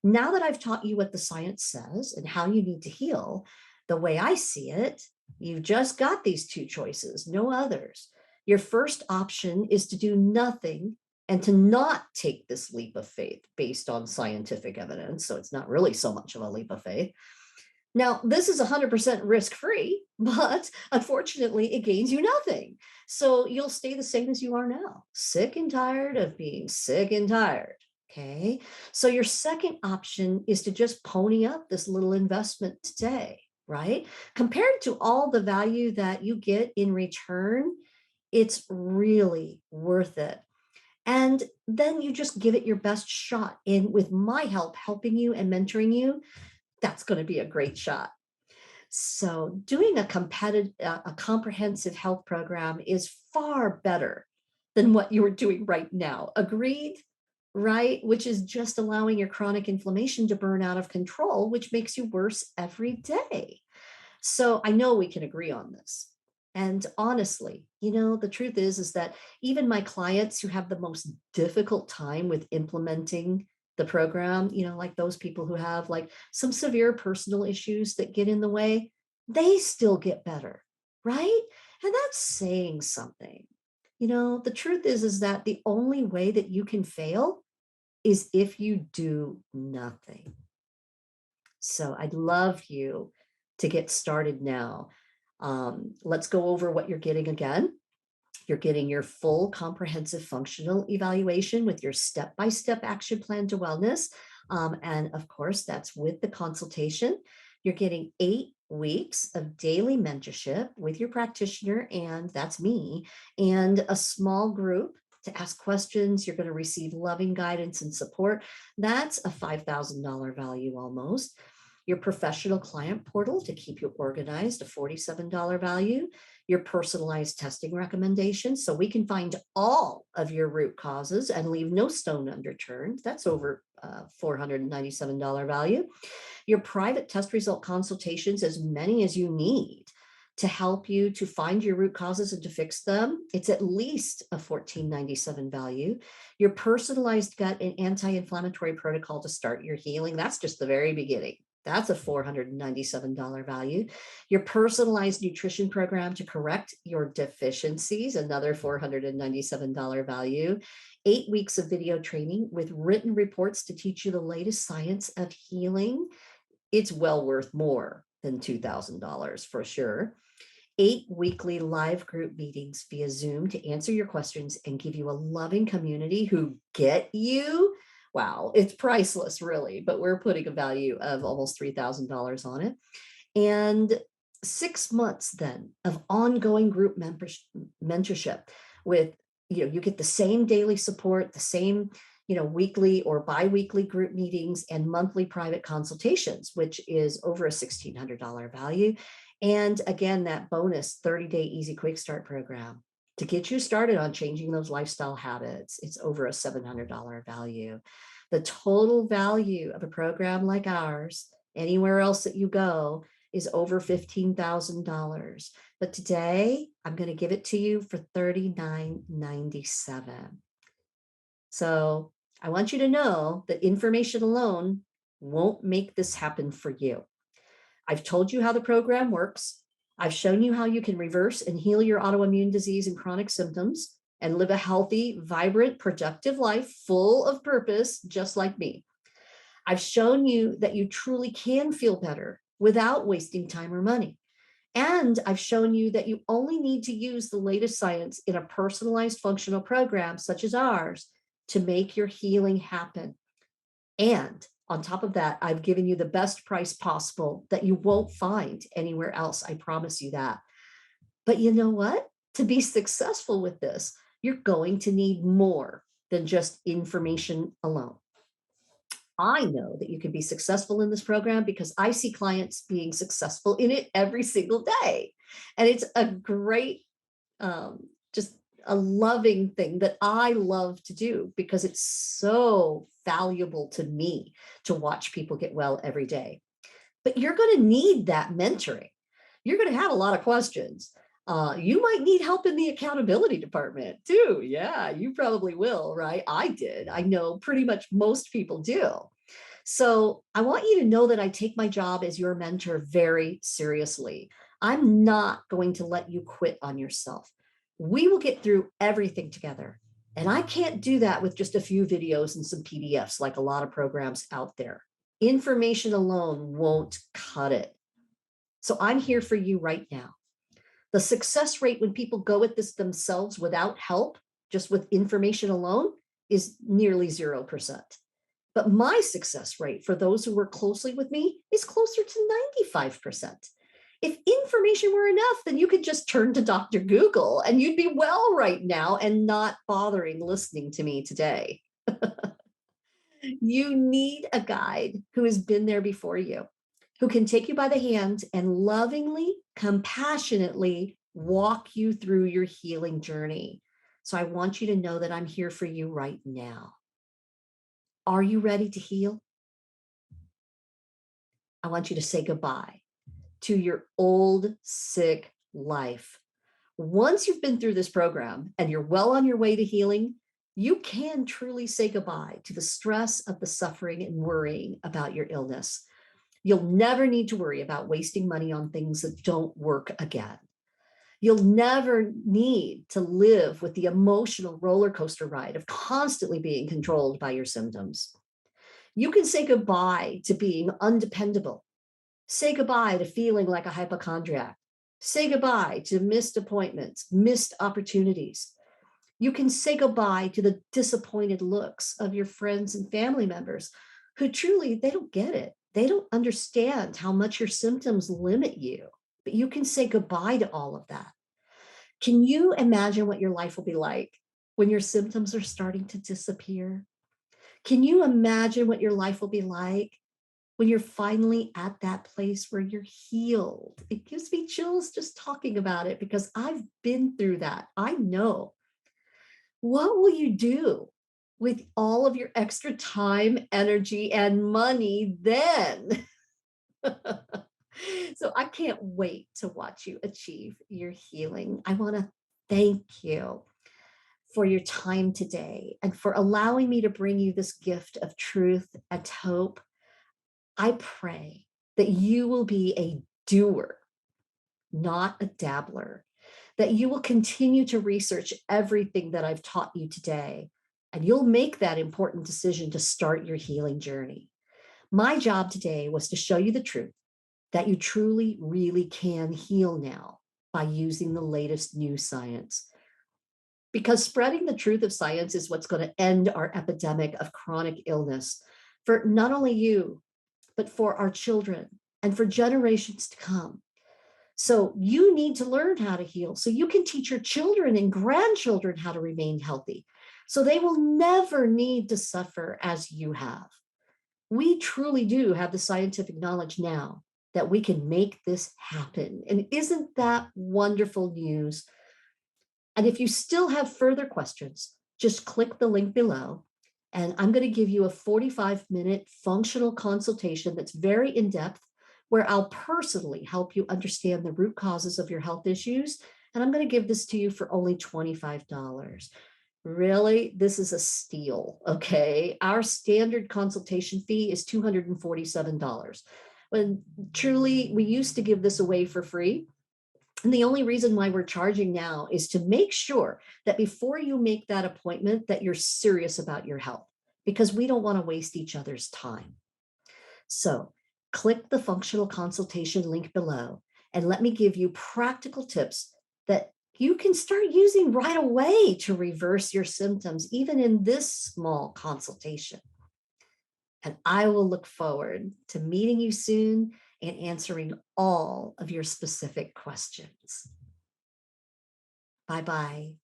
Now that I've taught you what the science says and how you need to heal, the way I see it, you've just got these 2 choices, no others. Your first option is to do nothing and to not take this leap of faith based on scientific evidence. So it's not really so much of a leap of faith. Now, this is 100% risk-free, but unfortunately, it gains you nothing. So you'll stay the same as you are now, sick and tired of being sick and tired. Okay. So your second option is to just pony up this little investment today, right? Compared to all the value that you get in return, it's really worth it. And then you just give it your best shot. And with my help helping you and mentoring you, that's going to be a great shot. So doing a comprehensive health program is far better than what you're doing right now. Agreed? Right? Which is just allowing your chronic inflammation to burn out of control, which makes you worse every day. So I know we can agree on this. And honestly, the truth is that even my clients who have the most difficult time with implementing the program, like those people who have like some severe personal issues that get in the way, they still get better, right? And that's saying something. The truth is that the only way that you can fail is if you do nothing. So I'd love you to get started now. Let's go over what you're getting again. You're getting your full comprehensive functional evaluation with your step-by-step action plan to wellness. And of course, that's with the consultation. You're getting 8 weeks of daily mentorship with your practitioner, and that's me, and a small group to ask questions. You're going to receive loving guidance and support. That's a $5,000 value almost. Your professional client portal to keep you organized, a $47 value. Your personalized testing recommendations, so we can find all of your root causes and leave no stone unturned. That's over $497 value. Your private test result consultations, as many as you need to help you to find your root causes and to fix them. It's at least a $1497 value. Your personalized gut and anti-inflammatory protocol to start your healing. That's just the very beginning. That's a $497 value. Your personalized nutrition program to correct your deficiencies, another $497 value. 8 weeks of video training with written reports to teach you the latest science of healing. It's well worth more than $2,000 for sure. 8 weekly live group meetings via Zoom to answer your questions and give you a loving community who get you. Wow, it's priceless, really, but we're putting a value of almost $3,000 on it. And 6 months then of ongoing group mentorship with, you get the same daily support, the same, weekly or biweekly group meetings and monthly private consultations, which is over a $1,600 value. And again, that bonus 30-day easy quick start program to get you started on changing those lifestyle habits. It's over a $700 value. The total value of a program like ours, anywhere else that you go, is over $15,000. But today, I'm going to give it to you for $39.97. So I want you to know that information alone won't make this happen for you. I've told you how the program works. I've shown you how you can reverse and heal your autoimmune disease and chronic symptoms and live a healthy, vibrant, productive life full of purpose, just like me. I've shown you that you truly can feel better without wasting time or money. And I've shown you that you only need to use the latest science in a personalized functional program such as ours to make your healing happen. And on top of that, I've given you the best price possible that you won't find anywhere else. I promise you that. But you know what? To be successful with this, you're going to need more than just information alone. I know that you can be successful in this program because I see clients being successful in it every single day. And it's a great, just a loving thing that I love to do because it's so valuable to me to watch people get well every day. But you're going to need that mentoring. You're going to have a lot of questions. You might need help in the accountability department too. Yeah, you probably will, right? I did. I know pretty much most people do. So I want you to know that I take my job as your mentor very seriously. I'm not going to let you quit on yourself. We will get through everything together. And I can't do that with just a few videos and some PDFs like a lot of programs out there. Information alone won't cut it. So I'm here for you right now. The success rate when people go at this themselves without help, just with information alone, is nearly 0%. But my success rate for those who work closely with me is closer to 95%. If information were enough, then you could just turn to Dr. Google and you'd be well right now and not bothering listening to me today. You need a guide who has been there before you, who can take you by the hand and lovingly, compassionately walk you through your healing journey. So I want you to know that I'm here for you right now. Are you ready to heal? I want you to say goodbye to your old, sick life. Once you've been through this program and you're well on your way to healing, you can truly say goodbye to the stress of the suffering and worrying about your illness. You'll never need to worry about wasting money on things that don't work again. You'll never need to live with the emotional roller coaster ride of constantly being controlled by your symptoms. You can say goodbye to being undependable. Say goodbye to feeling like a hypochondriac. Say goodbye to missed appointments, missed opportunities. You can say goodbye to the disappointed looks of your friends and family members who truly, they don't get it. They don't understand how much your symptoms limit you, but you can say goodbye to all of that. Can you imagine what your life will be like when your symptoms are starting to disappear? Can you imagine what your life will be like when you're finally at that place where you're healed? It gives me chills just talking about it because I've been through that. I know. What will you do with all of your extra time, energy, and money then? So I can't wait to watch you achieve your healing. I want to thank you for your time today and for allowing me to bring you this gift of truth and hope. I pray that you will be a doer, not a dabbler, that you will continue to research everything that I've taught you today, and you'll make that important decision to start your healing journey. My job today was to show you the truth that you truly, really can heal now by using the latest new science. Because spreading the truth of science is what's going to end our epidemic of chronic illness for not only you, but for our children and for generations to come. So you need to learn how to heal so you can teach your children and grandchildren how to remain healthy so they will never need to suffer as you have. We truly do have the scientific knowledge now that we can make this happen. And isn't that wonderful news? And if you still have further questions, just click the link below. And I'm going to give you a 45-minute functional consultation that's very in-depth, where I'll personally help you understand the root causes of your health issues. And I'm going to give this to you for only $25. Really, this is a steal, okay? Our standard consultation fee is $247. When truly, we used to give this away for free. And the only reason why we're charging now is to make sure that before you make that appointment, that you're serious about your health, because we don't want to waste each other's time. So click the functional consultation link below and let me give you practical tips that you can start using right away to reverse your symptoms, even in this small consultation. And I will look forward to meeting you soon and answering all of your specific questions. Bye-bye.